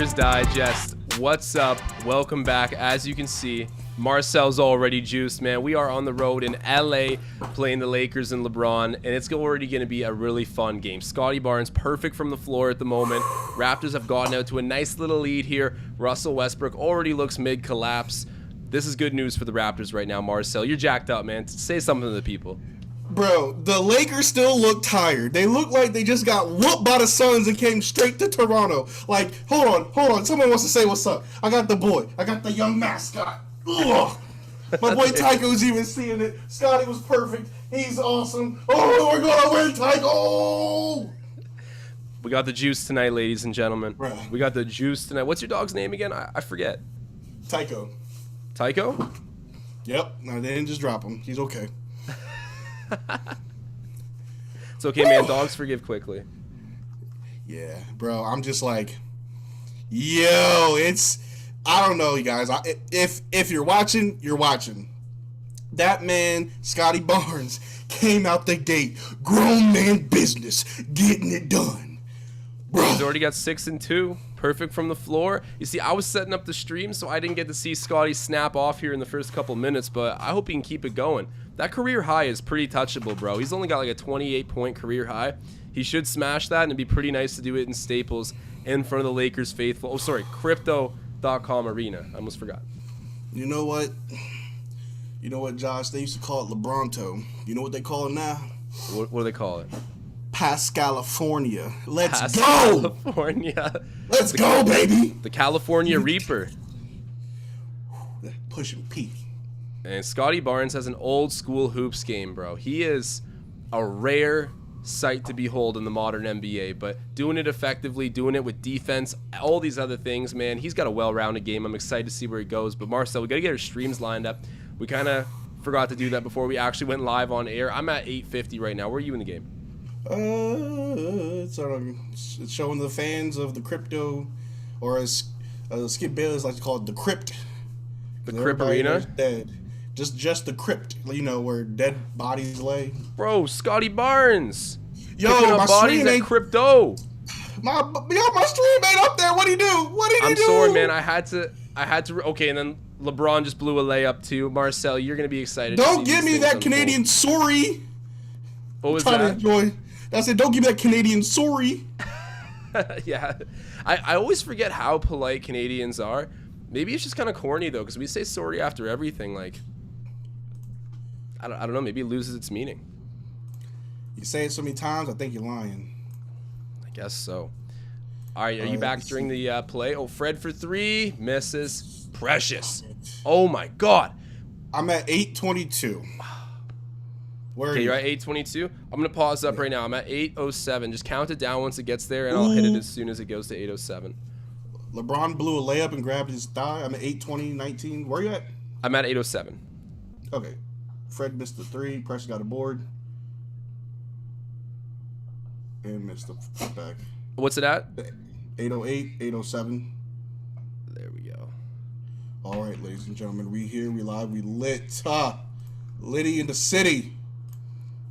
Lakers Digest. What's up? Welcome back. As you can see, Marcel's already juiced, man. We are on the road in LA playing the Lakers and LeBron, and it's already going to be a really fun game. Scottie Barnes, perfect from the floor at the moment. Raptors have gotten out to a nice little lead here. Russell Westbrook already looks mid-collapse. This is good news for the Raptors right now, Marcel. You're jacked up, man. Say something to the people. Bro, the Lakers still look tired. They look like they just got whooped by the Suns and came straight to Toronto. Like, hold on. Someone wants to say what's up. I got the boy. I got the young mascot. Ugh. My boy Tycho's even seeing it. Scottie was perfect. He's awesome. Oh, we're going to win, Tycho! We got the juice tonight, ladies and gentlemen. Bro. We got the juice tonight. What's your dog's name again? I forget. Tycho. Tycho? Yep. No, they didn't just drop him. He's okay. It's okay, man. Dogs forgive quickly. Yeah, bro. I'm just like, yo, I don't know, you guys. If you're watching, you're watching. That man, Scottie Barnes, came out the gate, grown man business, getting it done. Bro. He's already got 6 and 2. Perfect from the floor. You see, I was setting up the stream, so I didn't get to see Scottie snap off here in the first couple minutes, but I hope he can keep it going. That career high is pretty touchable, bro. He's only got like a 28-point career high. He should smash that, and it'd be pretty nice to do it in Staples in front of the Lakers faithful. Oh, sorry, Crypto.com Arena. I almost forgot. You know what? Josh? They used to call it Lebronto. You know what they call it now? What do they call it? California. Let's go! California. Let's go, baby! The California Reaper. Pushing P. And Scottie Barnes has an old school hoops game, bro. He is a rare sight to behold in the modern NBA, but doing it effectively, doing it with defense, all these other things, man. He's got a well-rounded game. I'm excited to see where he goes. But Marcel, we got to get our streams lined up. We kind of forgot to do that before we actually went live on air. I'm at 850 right now. Where are you in the game? It's showing the fans of the crypto, or as Skip Bayless like to call it, the crypt. The Crypt Arena? Dead. Just the crypt, where dead bodies lay. Bro, Scottie Barnes. Yo, picking my up bodies stream at ain't crypto. My stream ain't up there. What'd he do? I'm sorry, man. I had to. Okay, and then LeBron just blew a layup too. Marcel, you're gonna be excited. Don't give me that Canadian sorry. What was that? that? Enjoy. I said, don't give me that Canadian sorry. Yeah, I always forget how polite Canadians are. Maybe it's just kind of corny though, because we say sorry after everything. Like, I don't know. Maybe it loses its meaning. You say it so many times, I think you're lying. I guess so. All right, are you back during the play? Oh, Fred for 3, misses. Precious. Oh my God. I'm at 822. Okay, you're at 822. I'm gonna pause up right now. I'm at 807. Just count it down once it gets there, and I'll hit it as soon as it goes to 807. LeBron blew a layup and grabbed his thigh. I'm at 820-19. Where are you at? I'm at 807. Okay. Fred missed the 3. Precious got a board. And missed the back. What's it at? 808, 807. There we go. All right, ladies and gentlemen. We here, we live, we lit. Liddy in the city.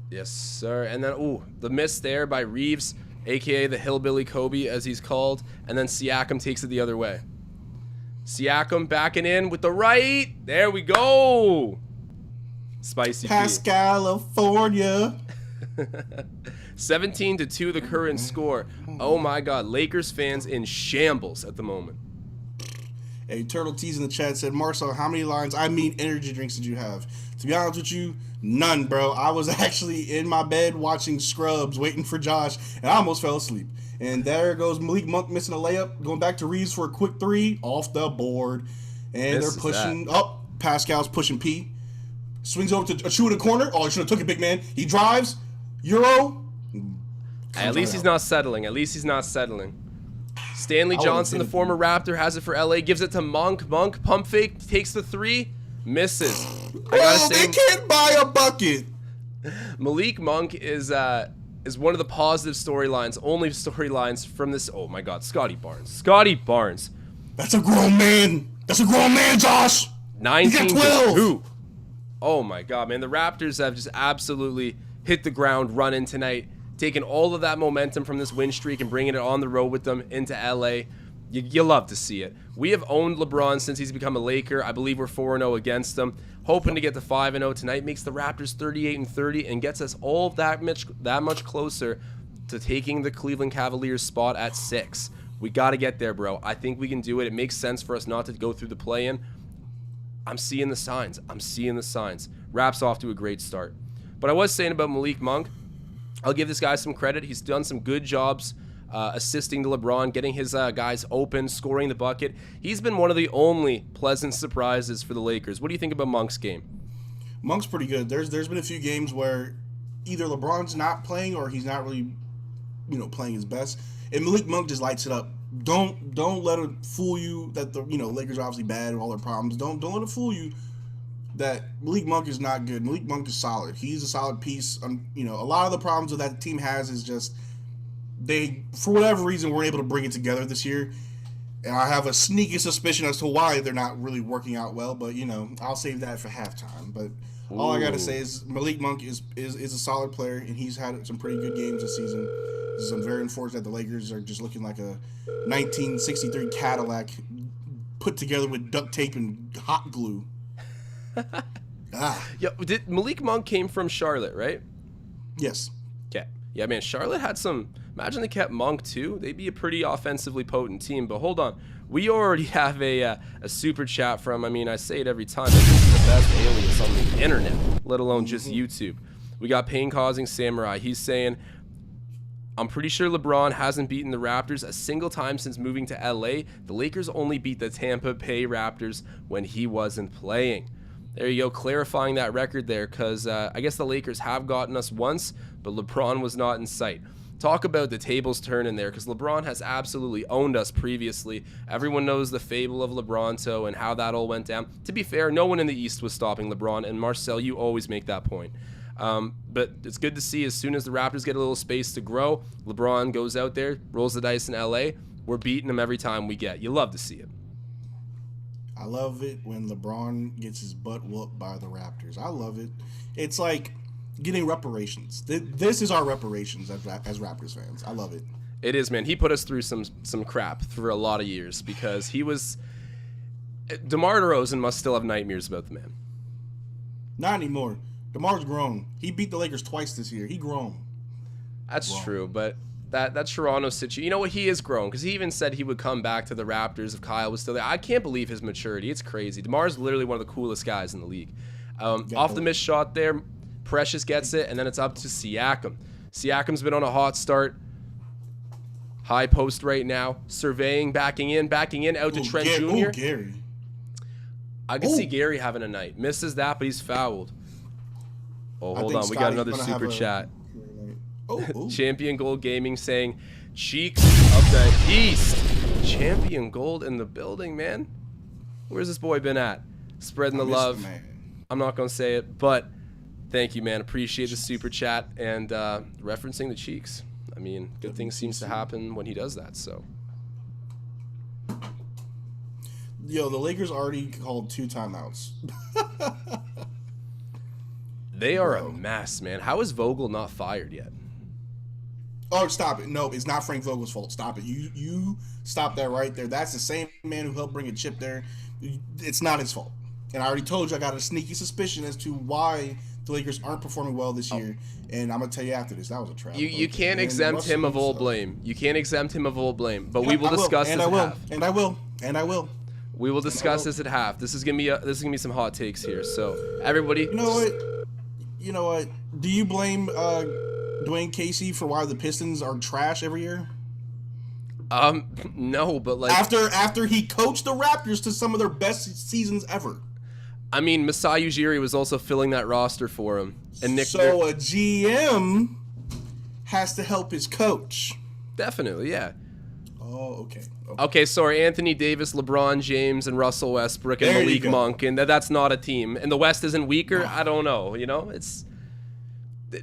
Yes, sir. And then, ooh, the miss there by Reeves, a.k.a. the Hillbilly Kobe, as he's called. And then Siakam takes it the other way. Siakam backing in with the right. There we go. Spicy Past California. 17-2 the current score. Oh, my God. Lakers fans in shambles at the moment. Hey, Turtle T's in the chat said, Marcel, how many lines, energy drinks did you have? To be honest with you, none, bro. I was actually in my bed watching Scrubs, waiting for Josh, and I almost fell asleep. And there goes Malik Monk missing a layup, going back to Reeves for a quick 3, off the board. And they're pushing up. Pascal's pushing P. Swings over to Achua in the corner. Oh, he should have took it, big man. He drives. Euro. At least he's not settling. Stanley Johnson, the former Raptor, has it for LA. Gives it to Monk. Monk, pump fake, takes the 3, misses. I gotta say, they can't buy a bucket. Malik Monk is one of the positive storylines, only storylines from this. Oh my God, Scottie Barnes. That's a grown man. Josh. 19-2. Oh my God, man. The Raptors have just absolutely hit the ground running tonight, taking all of that momentum from this win streak and bringing it on the road with them into LA. You love to see it. We have owned LeBron since he's become a Laker. I believe we're 4-0 against him. Hoping to get to 5-0 tonight. Makes the Raptors 38-30 and gets us all that much closer to taking the Cleveland Cavaliers spot at 6. We got to get there, bro. I think we can do it. It makes sense for us not to go through the play-in. I'm seeing the signs. Raps off to a great start. But I was saying about Malik Monk, I'll give this guy some credit. He's done some good jobs assisting to LeBron, getting his guys open, scoring the bucket. He's been one of the only pleasant surprises for the Lakers. What do you think about Monk's game? Monk's pretty good. There's been a few games where either LeBron's not playing or he's not really, playing his best, and Malik Monk just lights it up. Don't let it fool you that the Lakers are obviously bad and all their problems. Don't let it fool you that Malik Monk is not good. Malik Monk is solid. He's a solid piece. A lot of the problems that team has is just they, for whatever reason, weren't able to bring it together this year. And I have a sneaky suspicion as to why they're not really working out well. But, I'll save that for halftime. But all I got to say is Malik Monk is a solid player, and he's had some pretty good games this season. I'm very unfortunate that the Lakers are just looking like a 1963 Cadillac put together with duct tape and hot glue. Did Malik Monk came from Charlotte, right? Yes. Okay. Yeah, man, Charlotte had some... Imagine they kept Monk, too. They'd be a pretty offensively potent team. But hold on. We already have a super chat from... I say it every time. This is the best alias on the internet, let alone just YouTube. We got Pain-Causing Samurai. He's saying... I'm pretty sure LeBron hasn't beaten the Raptors a single time since moving to LA. The Lakers only beat the Tampa Bay Raptors when he wasn't playing. There you go, clarifying that record there, because I guess the Lakers have gotten us once, but LeBron was not in sight. Talk about the tables turning there, because LeBron has absolutely owned us previously. Everyone knows the fable of LeBronto and how that all went down. To be fair, no one in the East was stopping LeBron, and Marcel, you always make that point. But it's good to see as soon as the Raptors get a little space to grow, LeBron goes out there, rolls the dice in LA. We're beating them every time we get. You love to see it. I love it when LeBron gets his butt whooped by the Raptors. I love it. It's like getting reparations. This is our reparations as Raptors fans. I love it. It is, man. He put us through some crap for a lot of years because he was... DeMar DeRozan must still have nightmares about the man. Not anymore. DeMar's grown. He beat the Lakers twice this year. He grown. That's true, but that Toronto situation, you know what, he is grown because he even said he would come back to the Raptors if Kyle was still there. I can't believe his maturity. It's crazy. DeMar's literally one of the coolest guys in the league. Off the missed shot there, Precious gets it, and then it's up to Siakam. Siakam's been on a hot start. High post right now. Surveying, backing in, out to Trent Jr. Gary. I can see Gary having a night. Misses that, but he's fouled. Oh, hold on. We got another super chat. Champion Gold Gaming saying, Cheeks of the East. Champion Gold in the building, man. Where's this boy been at? Spreading the love. I'm not going to say it, but thank you, man. Appreciate the super chat and referencing the Cheeks. I mean, good things seems to happen when he does that, so. Yo, the Lakers already called 2 timeouts. They are a mess, man. How is Vogel not fired yet? Oh, stop it. No, it's not Frank Vogel's fault. Stop it. You stop that right there. That's the same man who helped bring a chip there. It's not his fault. And I already told you I got a sneaky suspicion as to why the Lakers aren't performing well this year. And I'm going to tell you after this. That was a trap. You can't exempt him of all blame. You can't exempt him of all blame. But we will discuss this at half. And I will. We will discuss this at half. This is gonna be some hot takes here. So everybody, You know what? Do you blame Dwayne Casey for why the Pistons are trash every year? No, but like after he coached the Raptors to some of their best seasons ever. I mean, Masai Ujiri was also filling that roster for him, and Nick. So a GM has to help his coach. Definitely, yeah. Oh, okay. Okay, sorry, Anthony Davis, LeBron James, and Russell Westbrook, and Malik Monk, and that's not a team. And the West isn't weaker? No. I don't know,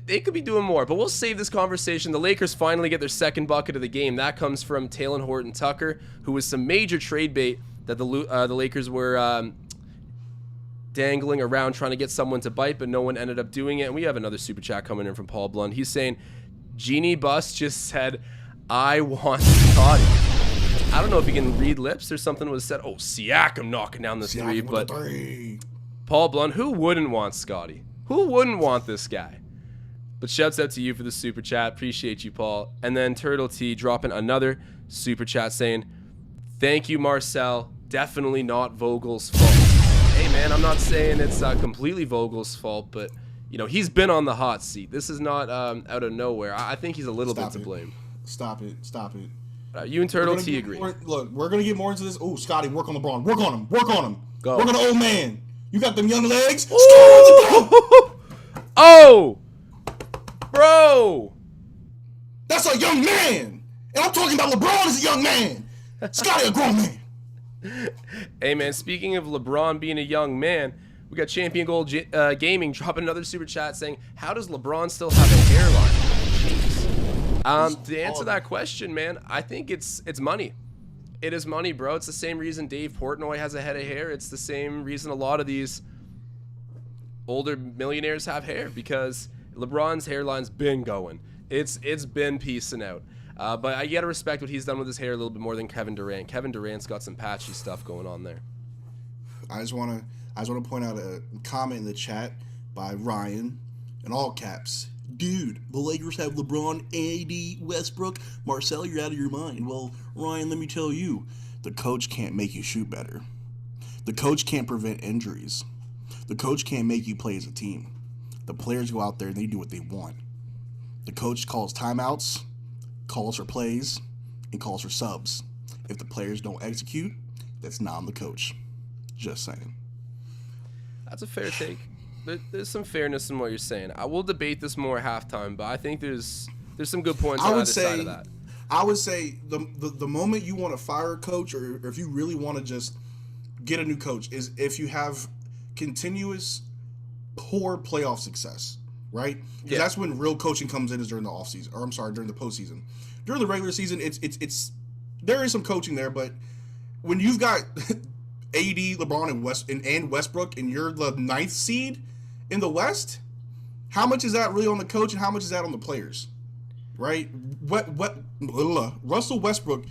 they could be doing more, but we'll save this conversation. The Lakers finally get their second bucket of the game. That comes from Talen Horton-Tucker, who was some major trade bait that the Lakers were dangling around trying to get someone to bite, but no one ended up doing it. And we have another super chat coming in from Paul Blund. He's saying, Genie Bus just said, I want Scottie. I don't know if he can read lips or something was said. Oh, Siakam knocking down the three, Siakam with but the three. Paul Blunt, who wouldn't want Scottie? Who wouldn't want this guy? But shouts out to you for the super chat. Appreciate you, Paul. And then Turtle T dropping another super chat saying, thank you, Marcel. Definitely not Vogel's fault. Hey, man, I'm not saying it's completely Vogel's fault, but, you know, he's been on the hot seat. This is not out of nowhere. I think he's a little bit to blame. Stop it. You and Turtle T agree. Look, we're going to get more into this. Oh, Scottie, work on LeBron. Work on him. Go. Work on the old man. You got them young legs. Oh! Bro! That's a young man. And I'm talking about LeBron as a young man. Scottie, a grown man. Hey, man, speaking of LeBron being a young man, we got Champion Gold Gaming dropping another super chat saying, how does LeBron still have a hairline? Jeez. To answer that question, man, I think it's money. It is money, bro. It's the same reason Dave Portnoy has a head of hair. It's the same reason a lot of these older millionaires have hair, because LeBron's hairline's been going. It's been peacing out. But I gotta respect what he's done with his hair a little bit more than Kevin Durant. Kevin Durant's got some patchy stuff going on there. I just wanna point out a comment in the chat by Ryan in all caps. Dude, the Lakers have LeBron, AD, Westbrook. Marcel, you're out of your mind. Well, Ryan, let me tell you, the coach can't make you shoot better. The coach can't prevent injuries. The coach can't make you play as a team. The players go out there and they do what they want. The coach calls timeouts, calls for plays, and calls for subs. If the players don't execute, that's not on the coach. Just saying. That's a fair take. There's some fairness in what you're saying. I will debate this more at halftime, but I think there's some good points on either side of that. I would say the moment you want to fire a coach, or if you really want to just get a new coach, is if you have continuous poor playoff success, right? Because that's when real coaching comes in, is during the offseason, or I'm sorry, during the postseason. During the regular season, it's there is some coaching there, but when you've got AD, LeBron, and Westbrook, and you're the 9th seed in the West, how much is that really on the coach, and how much is that on the players, right? Russell Westbrook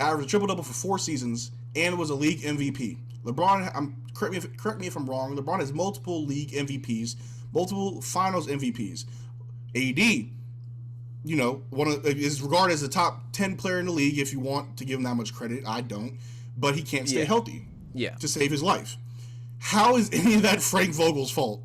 averaged a triple-double for 4 seasons and was a league MVP. LeBron, correct me if I'm wrong, LeBron has multiple league MVPs, multiple finals MVPs. AD, you know, is regarded as the top 10 player in the league, if you want to give him that much credit. I don't. But he can't stay healthy to save his life. How is any of that Frank Vogel's fault?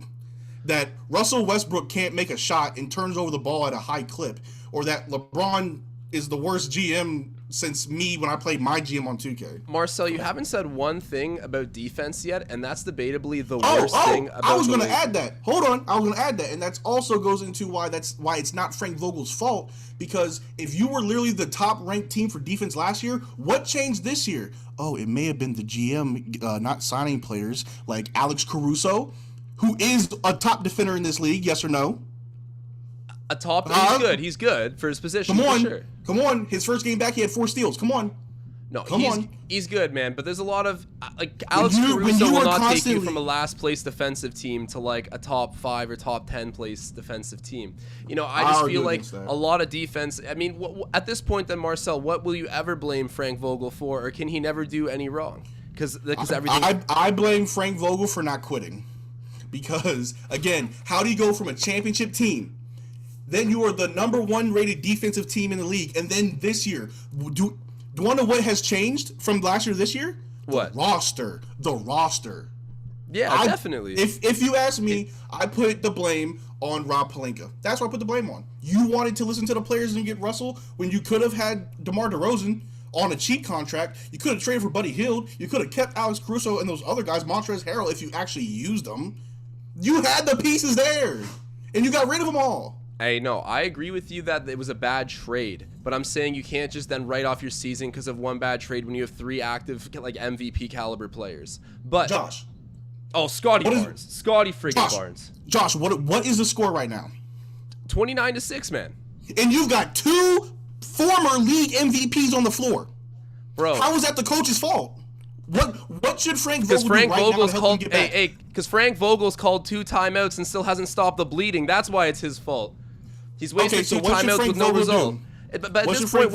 That Russell Westbrook can't make a shot and turns over the ball at a high clip, or that LeBron is the worst GM since me when I played my GM on 2K. Marcel, you haven't said one thing about defense yet, and that's debatably the worst thing about I was going to add that. Hold on. I was going to add that. And that also goes into why it's not Frank Vogel's fault, because if you were literally the top-ranked team for defense last year, what changed this year? Oh, it may have been the GM not signing players like Alex Caruso, who is a top defender in this league, yes or no? He's good for his position. Come on. His first game back, he had 4 steals. Come on. No, he's good, man. But there's a lot of Alex Caruso will not take you from a last place defensive team to like a top 5 or top 10 place defensive team. You know, I just feel like a lot of defense. I mean, at this point, then Marcel, what will you ever blame Frank Vogel for, or can he never do any wrong? Because everything. I blame Frank Vogel for not quitting, because again, how do you go from a championship team? Then you are the number 1 rated defensive team in the league. And then this year, do you want to know what has changed from last year to this year? What? The roster. Yeah, definitely. If you ask me, I put the blame on Rob Pelinka. That's what I put the blame on. You wanted to listen to the players and get Russell when you could have had DeMar DeRozan on a cheap contract. You could have traded for Buddy Hield. You could have kept Alex Caruso and those other guys, Montrezl Harrell, if you actually used them. You had the pieces there, and you got rid of them all. Hey, no, I agree with you that it was a bad trade, but I'm saying you can't just then write off your season because of one bad trade when you have 3 active, like, MVP caliber players. But Josh. Oh, Scottie Barnes. Scottie friggin' Barnes. Josh, what is the score right now? 29-6, man. And you've got 2 former league MVPs on the floor. Bro. How is that the coach's fault? What should Frank Vogel do right now to help him get back? Because Frank Vogel's called 2 timeouts and still hasn't stopped the bleeding. That's why it's his fault. He's wasted 2 timeouts with no result. But at this point,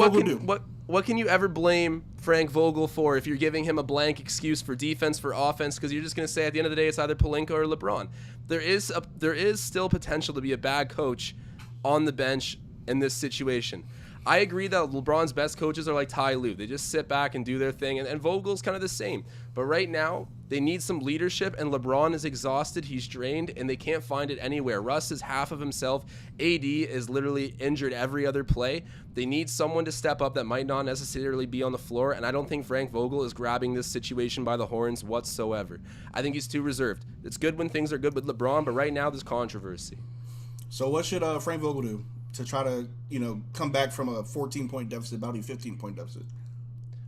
what can you ever blame Frank Vogel for if you're giving him a blank excuse for defense, for offense, because you're just going to say at the end of the day it's either Pelinka or LeBron. There is still potential to be a bad coach on the bench in this situation. I agree that LeBron's best coaches are like Ty Lue. They just sit back and do their thing, and Vogel's kind of the same. But right now, they need some leadership, and LeBron is exhausted. He's drained, and they can't find it anywhere. Russ is half of himself. AD is literally injured every other play. They need someone to step up that might not necessarily be on the floor, and I don't think Frank Vogel is grabbing this situation by the horns whatsoever. I think he's too reserved. It's good when things are good with LeBron, but right now there's controversy. So what should Frank Vogel do to try to, come back from a 14-point deficit, about a 15-point deficit?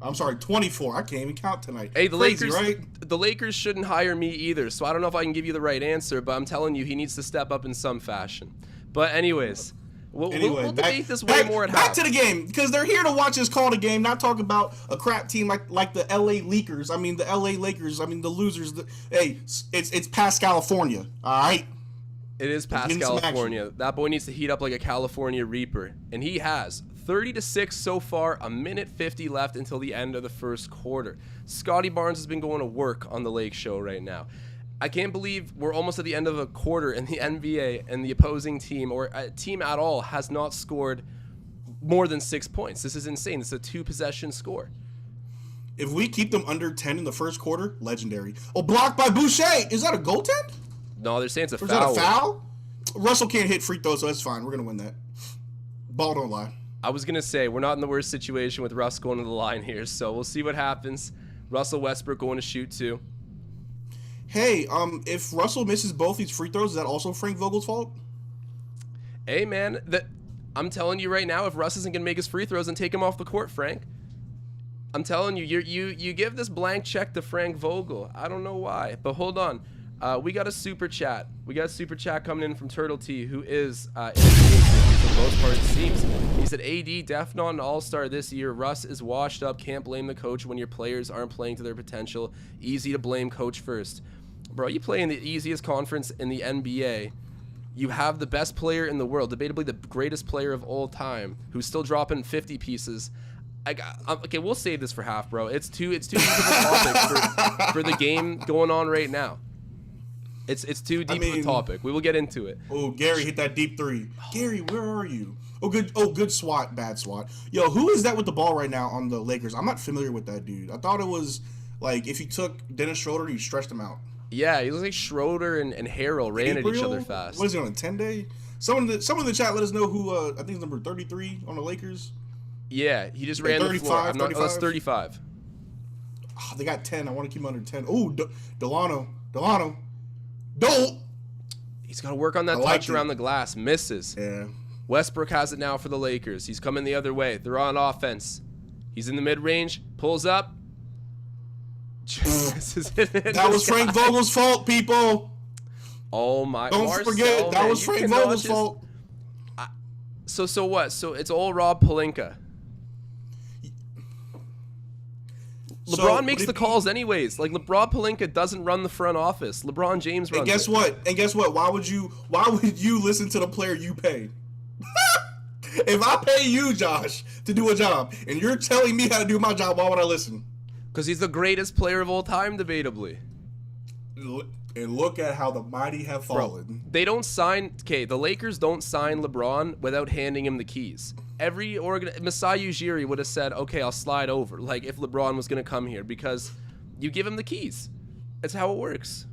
I'm sorry, 24. I can't even count tonight. Hey, the Crazy, Lakers, right? The Lakers shouldn't hire me either, so I don't know if I can give you the right answer, but I'm telling you, he needs to step up in some fashion. But anyways, we'll debate this way more at half. Back to the game, because they're here to watch us call the game, not talk about a crap team like the LA Lakers. I mean, the LA Lakers. I mean, the losers. Hey, it's past California, all right? It is past California. That boy needs to heat up like a California Reaper, and he has. 30-6 so far, a minute 50 left until the end of the first quarter. Scottie Barnes has been going to work on the Lake Show right now. I can't believe we're almost at the end of a quarter in the NBA and the opposing team, or a team at all, has not scored more than 6 points. This is insane. This is a 2-possession score. If we keep them under 10 in the first quarter, legendary. Oh, blocked by Boucher. Is that a goaltend? No, they're saying it's a foul. Is that a foul? Russell can't hit free throws, so that's fine. We're going to win that. Ball don't lie. I was going to say, we're not in the worst situation with Russ going to the line here, so we'll see what happens. Russell Westbrook going to shoot too. Hey, if Russell misses both these free throws, is that also Frank Vogel's fault? Hey, man, I'm telling you right now, if Russ isn't going to make his free throws, then take him off the court, Frank. I'm telling you, you give this blank check to Frank Vogel. I don't know why, but hold on. We got a super chat. We got a super chat coming in from Turtle T, who is in the for the most part, it seems. He said, AD, def not an all-star this year. Russ is washed up. Can't blame the coach when your players aren't playing to their potential. Easy to blame coach first. Bro, you play in the easiest conference in the NBA. You have the best player in the world, debatably the greatest player of all time, who's still dropping 50 pieces. Okay, we'll save this for half, bro. It's too deep of a topic for the game going on right now. It's too deep of a topic. We will get into it. Oh, Gary hit that deep three. Gary, where are you? Oh, good swat, bad swat. Yo, who is that with the ball right now on the Lakers? I'm not familiar with that dude. I thought it was like if you took Dennis Schroeder, you stretched him out. Yeah, he looks like Schroeder and Harrell ran at each other fast. What is he on a 10-day? Someone in the chat let us know who I think is number 33 on the Lakers. Yeah, he just ran the floor. That's 35. Oh, they got 10. I want to keep him under 10. Oh, Delano. He's got to work on that touch around the glass. Misses. Yeah. Westbrook has it now for the Lakers. He's coming the other way. They're on offense. He's in the mid-range. Pulls up. That was Frank Vogel's fault, people. Oh my! Don't Marcel, forget that man, was Frank Vogel's fault. So what? So it's all Rob Pelinka. LeBron makes the calls anyways. Like LeBron Pelinka doesn't run the front office. LeBron James runs. And guess what? Why would you listen to the player you pay? If I pay you, Josh, to do a job, and you're telling me how to do my job, why would I listen? Because he's the greatest player of all time, debatably. And look at how the mighty have fallen. Bro, they don't sign. Okay, the Lakers don't sign LeBron without handing him the keys. Masai Ujiri would have said, "Okay, I'll slide over." Like if LeBron was going to come here, because you give him the keys. That's how it works.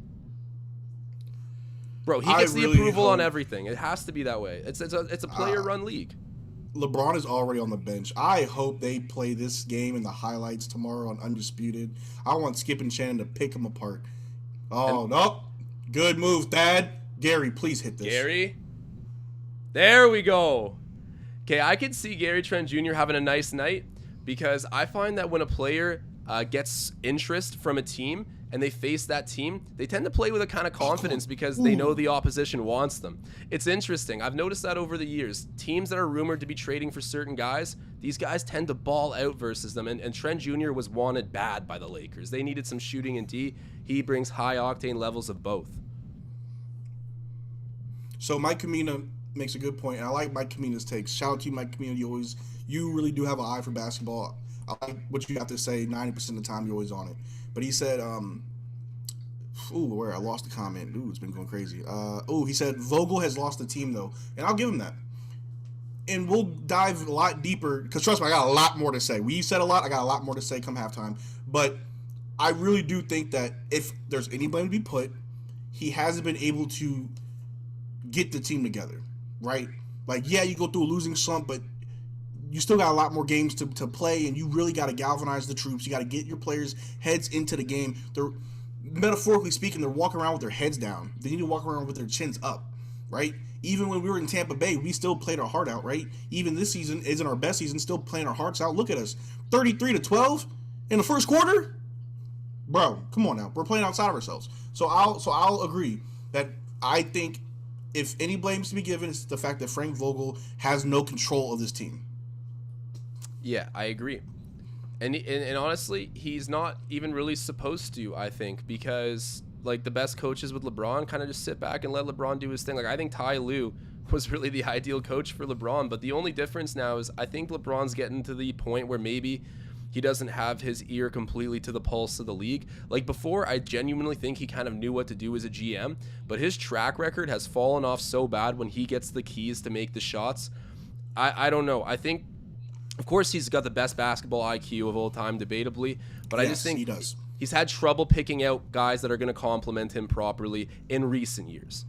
Bro, he gets the approval on everything. It has to be that way. It's a player-run league. LeBron is already on the bench. I hope they play this game in the highlights tomorrow on Undisputed. I want Skip and Shannon to pick them apart. Oh, no. Good move, Thad. Gary, please hit this. Gary. There we go. Okay, I could see Gary Trent Jr. having a nice night because I find that when a player gets interest from a team and they face that team, they tend to play with a kind of confidence because they know the opposition wants them. It's interesting. I've noticed that over the years. Teams that are rumored to be trading for certain guys, these guys tend to ball out versus them. And Trent Jr. was wanted bad by the Lakers. They needed some shooting and D. He brings high-octane levels of both. So Mike Kamina makes a good point, and I like Mike Kamina's takes. Shout out to you, Mike Kamina. You really do have an eye for basketball. I like what you have to say 90% of the time. You're always on it. But he said, where I lost the comment. Ooh, it's been going crazy. He said Vogel has lost the team though, and I'll give him that. And we'll dive a lot deeper because trust me, I got a lot more to say. We said a lot. I got a lot more to say come halftime. But I really do think that if there's any blame to be put, he hasn't been able to get the team together, right? Like, yeah, you go through a losing slump, but you still got a lot more games to play, and you really got to galvanize the troops. You got to get your players' heads into the game. They're, metaphorically speaking, they're walking around with their heads down. They need to walk around with their chins up, right? Even when we were in Tampa Bay, we still played our heart out, right? Even this season isn't our best season, still playing our hearts out. Look at us, 33-12 in the first quarter, bro. Come on now, we're playing outside of ourselves. So I'll agree that I think if any blame's to be given, it's the fact that Frank Vogel has no control of this team. Yeah, I agree. And honestly, he's not even really supposed to, I think, because like the best coaches with LeBron kind of just sit back and let LeBron do his thing. Like I think Ty Lue was really the ideal coach for LeBron, but the only difference now is I think LeBron's getting to the point where maybe he doesn't have his ear completely to the pulse of the league. Like before, I genuinely think he kind of knew what to do as a GM, but his track record has fallen off so bad when he gets the keys to make the shots. I don't know. I think, of course, he's got the best basketball IQ of all time, debatably, but Yes, I just think he does. He's had trouble picking out guys that are going to complement him properly in recent years.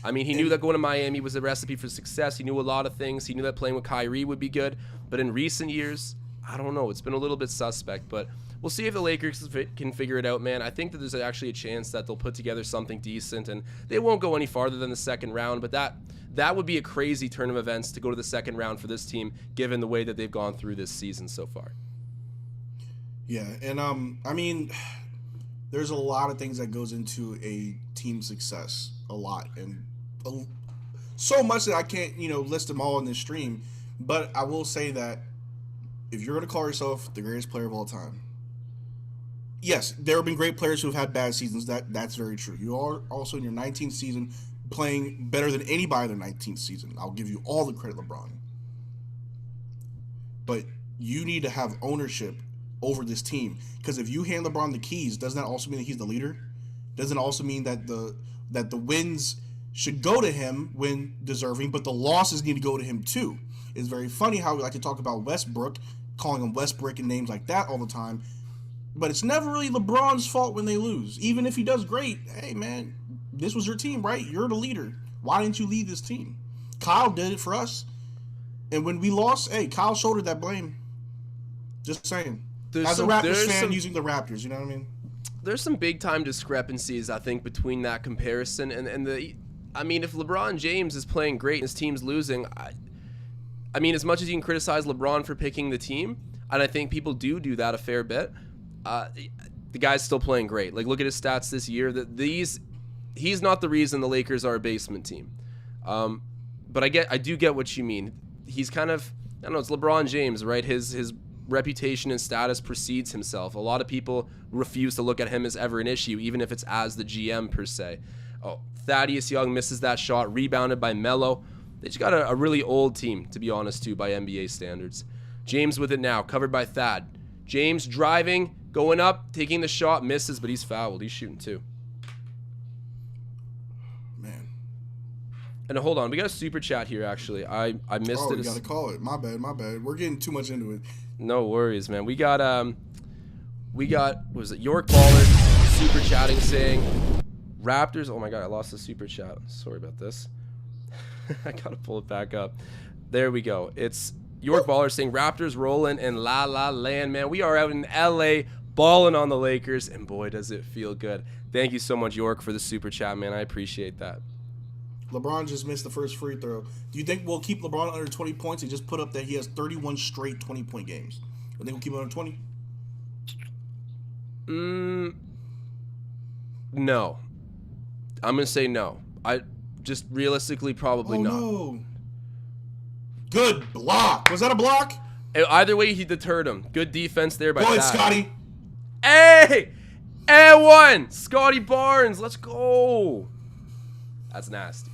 I mean, he knew that going to Miami was a recipe for success. He knew a lot of things. He knew that playing with Kyrie would be good. But in recent years, I don't know. It's been a little bit suspect. But we'll see if the Lakers can figure it out, man. I think that there's actually a chance that they'll put together something decent. And they won't go any farther than the second round. But that would be a crazy turn of events to go to the second round for this team, given the way that they've gone through this season so far. Yeah, and I mean, there's a lot of things that goes into a team success, a lot, and so much that I can't, list them all in this stream. But I will say that if you're going to call yourself the greatest player of all time, yes, there have been great players who have had bad seasons. That's very true. You are also in your 19th season playing better than anybody in their 19th season. I'll give you all the credit, LeBron. But you need to have ownership over this team, because if you hand LeBron the keys, doesn't that also mean that he's the leader? Doesn't it also mean that the wins should go to him when deserving, but the losses need to go to him too? It's very funny how we like to talk about Westbrook, calling him Westbrook and names like that all the time, but it's never really LeBron's fault when they lose. Even if he does great, hey man, this was your team, right? You're the leader. Why didn't you lead this team? Kyle did it for us, and when we lost, hey, Kyle shouldered that blame. Just saying. As a Raptors fan using the Raptors, you know what I mean? There's some big time discrepancies, I think, between that comparison and the. I mean, if LeBron James is playing great and his team's losing, I mean, as much as you can criticize LeBron for picking the team, and I think people do that a fair bit, the guy's still playing great. Like, look at his stats this year. He's not the reason the Lakers are a basement team. But I do get what you mean. He's kind of, I don't know, it's LeBron James, right? His reputation and status precedes himself. A lot of people refuse to look at him as ever an issue, even if it's as the GM per se. Oh, Thaddeus Young misses that shot, rebounded by Melo. They just got a really old team, to be honest, too, by NBA standards. James with it now, covered by Thad. James driving, going up, taking the shot, misses, but he's fouled. He's shooting too. Man. And hold on, we got a super chat here, actually. I missed it. Oh, you got to call it. My bad. We're getting too much into it. No worries, man. We got what was it, York Baller super chatting saying Raptors. Oh my god, I lost the super chat. Sorry about this. I gotta pull it back up. There we go. It's York Baller saying Raptors rolling in La La Land, man. We are out in LA balling on the Lakers, and boy does it feel good. Thank you so much, York, for the super chat, man. I appreciate that. LeBron just missed the first free throw. Do you think we'll keep LeBron under 20 points and just put up that he has 31 straight 20-point games? I think we'll keep him under 20? No. I'm going to say no. I just realistically probably not. No. Good block. Was that a block? Either way, he deterred him. Good defense there by Go ahead, Thad. Scottie. Hey! And one! Scottie Barnes. Let's go. That's nasty.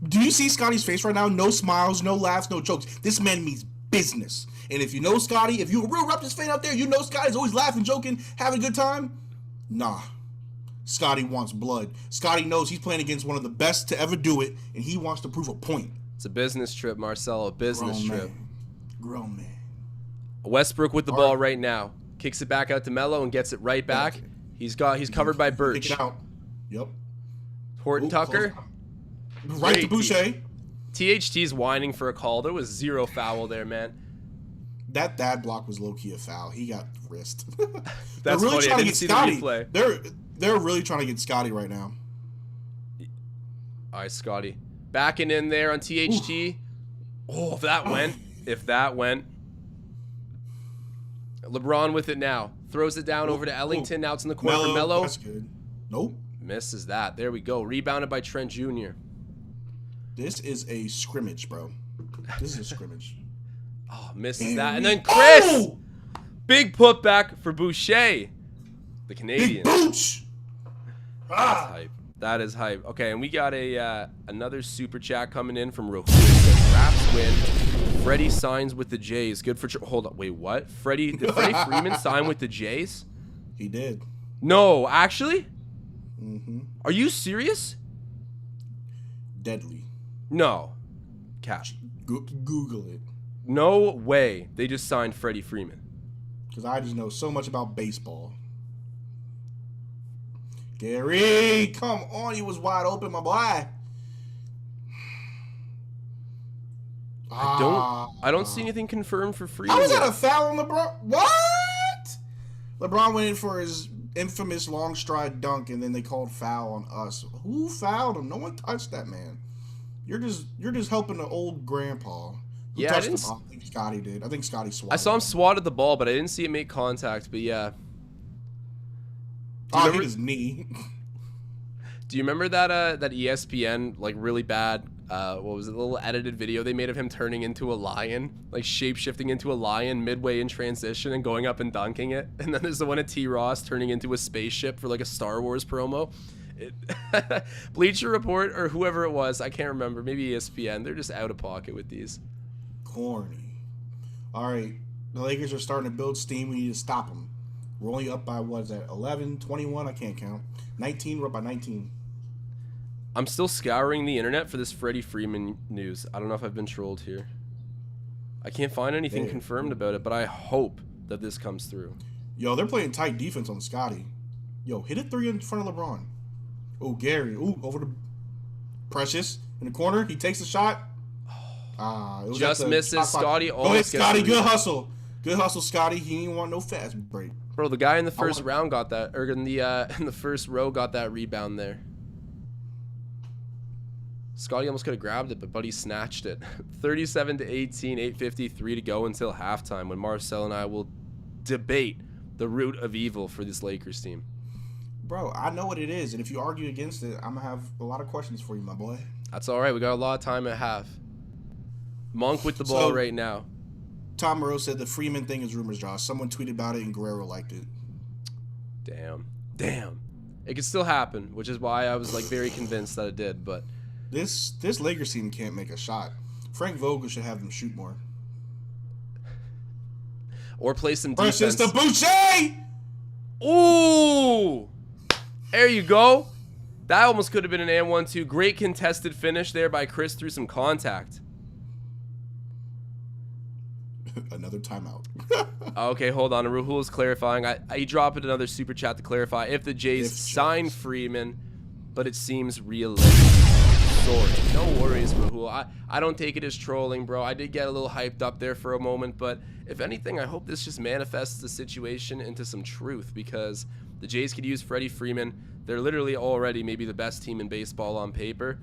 Do you see Scottie's face right now? No smiles, no laughs, no jokes. This man means business. And if you know Scottie, if you're a real Raptors fan out there, you know Scottie's always laughing, joking, having a good time. Nah. Scottie wants blood. Scottie knows he's playing against one of the best to ever do it, and he wants to prove a point. It's a business trip, Marcel. A business trip. Grown man. Westbrook with the ball right now. Kicks it back out to Melo and gets it right back. He's covered by Birch. Kick it out. Yep. Horton Tucker. Right to Boucher. THT's whining for a call. There was zero foul there, man. That block was low-key a foul. He got wrist. That's really funny. trying I to didn't get see Scottie. the replay. They're really trying to get Scottie right now. All right, Scottie. Backing in there on THT. Ooh. Oh, if that went. LeBron with it now. Throws it down over to Ellington. Now it's in the corner for Melo. That's good. Nope. Misses that. There we go. Rebounded by Trent Jr. This is a scrimmage, bro. This is a scrimmage. Oh, misses that. And then Chris. Oh! Big putback for Boucher. The Canadian. Big Booch. That's hype. That is hype. Okay, and we got another super chat coming in from Rahul. Raps win. Freddie signs with the Jays. Good for... Hold on. Wait, what? Did Freddie Freeman sign with the Jays? He did. No, actually? Mm-hmm. Are you serious? Deadly. No. Catch. Google it. No way. They just signed Freddie Freeman. Because I just know so much about baseball. Gary, come on. He was wide open, my boy. I don't see anything confirmed for Freeman. How was that a foul on LeBron? What? LeBron went in for his infamous long stride dunk, and then they called foul on us. Who fouled him? No one touched that man. You're just helping the old grandpa. Who touched the ball? I think Scottie did. I think Scottie swatted. I saw him swatted the ball, but I didn't see it make contact. But yeah. I hit his knee. Do you remember that ESPN like really bad what was it, little edited video they made of him turning into a lion, like shape-shifting into a lion midway in transition and going up and dunking it? And then there's the one of T. Ross turning into a spaceship for like a Star Wars promo. Bleacher Report or whoever it was, I can't remember, maybe ESPN, they're just out of pocket with these. Corny. All right, the Lakers are starting to build steam. We need to stop them. We're only up by, what is that, 11, 21? I can't count. 19, we're up by 19. I'm still scouring the internet for this Freddie Freeman news. I don't know if I've been trolled here. I can't find anything confirmed about it, but I hope that this comes through. Yo, they're playing tight defense on Scottie. Yo, hit a three in front of LeBron. Oh, Gary. Ooh, over to Precious. In the corner, he takes the shot. It was just misses. Scottie almost gets Scottie, good hustle. Good hustle, Scottie. He didn't want no fast break. Bro, the guy in the first round got that, or in the first row got that rebound there. Scottie almost could have grabbed it, but Buddy snatched it. 37-18, 8:53 to go until halftime, when Marcel and I will debate the root of evil for this Lakers team. Bro, I know what it is, and if you argue against it, I'm gonna have a lot of questions for you, my boy. That's all right. We got a lot of time at half. Monk with the ball right now. Tom Moreau said the Freeman thing is rumors, Josh. Someone tweeted about it, and Guerrero liked it. Damn. It could still happen, which is why I was like very convinced that it did, but This Lakers team can't make a shot. Frank Vogel should have them shoot more. Or play some defense. Versus the Boucher! Ooh! There you go. That almost could have been an and 1-2. Great contested finish there by Chris through some contact. Another timeout. Okay, hold on. Rahul is clarifying. He dropped another super chat to clarify if the Jays sign Freeman, but it seems realistic. Sorry. No worries, Rahul. I don't take it as trolling, bro. I did get a little hyped up there for a moment, but if anything, I hope this just manifests the situation into some truth, because the Jays could use Freddie Freeman. They're literally already maybe the best team in baseball on paper,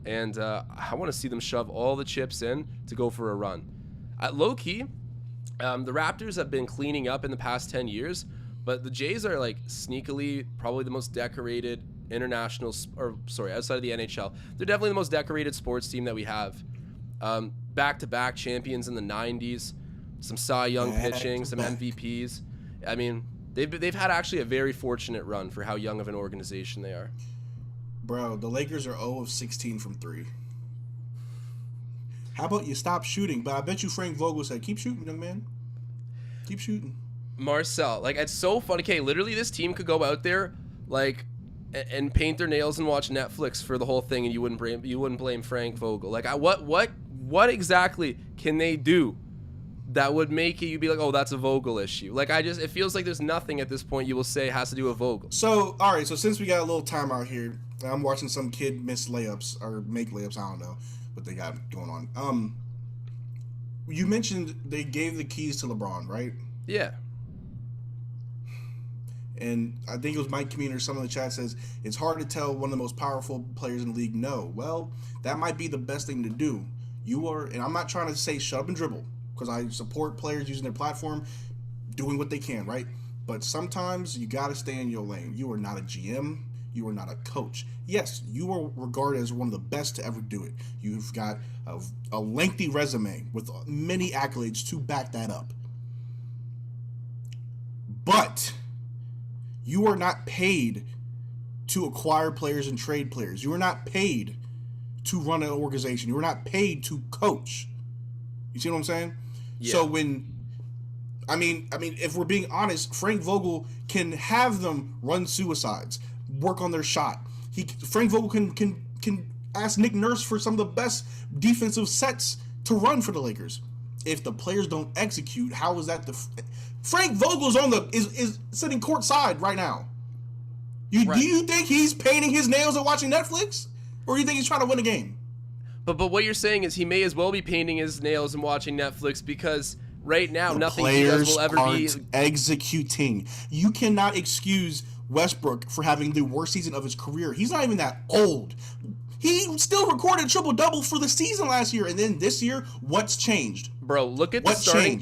and I want to see them shove all the chips in to go for a run. At low-key, the Raptors have been cleaning up in the past 10 years, but the Jays are like sneakily probably the most decorated outside of the NHL. They're definitely the most decorated sports team that we have. Back-to-back champions in the 90s, some Cy Young pitching, some MVPs. I mean, they've had actually a very fortunate run for how young of an organization they are. Bro, the Lakers are 0 of 16 from 3. How about you stop shooting? But I bet you Frank Vogel said, keep shooting, young man. Keep shooting. Marcel, like, it's so funny. Okay, literally this team could go out there, like, and paint their nails and watch Netflix for the whole thing, and you wouldn't blame Frank Vogel. Like, what exactly can they do that would make you be like, oh, that's a Vogel issue? Like, it feels like there's nothing at this point you will say has to do with Vogel. So, all right, so since we got a little time out here, I'm watching some kid miss layups or make layups. I don't know what they got going on. You mentioned they gave the keys to LeBron, right? Yeah. And I think it was Mike Communer, someone in the chat says, it's hard to tell one of the most powerful players in the league no. Well, that might be the best thing to do. And I'm not trying to say shut up and dribble, because I support players using their platform, doing what they can, right? But sometimes you got to stay in your lane. You are not a GM. You are not a coach. Yes, you are regarded as one of the best to ever do it. You've got a lengthy resume with many accolades to back that up. But you are not paid to acquire players and trade players. You are not paid to run an organization. You are not paid to coach. You see what I'm saying? Yeah. So if we're being honest, Frank Vogel can have them run suicides, work on their shot. Frank Vogel can ask Nick Nurse for some of the best defensive sets to run for the Lakers. If the players don't execute, how is that Frank Vogel's is sitting courtside right now. Do you think he's painting his nails and watching Netflix? Or do you think he's trying to win a game? But what you're saying is he may as well be painting his nails and watching Netflix, because right now nothing he does will ever be executing. You cannot excuse Westbrook for having the worst season of his career. He's not even that old. He still recorded a triple-double for the season last year, and then this year, what's changed? Bro, look at the starting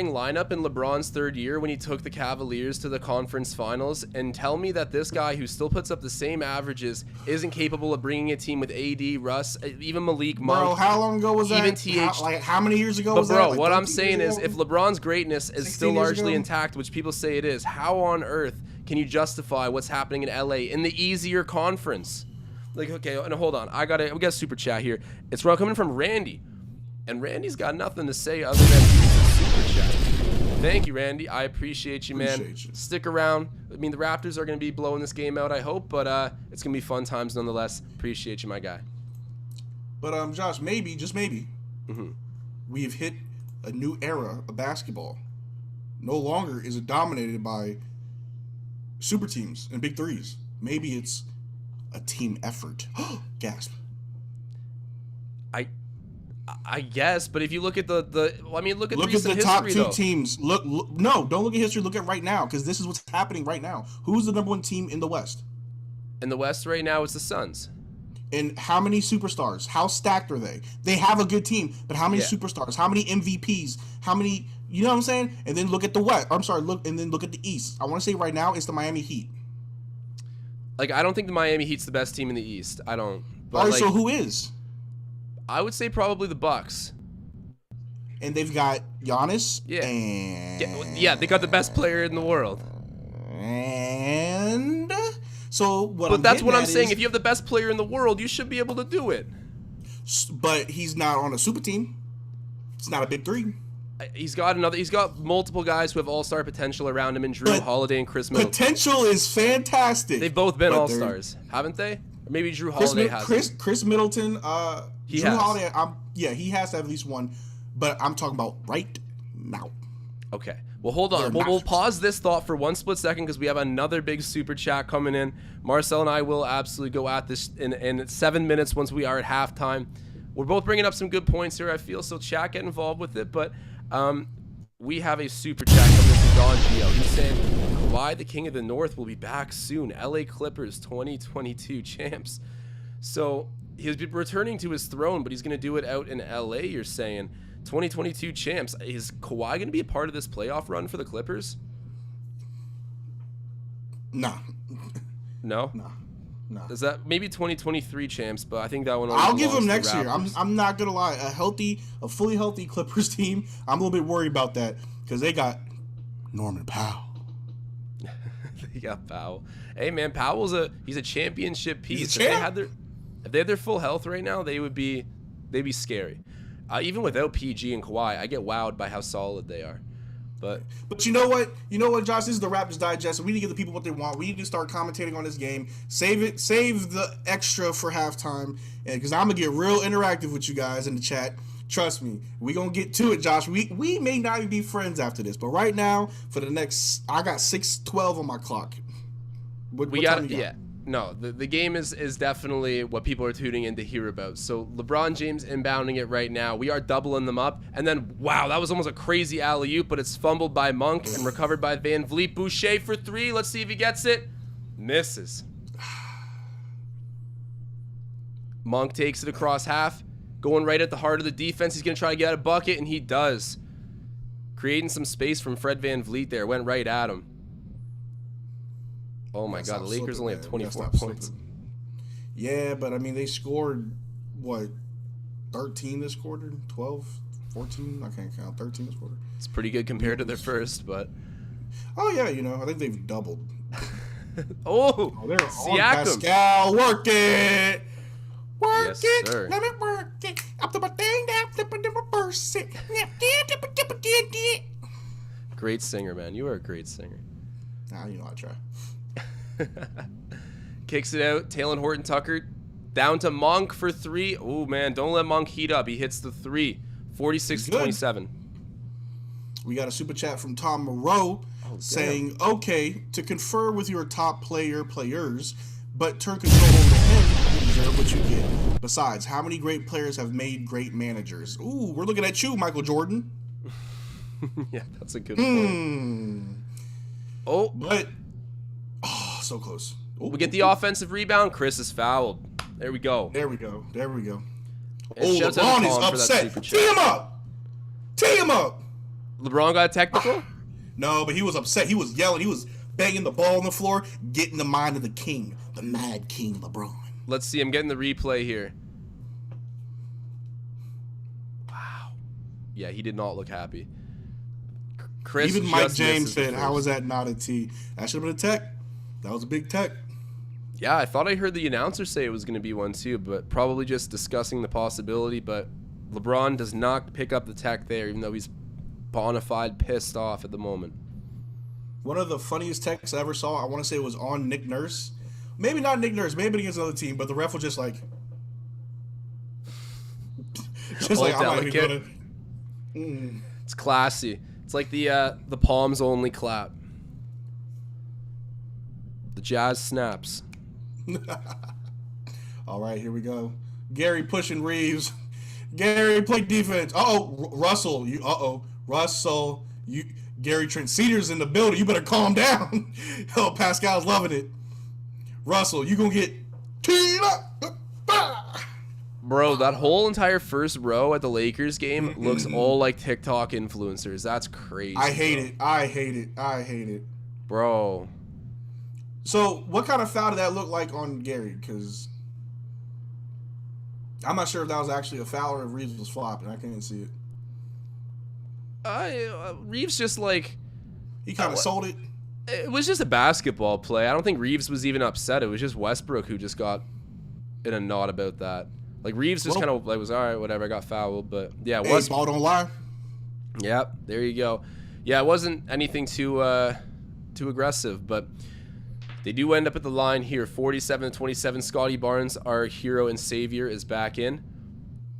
lineup in LeBron's third year when he took the Cavaliers to the conference finals, and tell me that this guy who still puts up the same averages isn't capable of bringing a team with AD, Russ, even Malik Monk. Bro, how long ago was that? Even how many years ago was that? Bro, what I'm saying is, if LeBron's greatness is still largely intact, which people say it is, how on earth can you justify what's happening in LA in the easier conference? Like, okay, and hold on. We got a super chat here. It's coming from Randy. And Randy's got nothing to say other than super chat. Thank you, Randy. I appreciate you, man. Stick around. I mean, the Raptors are going to be blowing this game out, I hope, but it's going to be fun times nonetheless. Appreciate you, my guy. But, Josh, maybe, just maybe, we have hit a new era of basketball. No longer is it dominated by super teams and big threes. Maybe it's a team effort. Gasp. I guess, but if you look at look at the top two though. teams. No, don't look at history. Look at right now, because this is what's happening right now. Who's the number one team in the West? In the West right now, it's the Suns. And how many superstars? How stacked are they? They have a good team, but how many superstars? How many MVPs? How many? You know what I'm saying? And then look at the West. Look at the East. I want to say right now it's the Miami Heat. Like, I don't think the Miami Heat's the best team in the East. I don't. But all right, so who is? I would say probably the Bucks. And they've got Giannis. Yeah. And they got the best player in the world. And so what? But that's what I'm saying. If you have the best player in the world, you should be able to do it. But he's not on a super team. It's not a big three. He's got multiple guys who have all-star potential around him in Drew Holiday and Chris Middleton. Potential is fantastic. They've both been all-stars, haven't they? Or maybe Drew Holiday has. Chris Middleton, Drew Holiday, he has to have at least one, but I'm talking about right now. Okay. Well, hold on. We'll pause this thought for one split second, because we have another big super chat coming in. Marcel and I will absolutely go at this in 7 minutes once we are at halftime. We're both bringing up some good points here, I feel, so chat, get involved with it, but we have a super chat coming from Don Gio. He's saying, Kawhi, the king of the North, will be back soon. LA Clippers 2022 champs. So he's returning to his throne, but he's going to do it out in LA, you're saying. 2022 champs. Is Kawhi going to be a part of this playoff run for the Clippers? Nah. No? Nah. No. Is that maybe 2023 champs? But I think that one. I'll give them next year. I'm not gonna lie. A fully healthy Clippers team. I'm a little bit worried about that, because they got Norman Powell. They got Powell. Hey man, Powell's he's a championship piece. If they had their full health right now, they would be they'd be scary. Even without PG and Kawhi, I get wowed by how solid they are. But you know what? You know what, Josh? This is the Raptors Digest. We need to give the people what they want. We need to start commentating on this game. Save the extra for halftime, because I'm gonna get real interactive with you guys in the chat. Trust me, we gonna get to it, Josh. We may not even be friends after this, but right now, for the next, I got 6:12 on my clock. What time you got? Yeah. No, the game is definitely what people are tuning in to hear about. So LeBron James inbounding it right now. We are doubling them up. And then, wow, that was almost a crazy alley-oop, but it's fumbled by Monk and recovered by Van Vliet. Boucher for 3. Let's see if he gets it. Misses. Monk takes it across half, going right at the heart of the defense. He's going to try to get a bucket, and he does. Creating some space from Fred Van Vliet there. Went right at him. Oh my God, the Lakers only have 24 points. Yeah, but I mean, they scored, what, 13 this quarter? 12, 14? I can't count. 13 this quarter. It's pretty good compared to their first, but... Oh, yeah, you know, I think they've doubled. Oh, they're Siakam. on Pascal. Work it. Work Yes, it. sir. Let me work it. I'm the thing down, flipping the reverse it. Great singer, man. You are a great singer. Nah, you know I try. Kicks it out. Taylor Horton Tucker down to Monk for 3. Oh, man. Don't let Monk heat up. He hits the 3. 46-27. We got a super chat from Tom Moreau saying, okay, to confer with your top players, but turn control over him, you deserve what you get. Besides, how many great players have made great managers? Ooh, we're looking at you, Michael Jordan. Yeah, that's a good point. Oh. But, so close. Ooh, we get the offensive rebound. Chris is fouled. There we go. There we go. And LeBron is upset. Tee him up. Tee him up. LeBron got a technical? No, but he was upset. He was yelling. He was banging the ball on the floor, getting the mind of the king, the mad king LeBron. Let's see. I'm getting the replay here. Wow. Yeah, he did not look happy. Chris Even Mike James said, how was that not a T? That should have been a tech. That was a big tech. Yeah, I thought I heard the announcer say it was going to be one too, but probably just discussing the possibility. But LeBron does not pick up the tech there, even though he's bona fide pissed off at the moment. One of the funniest techs I ever saw, I want to say it was on Nick Nurse. Maybe not Nick Nurse, maybe against another team, but the ref was just like... just like, I'm not even gonna... It's classy. It's like the palms only clap. The Jazz snaps. All right, here we go. Gary pushing Reeves. Gary, play defense. Russell. Russell. Gary Trent Senior's in the building. You better calm down. Oh, Pascal's loving it. Russell, you gonna get teed up. Bro, that whole entire first row at the Lakers game looks all like TikTok influencers. That's crazy. I hate it. Bro. So, what kind of foul did that look like on Gary? Because I'm not sure if that was actually a foul or if Reeves was flopping. I can't see it. Reeves just like... He kind of sold it. It was just a basketball play. I don't think Reeves was even upset. It was just Westbrook who just got in a knot about that. Like, Reeves just kind of like was, all right, whatever, I got fouled. But, yeah. Hey, ball don't lie. Yep, there you go. Yeah, it wasn't anything too aggressive, but... They do end up at the line here, 47-27. Scottie Barnes, our hero and savior, is back in.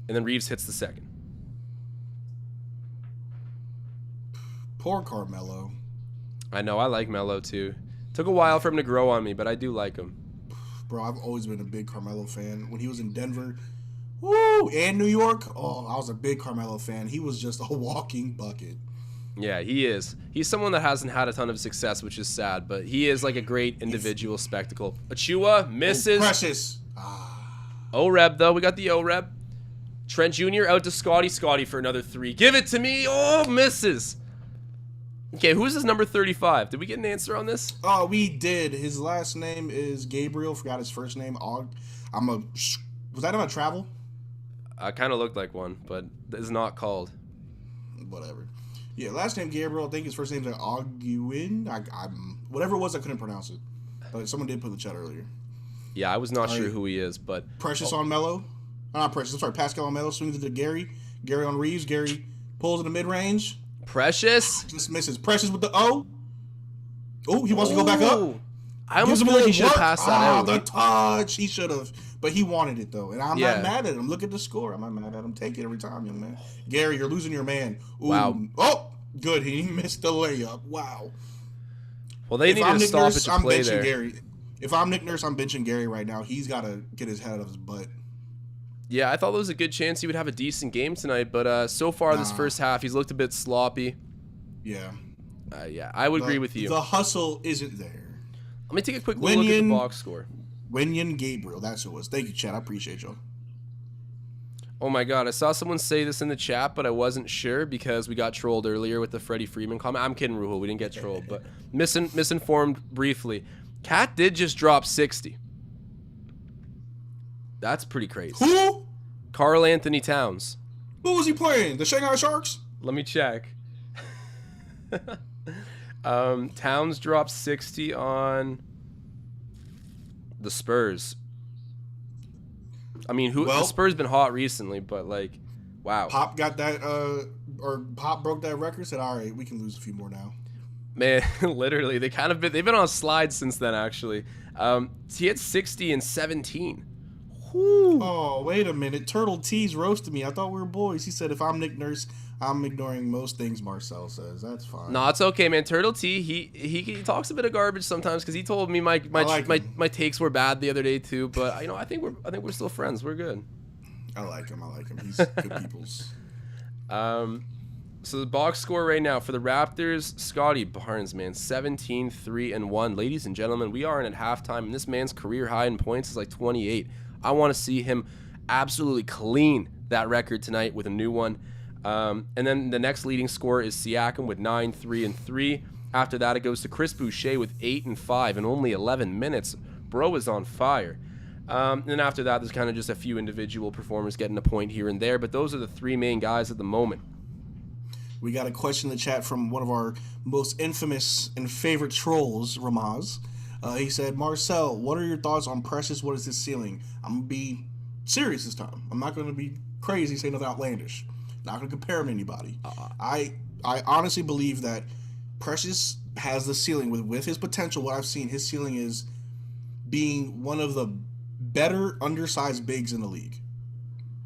And then Reeves hits the second. Poor Carmelo. I know, I like Melo too. Took a while for him to grow on me, but I do like him. Bro, I've always been a big Carmelo fan. When he was in Denver, woo, and New York, I was a big Carmelo fan. He was just a walking bucket. Yeah, he is. He's someone that hasn't had a ton of success, which is sad, but he is like a great individual spectacle. Achua misses. Precious. O-Reb, though. We got the O-Reb. Trent Jr. out to Scottie. Scottie for another 3. Give it to me. Oh, misses. Okay, who's his number 35? Did we get an answer on this? Oh, we did. His last name is Gabriel. Forgot his first name. Was that on a travel? I kind of looked like one, but it's not called. Whatever. Yeah, last name Gabriel. I think his first name's like Goodwin. Whatever it was, I couldn't pronounce it. But someone did put in the chat earlier. Yeah, I was not sure who he is, but... Precious on Melo? Not Precious. I'm sorry. Pascal on Melo swings it to Gary. Gary on Reeves. Gary pulls in the mid range. Precious Just misses. Precious with the O. Oh, he wants to go back up. I almost feel like he should have passed that out. The touch. He should have. But he wanted it, though. And I'm not mad at him. Look at the score. I'm not mad at him. Take it every time, young man. Gary, you're losing your man. Ooh. Wow. Oh, good. He missed the layup. Wow. Well, they need to stop it to play there. Gary. If I'm Nick Nurse, I'm benching Gary right now. He's got to get his head out of his butt. Yeah, I thought there was a good chance he would have a decent game tonight. But so far this first half, he's looked a bit sloppy. Yeah. Yeah, I would agree with you. The hustle isn't there. Let me take a quick look at the box score. Wenyen Gabriel, that's who it was. Thank you, Chad. I appreciate y'all. Oh my God, I saw someone say this in the chat, but I wasn't sure because we got trolled earlier with the Freddie Freeman comment. I'm kidding, Ruhul. We didn't get trolled, but misinformed briefly. Cat did just drop 60. That's pretty crazy. Who? Karl Anthony Towns. Who was he playing? The Shanghai Sharks? Let me check. Towns dropped 60 on the Spurs. I mean, the Spurs been hot recently, but like, wow. Pop got that, or Pop broke that record. Said, "All right, we can lose a few more now." Man, literally, they've been on a slide since then. Actually, he had 60 and 17. Whew. Oh, wait a minute. Turtle T's roasted me. I thought we were boys. He said, if I'm Nick Nurse, I'm ignoring most things Marcel says. That's fine. No, it's okay, man. Turtle T, he talks a bit of garbage sometimes because he told me my takes were bad the other day too. But I think we're still friends. We're good. I like him. He's good people's. So the box score right now for the Raptors, Scottie Barnes, man, 17, 3, and 1. Ladies and gentlemen, we are in at halftime, and this man's career high in points is like 28. I want to see him absolutely clean that record tonight with a new one. And then the next leading scorer is Siakam with 9, 3, and 3. After that, it goes to Chris Boucher with 8 and 5 in only 11 minutes. Bro is on fire. And then after that, there's kind of just a few individual performers getting a point here and there, but those are the three main guys at the moment. We got a question in the chat from one of our most infamous and favorite trolls, Ramaz. He said, Marcel, what are your thoughts on Precious? What is his ceiling? I'm going to be serious this time. I'm not going to be crazy, say nothing outlandish. Not going to compare him to anybody. I honestly believe that Precious has the ceiling with his potential. What I've seen, his ceiling is being one of the better undersized bigs in the league.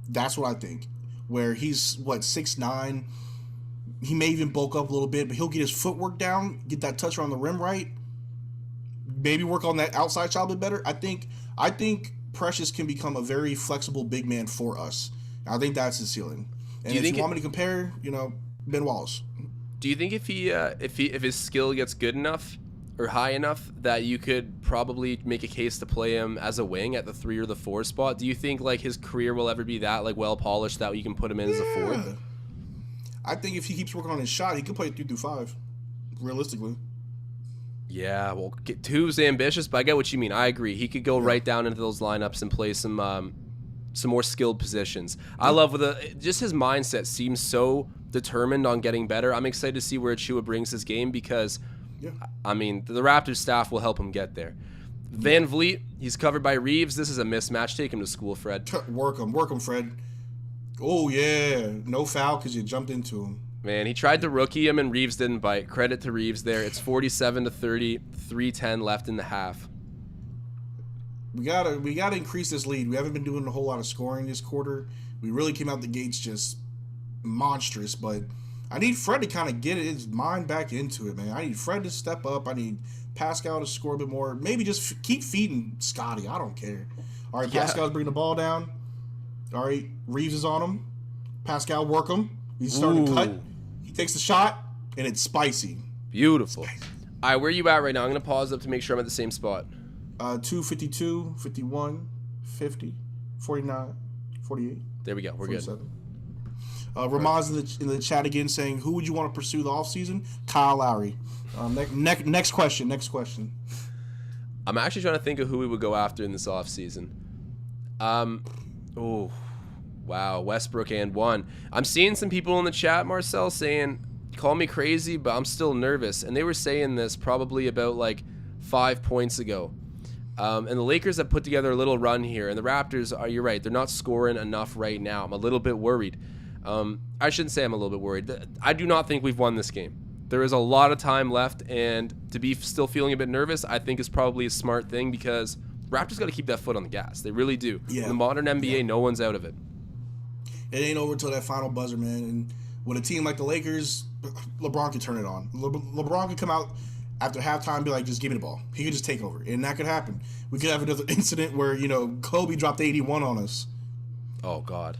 That's what I think. Where he's, 6'9". He may even bulk up a little bit, but he'll get his footwork down, get that touch around the rim right, maybe work on that outside shot a bit better. I think Precious can become a very flexible big man for us. I think that's his ceiling. And if you want me to compare, Ben Wallace. Do you think if his skill gets good enough or high enough that you could probably make a case to play him as a wing at the 3 or the 4 spot? Do you think like his career will ever be that like well polished that you can put him in as a 4? I think if he keeps working on his shot, he could play 3 through 5, realistically. Yeah, well, 2's ambitious, but I get what you mean. I agree. He could go right down into those lineups and play some more skilled positions. I love just his mindset seems so determined on getting better. I'm excited to see where Achua brings his game because, I mean, the Raptors staff will help him get there. Van Vliet, he's covered by Reeves. This is a mismatch. Take him to school, Fred. Work him, Fred. Oh, yeah. No foul because you jumped into him. Man, he tried to rookie him, and Reeves didn't bite. Credit to Reeves there. It's 47-30, 3:10 left in the half. We gotta increase this lead. We haven't been doing a whole lot of scoring this quarter. We really came out the gates just monstrous, but I need Fred to kind of get his mind back into it, man. I need Fred to step up. I need Pascal to score a bit more. Maybe just keep feeding Scottie. I don't care. All right, Pascal's bringing the ball down. All right, Reeves is on him. Pascal, work him. He's starting to cut. He takes the shot, and it's spicy. Beautiful. Spicy. All right, where are you at right now? I'm going to pause up to make sure I'm at the same spot. 252, 51, 50, 49, 48. There we go. We're 47. Good. Ramaz in the chat again saying, who would you want to pursue the offseason? Kyle Lowry. Next question. I'm actually trying to think of who we would go after in this offseason. Oh, wow. Westbrook and 1. I'm seeing some people in the chat, Marcel, saying, call me crazy, but I'm still nervous. And they were saying this probably about like 5 points ago. And the Lakers have put together a little run here, and the Raptors are, you're right, they're not scoring enough right now. I'm a little bit worried. I shouldn't say I'm a little bit worried. I do not think we've won this game. There is a lot of time left, and to be still feeling a bit nervous, I think is probably a smart thing, because Raptors got to keep that foot on the gas. They really do. Yeah. In the modern NBA, no one's out of it. It ain't over till that final buzzer, man. And with a team like the Lakers, LeBron could turn it on. LeBron could come out after halftime and be like, just give me the ball. He could just take over. And that could happen. We could have another incident where, Kobe dropped 81 on us. Oh, God.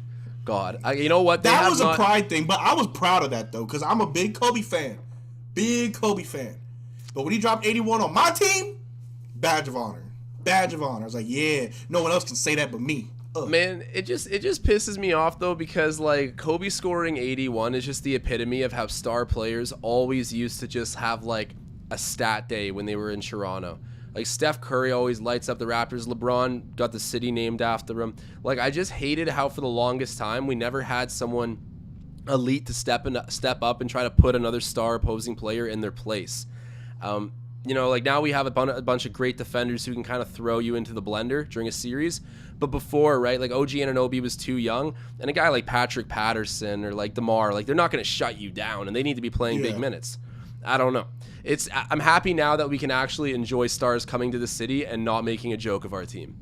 You know what? That was a pride thing, but I was proud of that, though, because I'm a big Kobe fan. But when he dropped 81 on my team, badge of honor. I was like, yeah, no one else can say that but me. Man, it just pisses me off, though, because like Kobe scoring 81 is just the epitome of how star players always used to just have like a stat day when they were in Toronto. Like Steph Curry always lights up the Raptors. LeBron got the city named after him. Like, I just hated how for the longest time we never had someone elite to step up and try to put another star opposing player in their place. Like now we have a bunch of great defenders who can kind of throw you into the blender during a series. But before, right, like OG Anunoby was too young, and a guy like Patrick Patterson or like DeMar, like they're not going to shut you down, and they need to be playing big minutes. I don't know. I'm happy now that we can actually enjoy stars coming to the city and not making a joke of our team.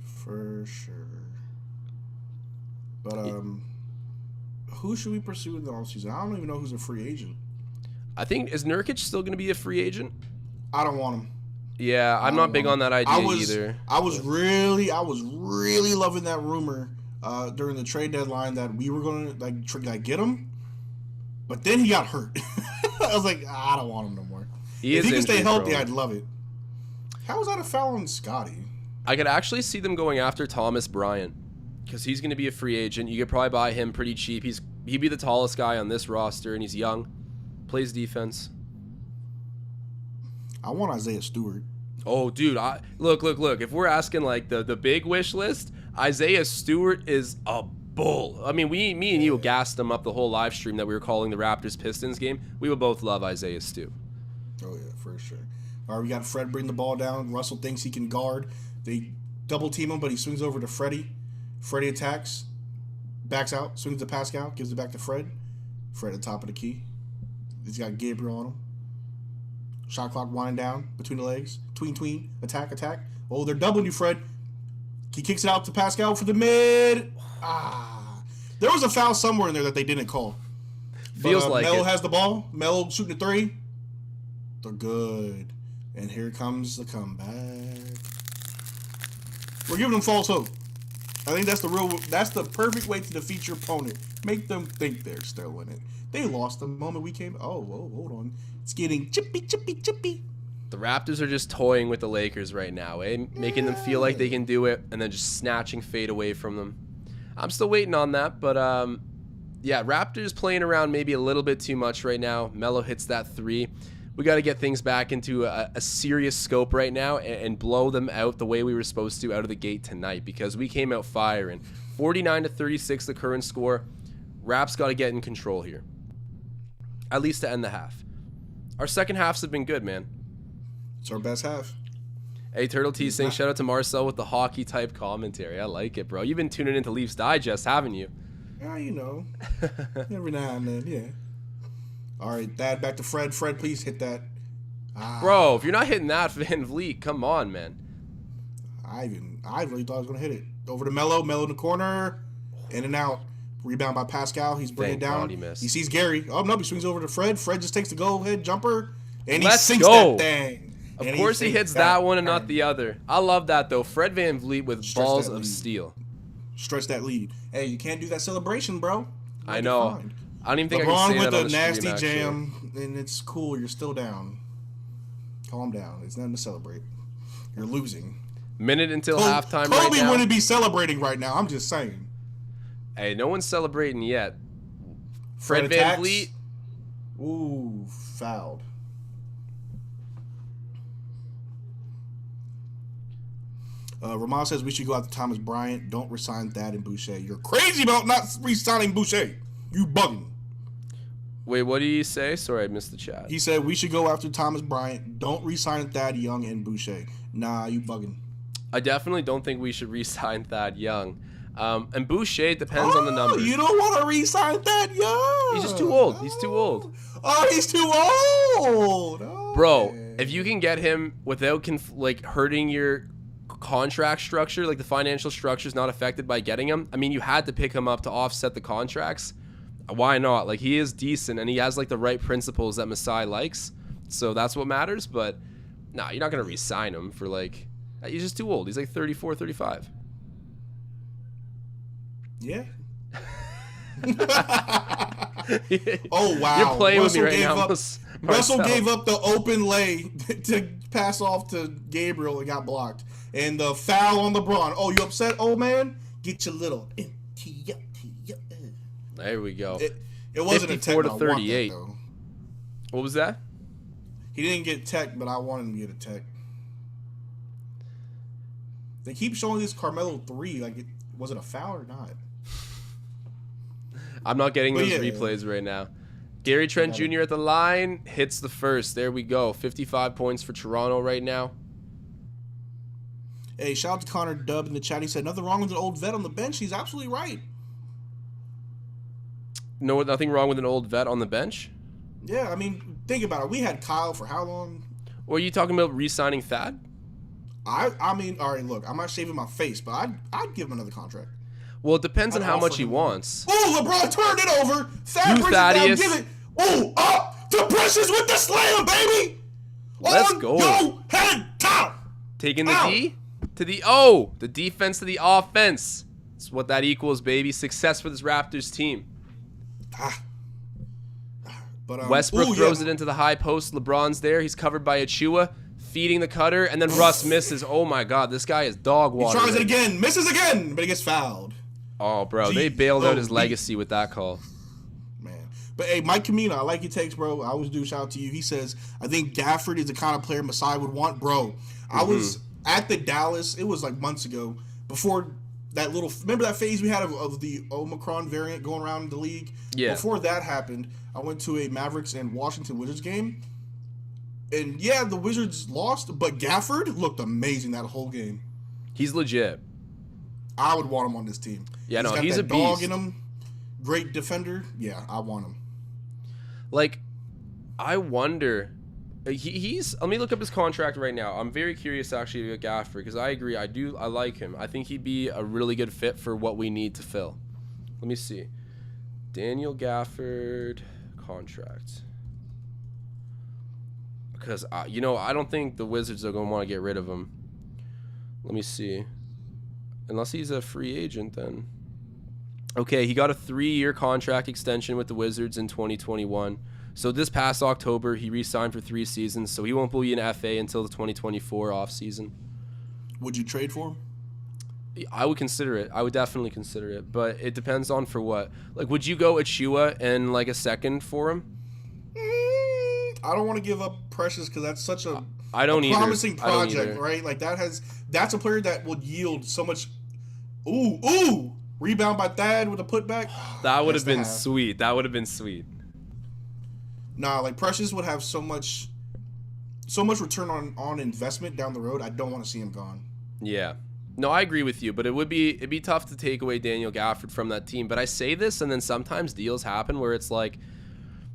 For sure. But who should we pursue in the offseason? I don't even know who's a free agent. I think, is Nurkic still going to be a free agent? I don't want him. Yeah, I'm not big on that idea either. I was really loving that rumor during the trade deadline that we were going to get him, but then he got hurt. I was like, I don't want him no more. If he can stay healthy, I'd love it. How was that a foul on Scottie? I could actually see them going after Thomas Bryant because he's going to be a free agent. You could probably buy him pretty cheap. He'd be the tallest guy on this roster, and he's young, plays defense. I want Isaiah Stewart. Oh, dude! Look! If we're asking like the big wish list, Isaiah Stewart is a bull. I mean, me and you gassed him up the whole live stream that we were calling the Raptors Pistons game. We would both love Isaiah Stu. Oh yeah, for sure. All right, we got Fred bring the ball down. Russell thinks he can guard. They double team him, but he swings over to Freddie. Freddie attacks, backs out, swings to Pascal, gives it back to Fred. Fred at the top of the key. He's got Gabriel on him. Shot clock winding down between the legs. Tween, attack. Oh, they're doubling you, Fred. He kicks it out to Pascal for the mid. There was a foul somewhere in there that they didn't call. Feels like Melo it. has the ball. Melo shooting a three. They're good. And here comes the comeback. We're giving them false hope. I think that's the perfect way to defeat your opponent. Make them think they're still in it. They lost the moment we came. Oh, whoa, hold on. It's getting chippy. The Raptors are just toying with the Lakers right now, making them feel like they can do it, and then just snatching fade away from them. I'm still waiting on that, but Raptors playing around maybe a little bit too much right now. Melo hits that three. We got to get things back into a serious scope right now and blow them out the way we were supposed to out of the gate tonight, because we came out firing. 49-36, the current score. Raps got to get in control here, at least to end the half. Our second halves have been good, man. It's our best half. Hey, Turtle T saying shout out to Marcel with the hockey type commentary. I like it, bro. You've been tuning into Leafs Digest, haven't you? Yeah, every now and then, yeah. All right, Thad, back to Fred. Fred, please hit that. Bro, if you're not hitting that, Van Vliet, come on, man. I really thought I was going to hit it. Over to Melo in the corner. In and out. Rebound by Pascal. He's bringing it down. He sees Gary. Oh, no, he swings over to Fred. Fred just takes the go-ahead jumper, and he sinks that thing. Of course he hits that one and not the other. I love that, though. Fred Van Vliet with balls of steel. Stretch that lead. Hey, you can't do that celebration, bro. I know. I don't even think I can say that on the stream, LeBron with a nasty jam, and it's cool. You're still down. Calm down. It's nothing to celebrate. You're losing. Minute until halftime right now. Kobe wouldn't be celebrating right now. I'm just saying. Hey, no one's celebrating yet. Fred Van Vliet. Ooh, fouled. Ramon says we should go out to Thomas Bryant. Don't resign Thad and Boucher. You're crazy about not resigning Boucher. You bugging. Wait, what did he say? Sorry, I missed the chat. He said we should go after Thomas Bryant. Don't resign Thad Young and Boucher. Nah, you bugging. I definitely don't think we should re-sign Thad Young. And Boucher depends on the numbers. You don't want to re-sign Thad Young. He's just too old. He's too old. Oh, he's too old. Okay. Bro, if you can get him without hurting your contract structure, like the financial structure is not affected by getting him. I mean, you had to pick him up to offset the contracts. Why not? Like, he is decent and he has like the right principles that Masai likes. So that's what matters. But nah, you're not going to re-sign him for like, he's just too old. He's like 34, 35. Yeah. Oh, wow. You're playing Russell with me right now. Russell gave up the open lay to pass off to Gabriel and got blocked. And the foul on LeBron. Oh, you upset, old man? Get your little... There we go. It wasn't a tech, 54 to but 38. I want that, though. What was that? He didn't get tech, but I wanted him to get a tech. They keep showing this Carmelo 3. Like, was it a foul or not? I'm not getting those replays right now. Gary Trent Jr. at the line hits the first. There we go. 55 points for Toronto right now. Hey, shout out to Connor Dubb in the chat. He said, nothing wrong with an old vet on the bench. He's absolutely right. No, nothing wrong with an old vet on the bench? Yeah, I mean, think about it. We had Kyle for how long? Or are you talking about re-signing Thad? I mean, all right, look, I'm not shaving my face, but I'd give him another contract. Well, it depends on how much he wants. Oh, LeBron turned it over. Thad brings it down, give it. Oh, up to Precious with the slam, baby. Let's go. Go head top. Taking the D to the the defense to the offense. That's what that equals, baby. Success for this Raptors team. But Westbrook throws it into the high post. LeBron's there. He's covered by Achua, feeding the cutter, and then Russ misses. Oh my God, this guy is dog water. He tries it again, misses again, but he gets fouled. Oh, bro, they bailed out his legacy with that call. Man. But, hey, Mike Camino, I like your takes, bro. I always do. Shout out to you. He says, I think Gafford is the kind of player Masai would want. Bro, I was at the Dallas, it was like months ago, before that little, remember that phase we had of the Omicron variant going around the league? Yeah. Before that happened, I went to a Mavericks and Washington Wizards game. And, yeah, the Wizards lost, but Gafford looked amazing that whole game. He's legit. I would want him on this team. Yeah, no, got he's that a beast. dog in him. Great defender. Yeah, I want him. Like, I wonder. He's. Let me look up his contract right now. I'm very curious actually about Gafford because I agree. I like him. I think he'd be a really good fit for what we need to fill. Let me see. Daniel Gafford contract. Because I don't think the Wizards are going to want to get rid of him. Let me see. Unless he's a free agent, then. Okay, he got a 3-year contract extension with the Wizards in 2021. So this past October, he re-signed for 3 seasons. So he won't be an FA until the 2024 offseason. Would you trade for him? I would consider it. I would definitely consider it. But it depends on for what. Like, would you go Achua and like a second for him? I don't want to give up Precious because that's such a promising project, right? Like that's a player that would yield so much. Ooh, rebound by Thad with a putback. That would have been sweet. That would have been sweet. Nah, like Precious would have so much return on investment down the road. I don't want to see him gone. Yeah. No, I agree with you, but it'd be tough to take away Daniel Gafford from that team. But I say this, and then sometimes deals happen where it's like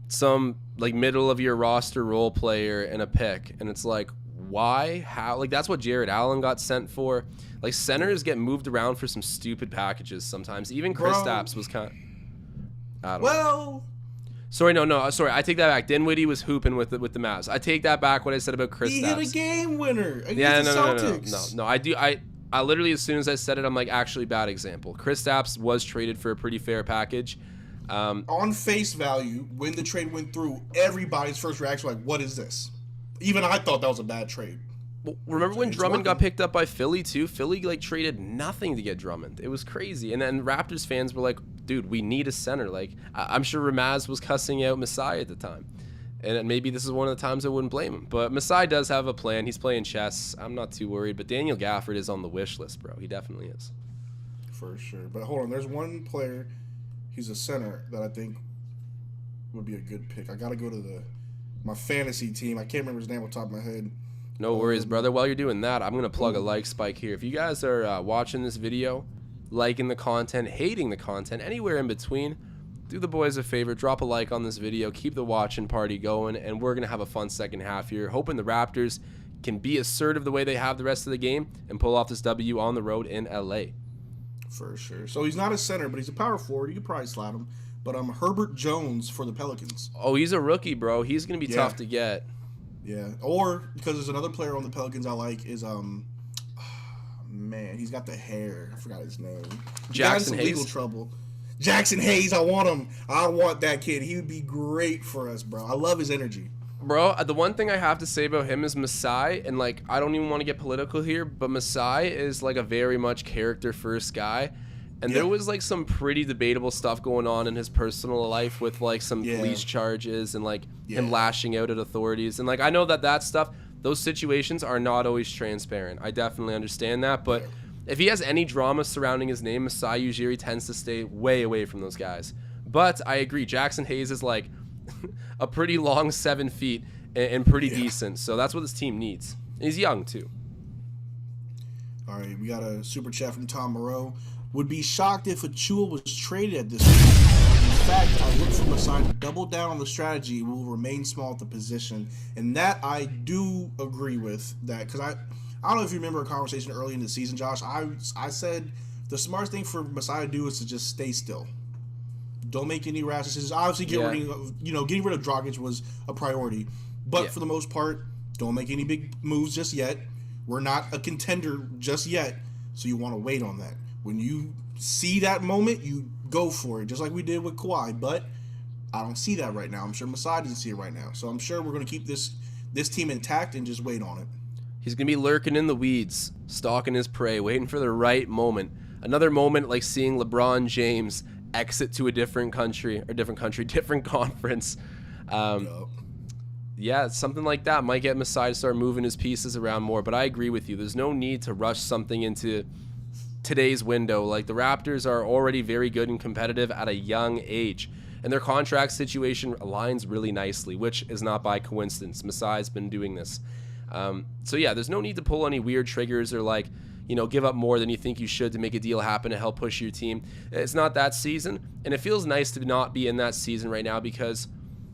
some like middle of your roster role player and a pick, and it's like, why? How? Like that's what Jared Allen got sent for. Like centers get moved around for some stupid packages sometimes. Even Kristaps was kind of, I don't know. Sorry, I take that back. Dinwiddie was hooping with the Mavs. I take that back. What I said about Kristaps. He hit a game winner against the Celtics. No. I literally, as soon as I said it, I'm like, actually, bad example. Kristaps was traded for a pretty fair package. On face value, when the trade went through, everybody's first reaction was like, what is this? Even I thought that was a bad trade. Well, remember when Drummond got picked up by Philly too? Philly like traded nothing to get Drummond. It was crazy. And then Raptors fans were like, dude, we need a center. Like I'm sure Ramaz was cussing out Masai at the time. And maybe this is one of the times I wouldn't blame him. But Masai does have a plan. He's playing chess. I'm not too worried. But Daniel Gafford is on the wish list, bro. He definitely is. For sure. But hold on. There's one player, he's a center, that I think would be a good pick. I got to go to my fantasy team. I can't remember his name off the top of my head. No worries, brother. While you're doing that, I'm going to plug a like spike here. If you guys are watching this video, liking the content, hating the content, anywhere in between, do the boys a favor, drop a like on this video, keep the watching party going, and we're going to have a fun second half here. Hoping the Raptors can be assertive the way they have the rest of the game and pull off this W on the road in LA. For sure. So he's not a center, but he's a power forward. You could probably slide him. But Herbert Jones for the Pelicans. Oh, he's a rookie, bro. He's going to be tough to get. Yeah. Or, because there's another player on the Pelicans I like is, man, he's got the hair. I forgot his name. Jackson Hayes. Legal trouble. Jackson Hayes, I want him. I want that kid. He would be great for us, bro. I love his energy. Bro, the one thing I have to say about him is Masai, and like, I don't even want to get political here, but Masai is like a very much character-first guy. And there was like some pretty debatable stuff going on in his personal life with like some police charges and like him lashing out at authorities. And like, I know that stuff, those situations are not always transparent. I definitely understand that. But if he has any drama surrounding his name, Masai Ujiri tends to stay way away from those guys. But I agree, Jackson Hayes is like a pretty long 7 feet and pretty decent. So that's what this team needs. And he's young too. All right, we got a super chat from Tom Moreau. Would be shocked if Achua was traded at this point. In fact, I look for Masai to double down on the strategy and will remain small at the position. And that I do agree with that, because I don't know if you remember a conversation early in the season, Josh. I said the smartest thing for Masai to do is to just stay still. Don't make any rash decisions. Obviously, getting rid of Dragic was a priority. But for the most part, don't make any big moves just yet. We're not a contender just yet, so you want to wait on that. When you see that moment, you go for it, just like we did with Kawhi. But I don't see that right now. I'm sure Masai doesn't see it right now. So I'm sure we're going to keep this team intact and just wait on it. He's going to be lurking in the weeds, stalking his prey, waiting for the right moment. Another moment like seeing LeBron James exit to a different conference. Yeah, something like that might get Masai to start moving his pieces around more. But I agree with you. There's no need to rush something into today's window. Like, the Raptors are already very good and competitive at a young age, and their contract situation aligns really nicely, which is not by coincidence. Masai's been doing this. So yeah, there's no need to pull any weird triggers or like, give up more than you think you should to make a deal happen to help push your team. It's not that season, and it feels nice to not be in that season right now because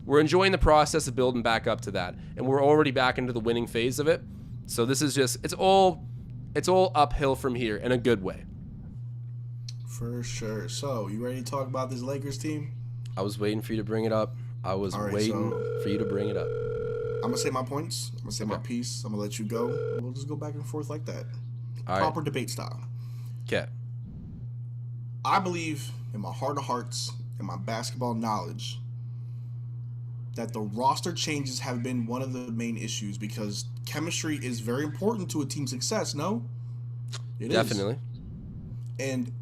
we're enjoying the process of building back up to that, and we're already back into the winning phase of it. So this is just, it's all uphill from here in a good way. For sure. So, you ready to talk about this Lakers team? I was waiting for you to bring it up. For you to bring it up. I'm going to say my points. I'm going to say my piece. I'm going to let you go. We'll just go back and forth like that. All Proper right. debate style. Okay. I believe in my heart of hearts and my basketball knowledge that the roster changes have been one of the main issues because chemistry is very important to a team's success, no? It Definitely. is. And,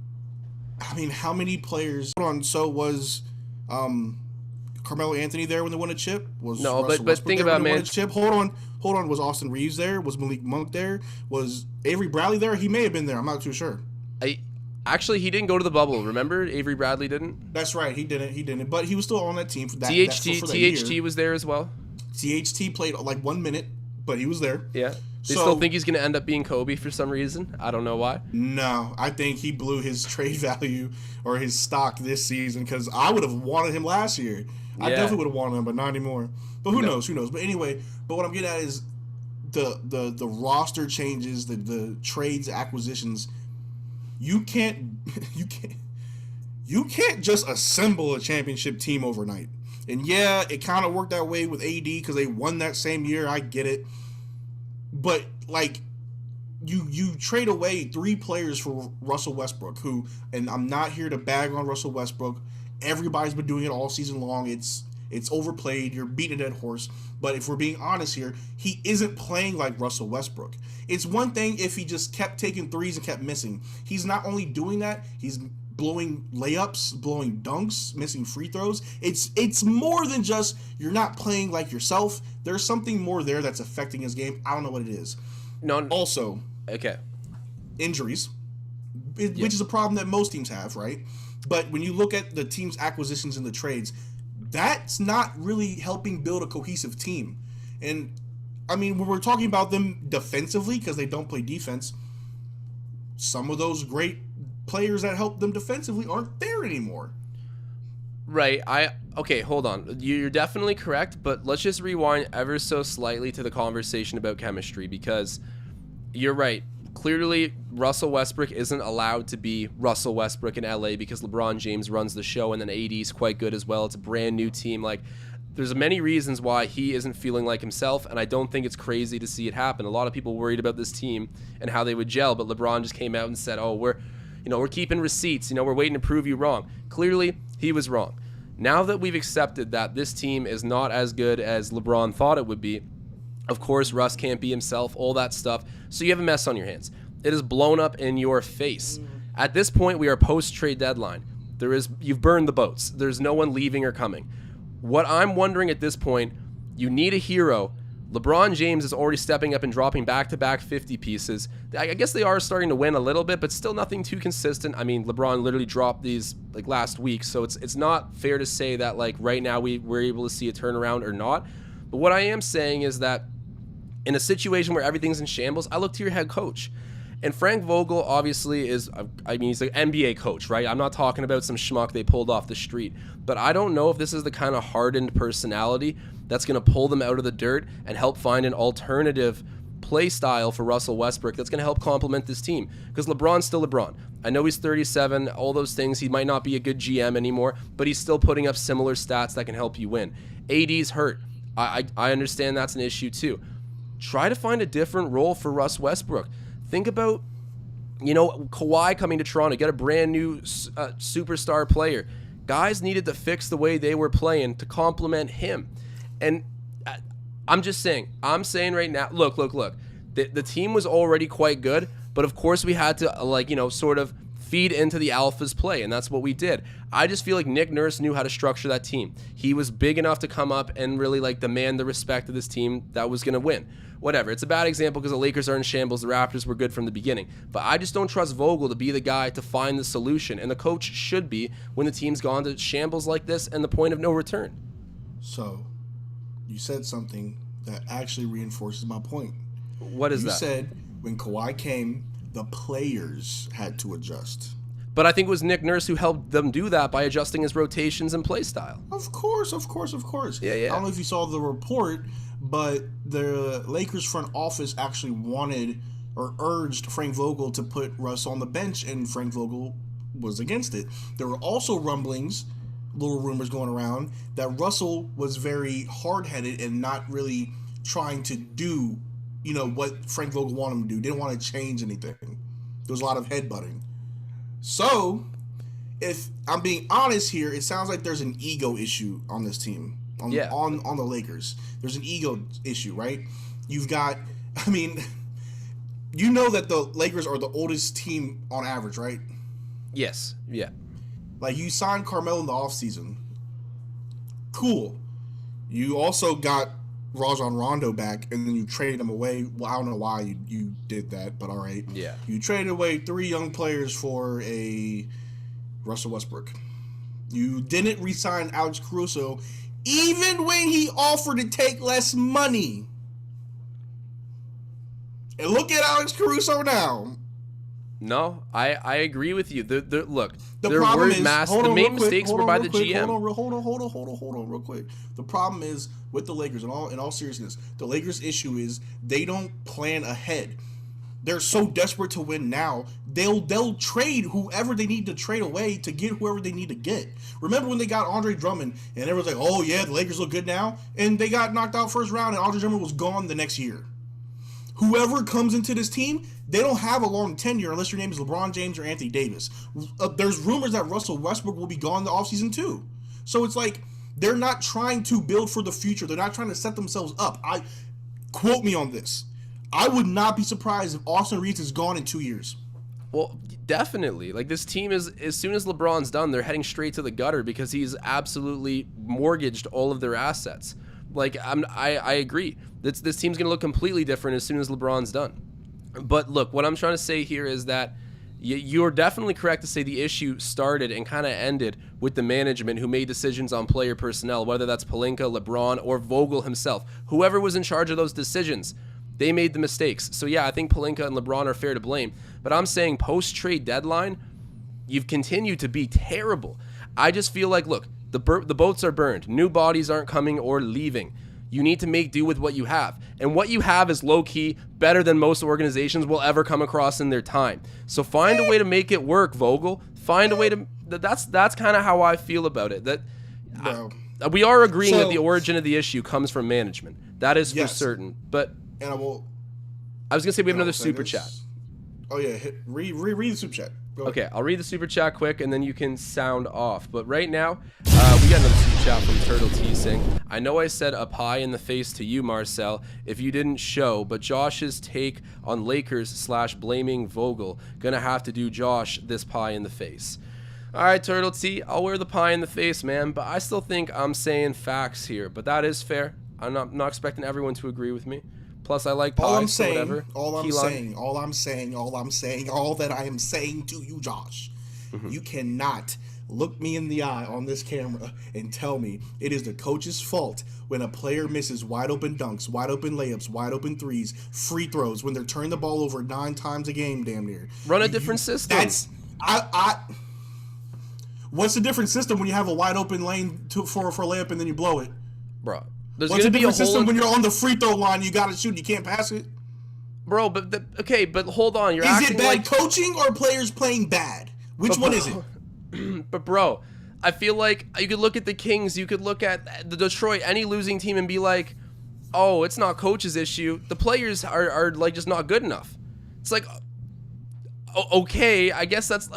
I mean, how many players... So was Carmelo Anthony there when they won a chip? Was no, Russell but think about, man... Chip? Hold on. Was Austin Reeves there? Was Malik Monk there? Was Avery Bradley there? He may have been there. I'm not too sure. Actually, he didn't go to the bubble. Remember? Avery Bradley didn't? That's right. He didn't. But he was still on that team for that. THT was there as well. THT played like 1 minute, but he was there. Yeah. They still think he's going to end up being Kobe for some reason. I don't know why. No, I think he blew his trade value or his stock this season because I would have wanted him last year. I definitely would have wanted him, but not anymore. But who knows? Who knows? But anyway, what I'm getting at is the roster changes, the trades, acquisitions. You can't just assemble a championship team overnight. And yeah, it kind of worked that way with AD because they won that same year. I get it. But like you trade away 3 players for Russell Westbrook, who, and I'm not here to bag on Russell Westbrook. Everybody's been doing it all season long. It's overplayed. You're beating a dead horse. But if we're being honest here, he isn't playing like Russell Westbrook. It's one thing if he just kept taking threes and kept missing. He's not only doing that, he's blowing layups, blowing dunks, missing free throws. It's more than just you're not playing like yourself. There's something more there that's affecting his game. I don't know what it is. No. Also, okay. Injuries, which is a problem that most teams have, right? But when you look at the team's acquisitions and the trades, that's not really helping build a cohesive team. And I mean, when we're talking about them defensively, because they don't play defense, some of those great players that help them defensively aren't there anymore. Right. Okay, hold on. You're definitely correct, but let's just rewind ever so slightly to the conversation about chemistry, because you're right. Clearly, Russell Westbrook isn't allowed to be Russell Westbrook in LA because LeBron James runs the show, and then AD is quite good as well. It's a brand new team. Like, there's many reasons why he isn't feeling like himself, and I don't think it's crazy to see it happen. A lot of people worried about this team and how they would gel, but LeBron just came out and said, "Oh, we're keeping receipts. We're waiting to prove you wrong." Clearly, he was wrong. Now that we've accepted that this team is not as good as LeBron thought it would be, of course, Russ can't be himself, all that stuff. So you have a mess on your hands. It is blown up in your face. At this point, we are post-trade deadline. You've burned the boats. There's no one leaving or coming. What I'm wondering at this point, you need a hero. LeBron James is already stepping up and dropping back-to-back 50 pieces. I guess they are starting to win a little bit, but still nothing too consistent. I mean, LeBron literally dropped these like last week, so it's not fair to say that like right now we're able to see a turnaround or not. But what I am saying is that in a situation where everything's in shambles, I look to your head coach. And Frank Vogel obviously he's an NBA coach, right? I'm not talking about some schmuck they pulled off the street. But I don't know if this is the kind of hardened personality that's going to pull them out of the dirt and help find an alternative play style for Russell Westbrook that's going to help complement this team. Because LeBron's still LeBron. I know he's 37, all those things. He might not be a good GM anymore, but he's still putting up similar stats that can help you win. AD's hurt. I understand that's an issue too. Try to find a different role for Russ Westbrook. Think about, Kawhi coming to Toronto, get a brand new superstar player. Guys needed to fix the way they were playing to complement him. And I'm saying right now, look. The team was already quite good, but of course we had to, sort of feed into the alphas play, and that's what we did. I just feel like Nick Nurse knew how to structure that team. He was big enough to come up and really demand the respect of this team that was going to win. Whatever. It's a bad example because the Lakers are in shambles. The Raptors were good from the beginning. But I just don't trust Vogel to be the guy to find the solution, and the coach should be when the team's gone to shambles like this and the point of no return. So, you said something that actually reinforces my point. What is that? You said when Kawhi came, the players had to adjust. But I think it was Nick Nurse who helped them do that by adjusting his rotations and play style. Of course. Yeah. I don't know if you saw the report, but the Lakers front office actually wanted or urged Frank Vogel to put Russ on the bench, and Frank Vogel was against it. There were also rumblings, little rumors going around, that Russell was very hard-headed and not really trying to do, what Frank Vogel wanted him to do. Didn't want to change anything. There was a lot of headbutting. So, if I'm being honest here, it sounds like there's an ego issue on this team. On the Lakers. There's an ego issue, right? You've got, that the Lakers are the oldest team on average, right? Yes. Yeah. Like, you signed Carmelo in the offseason. Cool. You also got Rajon Rondo back, and then you traded him away. Well, I don't know why you did that, but all right. Yeah. You traded away 3 young players for a Russell Westbrook. You didn't re-sign Alex Caruso, even when he offered to take less money. And look at Alex Caruso now. No, I agree with you. Look, the problem is, the main mistakes were by the GM. Hold on, real quick. The problem is with the Lakers, in all seriousness, the Lakers' issue is they don't plan ahead. They're so desperate to win now, they'll trade whoever they need to trade away to get whoever they need to get. Remember when they got Andre Drummond, and everyone's like, oh yeah, the Lakers look good now? And they got knocked out first round, and Andre Drummond was gone the next year. Whoever comes into this team, they don't have a long tenure unless your name is LeBron James or Anthony Davis. There's rumors that Russell Westbrook will be gone in the offseason too. So it's like they're not trying to build for the future. They're not trying to set themselves up. Quote me on this. I would not be surprised if Austin Reeves is gone in 2 years. Well, definitely. Like, this team is, as soon as LeBron's done, they're heading straight to the gutter because he's absolutely mortgaged all of their assets. Like, I agree. This team's going to look completely different as soon as LeBron's done. But look, what I'm trying to say here is that, You're definitely correct to say the issue started and kind of ended with the management who made decisions on player personnel, whether that's Pelinka, LeBron, or Vogel himself. Whoever was in charge of those decisions, they made the mistakes. So yeah, I think Pelinka and LeBron are fair to blame. But I'm saying post-trade deadline, you've continued to be terrible. I just feel like, look, the boats are burned. New bodies aren't coming or leaving. You need to make do with what you have. And what you have is low-key better than most organizations will ever come across in their time. So find a way to make it work, Vogel. Find a way to... That's kind of how I feel about it. We are agreeing that the origin of the issue comes from management. That is for certain. But and I was going to say we have another super chat. Oh, yeah. Read the super chat. Okay, I'll read the super chat quick, and then you can sound off. But right now, we got another super chat from Turtle T saying, I know I said a pie in the face to you, Marcel, if you didn't show, but Josh's take on Lakers / blaming Vogel. Gonna have to do Josh this pie in the face. All right, Turtle T, I'll wear the pie in the face, man, but I still think I'm saying facts here. But that is fair. I'm not expecting everyone to agree with me. Plus, I like pies, all I'm saying, whatever. All that I am saying to you, Josh, you cannot look me in the eye on this camera and tell me it is the coach's fault when a player misses wide open dunks, wide open layups, wide open threes, free throws, when they're turning the ball over 9 times a game, damn near. Run a different system. What's the different system when you have a wide open lane for a layup and then you blow it? Bro. There's What's a different system when you're on the free throw line, you got to shoot, you can't pass it? Bro, but hold on. You're is acting it bad like... coaching or players playing bad? Which one is it? But bro, I feel like you could look at the Kings, you could look at the Detroit, any losing team, and be like, oh, it's not coach's issue. The players are like just not good enough. It's like, okay, I guess that's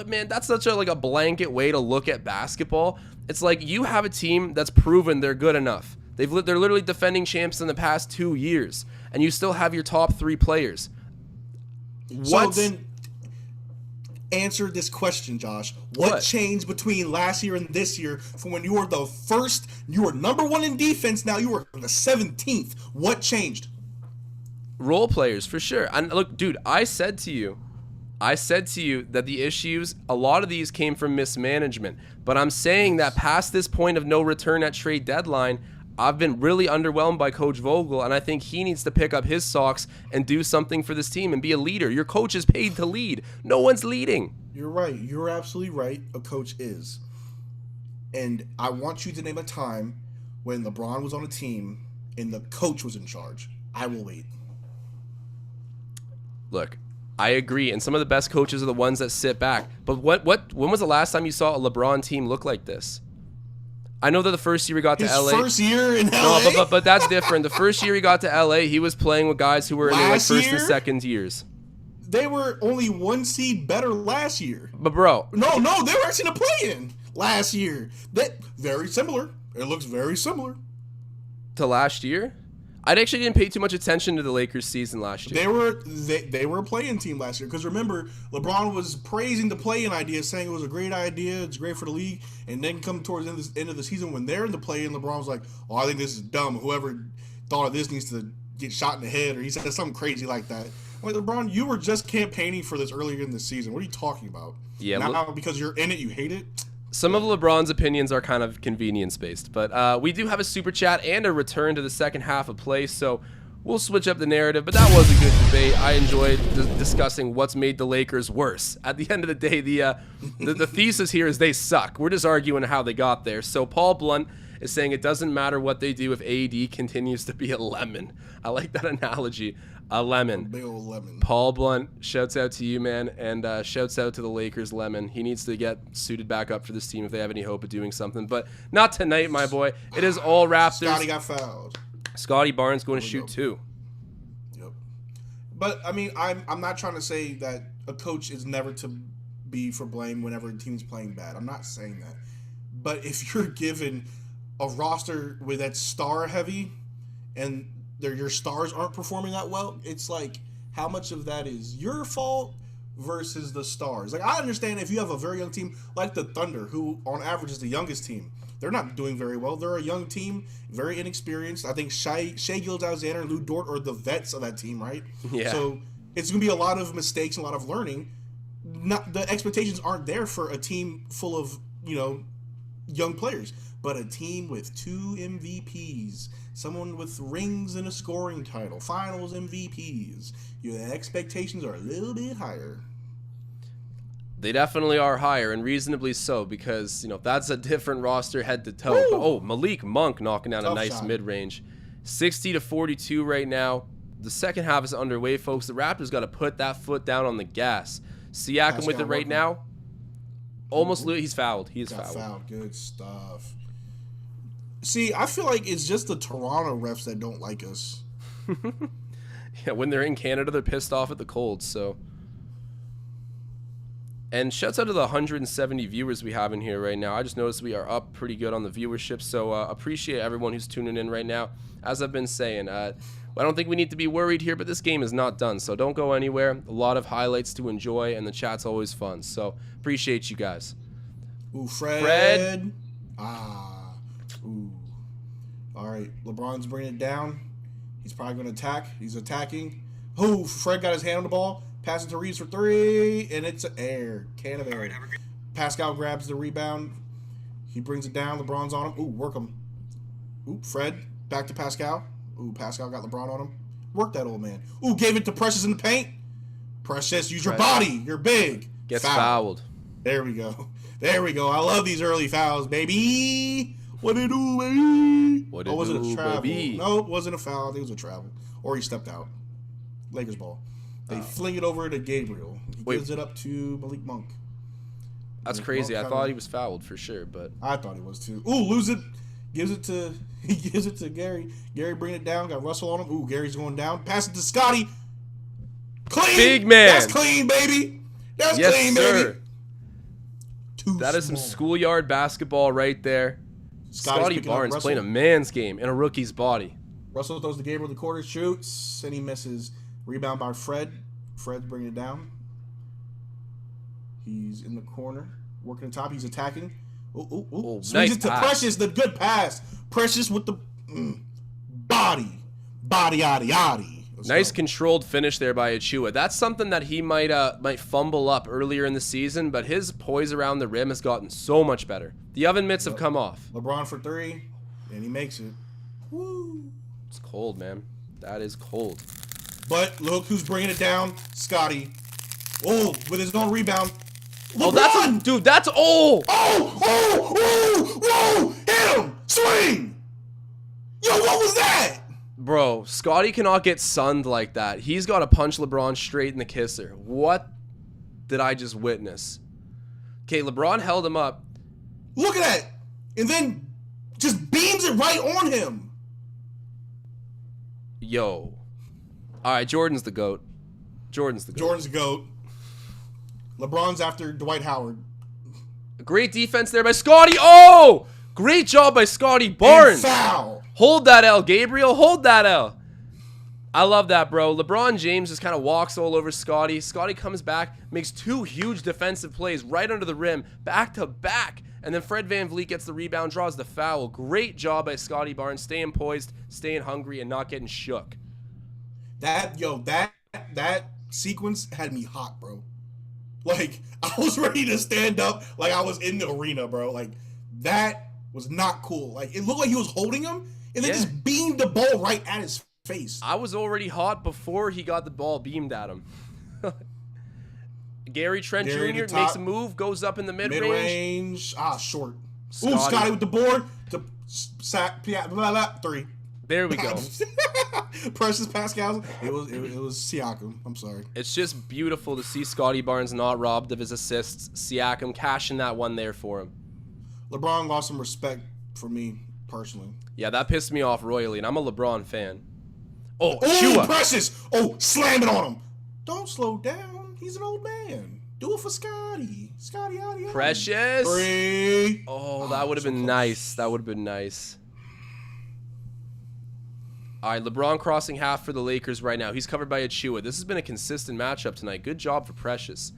such a blanket way to look at basketball. It's like you have a team that's proven they're good enough. They're literally defending champs in the past 2 years, and you still have your top 3 players. So then, answer this question, Josh. What changed between last year and this year from when you were you were number 1 in defense, now you were the 17th. What changed? Role players, for sure. And look, dude, I said to you that the issues, a lot of these came from mismanagement. But I'm saying that past this point of no return at trade deadline, I've been really underwhelmed by Coach Vogel, and I think he needs to pick up his socks and do something for this team and be a leader. Your coach is paid to lead. No one's leading. You're right. You're absolutely right. A coach is. And I want you to name a time when LeBron was on a team and the coach was in charge. I will wait. Look, I agree, and some of the best coaches are the ones that sit back. But when was the last time you saw a LeBron team look like this? I know that the first year he got to LA. His first year in LA? No, but that's different. The first year he got to LA, he was playing with guys who were in their first and second years. They were only 1 seed better last year. But bro. No, they were actually in the play-in last year. That very similar. It looks very similar. To last year? I actually didn't pay too much attention to the Lakers season last year. They were a play-in team last year because remember, LeBron was praising the play-in idea, saying it was a great idea, it's great for the league, and then come towards the end of the season when they're in the play-in, LeBron was like, oh, I think this is dumb. Whoever thought of this needs to get shot in the head, or he said something crazy like that. I'm like, LeBron, you were just campaigning for this earlier in the season. What are you talking about? Yeah, now because you're in it, you hate it? Some of LeBron's opinions are kind of convenience-based, but we do have a super chat and a return to the second half of play, so we'll switch up the narrative. But that was a good debate. I enjoyed discussing what's made the Lakers worse. At the end of the day, the thesis here is they suck. We're just arguing how they got there. So Paul Blunt is saying it doesn't matter what they do if AD continues to be a lemon. I like that analogy. A lemon. A big old lemon. Paul Blunt, shouts out to you, man, and shouts out to the Lakers lemon. He needs to get suited back up for this team if they have any hope of doing something. But not tonight, my boy. It is all Raptors. Scottie got fouled. Scottie Barnes going to shoot 2. Yep. But, I mean, I'm not trying to say that a coach is never to be for blame whenever a team's playing bad. I'm not saying that. But if you're given a roster with that star heavy and your stars aren't performing that well, it's like how much of that is your fault versus the stars. Like, I understand if you have a very young team like the Thunder, who on average is the youngest team. They're not doing very well. They're a young team, very inexperienced. I think Shai Gilgeous-Alexander and Lou Dort are the vets of that team, right? Yeah. So it's going to be a lot of mistakes and a lot of learning. not the expectations aren't there for a team full of, young players, but a team with 2 MVPs, someone with rings and a scoring title, finals MVPs. Your expectations are a little bit higher. They definitely are higher, and reasonably so, because that's a different roster head to toe. But, Malik Monk knocking down a nice shot. mid-range. 60-42 right now. The second half is underway, folks. The Raptors got to put that foot down on the gas. Siakam with it right now. Almost, he's fouled. He is fouled. Good stuff. See, I feel like it's just the Toronto refs that don't like us. Yeah, when they're in Canada, they're pissed off at the cold. So, and shouts out to the 170 viewers we have in here right now. I just noticed we are up pretty good on the viewership. So appreciate everyone who's tuning in right now. As I've been saying, I don't think we need to be worried here, but this game is not done, so don't go anywhere. A lot of highlights to enjoy, and the chat's always fun. So appreciate you guys. Ooh, Fred. Ooh. All right, LeBron's bringing it down. He's probably going to attack. He's attacking. Ooh, Fred got his hand on the ball. Passing to Reeves for 3, and it's an air. Can of air. Pascal grabs the rebound. He brings it down. LeBron's on him. Ooh, work him. Ooh, Fred. Back to Pascal. Ooh, Pascal got LeBron on him. Work that old man. Ooh, gave it to Precious in the paint. Precious, use your body. You're big. Gets fouled. There we go. There we go. I love these early fouls, baby. What it do, baby? What it was it do, a travel? baby? No, it wasn't a foul. I think it was a travel. Or he stepped out. Lakers ball. They fling it over to Gabriel. He gives it up to Malik Monk. That's crazy. I thought he was fouled for sure, but I thought he was too. Ooh, lose it. He gives it to Gary. Gary bring it down. Got Russell on him. Ooh, Gary's going down. Pass it to Scottie. Clean. Big man. That's clean, baby. That's clean, sir. baby. That is some schoolyard basketball right there. Scottie Barnes playing a man's game in a rookie's body. Russell throws to Gabriel in the corner, shoots, and he misses. Rebound by Fred. Fred's bringing it down. He's in the corner, working the top. He's attacking. Ooh. Swings it to Precious, the good pass. Precious with the body. Nice controlled finish there by Achua. That's something that he might fumble up earlier in the season, but his poise around the rim has gotten so much better. The oven mitts have come off. LeBron for 3, and he makes it. Woo! It's cold, man. That is cold. But look who's bringing it down. Scottie. Oh, with his own rebound. LeBron! That's Oh! Hit him! Swing! Yo, what was that? Bro, Scottie cannot get sunned like that. He's got to punch LeBron straight in the kisser. What did I just witness? Okay, LeBron held him up. Look at that! And then just beams it right on him. Yo. All right, Jordan's the GOAT. Jordan's the GOAT. LeBron's after Dwight Howard. Great defense there by Scottie. Oh! Great job by Scottie Barnes. And foul. Hold that L, Gabriel. Hold that L. I love that, bro. LeBron James just kind of walks all over Scottie. Scottie comes back, makes 2 huge defensive plays right under the rim, back to back. And then Fred VanVleet gets the rebound, draws the foul. Great job by Scottie Barnes, staying poised, staying hungry, and not getting shook. That sequence had me hot, bro. Like, I was ready to stand up like I was in the arena, bro. Like, that was not cool. Like, it looked like he was holding him, and then just beamed the ball right at his face. I was already hot before he got the ball beamed at him. Gary Trent Jr. makes a move, goes up in the mid-range. Short. Ooh, Scottie with the board. To sack, 3. There we go. Precious Pascal. It was Siakam. I'm sorry. It's just beautiful to see Scottie Barnes not robbed of his assists. Siakam cashing that one there for him. LeBron lost some respect for me personally. Yeah, that pissed me off royally, and I'm a LeBron fan. Oh, Achua. Precious. Oh, slam it on him. Don't slow down. He's an old man. Do it for Scottie. Scottie, out. Precious. 3. Oh, that would have been nice. That would have been nice. All right, LeBron crossing half for the Lakers right now. He's covered by Achua. This has been a consistent matchup tonight. Good job for Precious.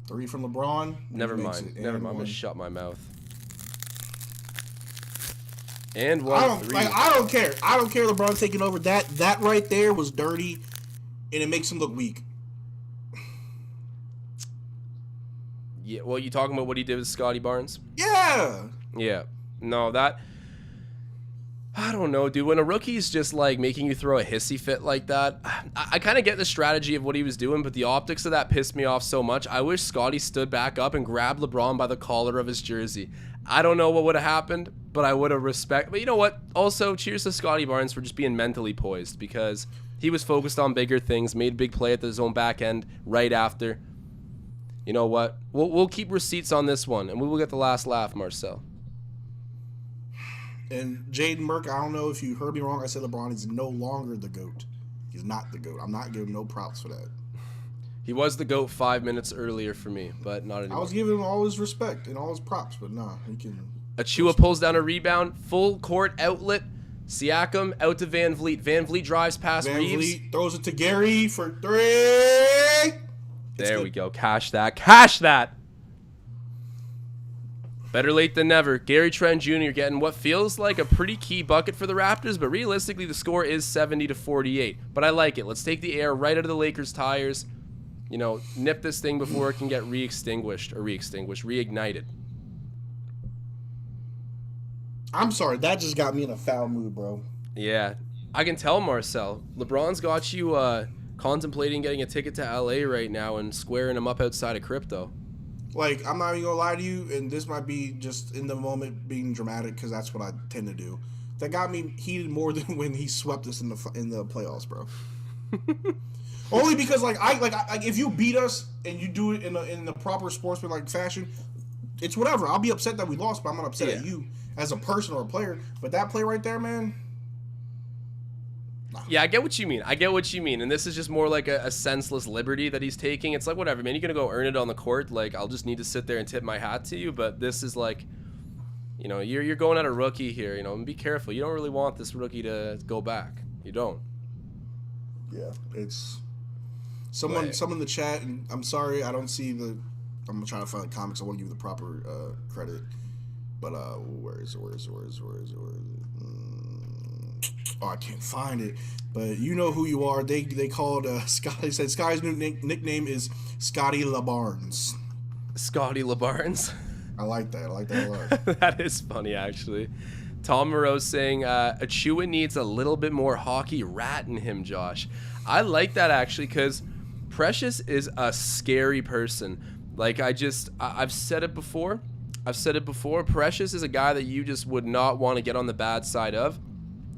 3 from LeBron. Never mind. I'm going to shut my mouth. And 1 3. I don't care. I don't care LeBron taking over. That right there was dirty, and it makes him look weak. Yeah, well, you talking about what he did with Scottie Barnes? Yeah. Yeah. No, that... I don't know, dude. When a rookie's just, like, making you throw a hissy fit like that, I kind of get the strategy of what he was doing, but the optics of that pissed me off so much. I wish Scottie stood back up and grabbed LeBron by the collar of his jersey. I don't know what would have happened, but I would have respect. But you know what? Also, cheers to Scottie Barnes for just being mentally poised, because he was focused on bigger things, made a big play at his own back end right after. You know what? We'll keep receipts on this one, and we will get the last laugh, Marcel. And Jaden Merck, I don't know if you heard me wrong. I said LeBron is no longer the GOAT. He's not the GOAT. I'm not giving no props for that. He was the GOAT 5 minutes earlier for me, but not anymore. I was giving him all his respect and all his props, but nah, he can... Achua pulls down a rebound, full court outlet. Siakam out to Van Vliet. Van Vliet drives past Reeves. Van Vliet throws it to Gary for 3. There we go. Cash that. Cash that. Better late than never. Gary Trent Jr. getting what feels like a pretty key bucket for the Raptors, but realistically the score is 70-48. But I like it. Let's take the air right out of the Lakers' tires. You know, nip this thing before it can get reignited. I'm sorry, that just got me in a foul mood, bro. Yeah, I can tell, Marcel. LeBron's got you contemplating getting a ticket to LA right now and squaring him up outside of crypto. Like, I'm not even gonna lie to you, and this might be just in the moment being dramatic because that's what I tend to do. That got me heated more than when he swept us in the playoffs, bro. Only because like if you beat us and you do it in the proper sportsmanlike fashion, it's whatever. I'll be upset that we lost, but I'm not upset at you as a person or a player. But that play right there, man. Yeah, I get what you mean. And this is just more like a senseless liberty that he's taking. It's like, whatever, man. You're going to go earn it on the court. Like, I'll just need to sit there and tip my hat to you. But this is like, you know, you're going at a rookie here, you know, and be careful. You don't really want this rookie to go back. You don't. Yeah, it's... Someone in the chat, and I'm sorry, I don't see the... I'm trying to find the comics. I want to give you the proper credit. But, where is it? Oh, I can't find it. But you know who you are. They called Scottie. Said Scottie's new nickname is Scottie Barnes. Scottie Barnes. I like that a lot. That is funny, actually. Tom Moreau saying Achua needs a little bit more hockey rat in him, Josh. I like that, actually, because Precious is a scary person. Like, I've said it before. Precious is a guy that you just would not want to get on the bad side of.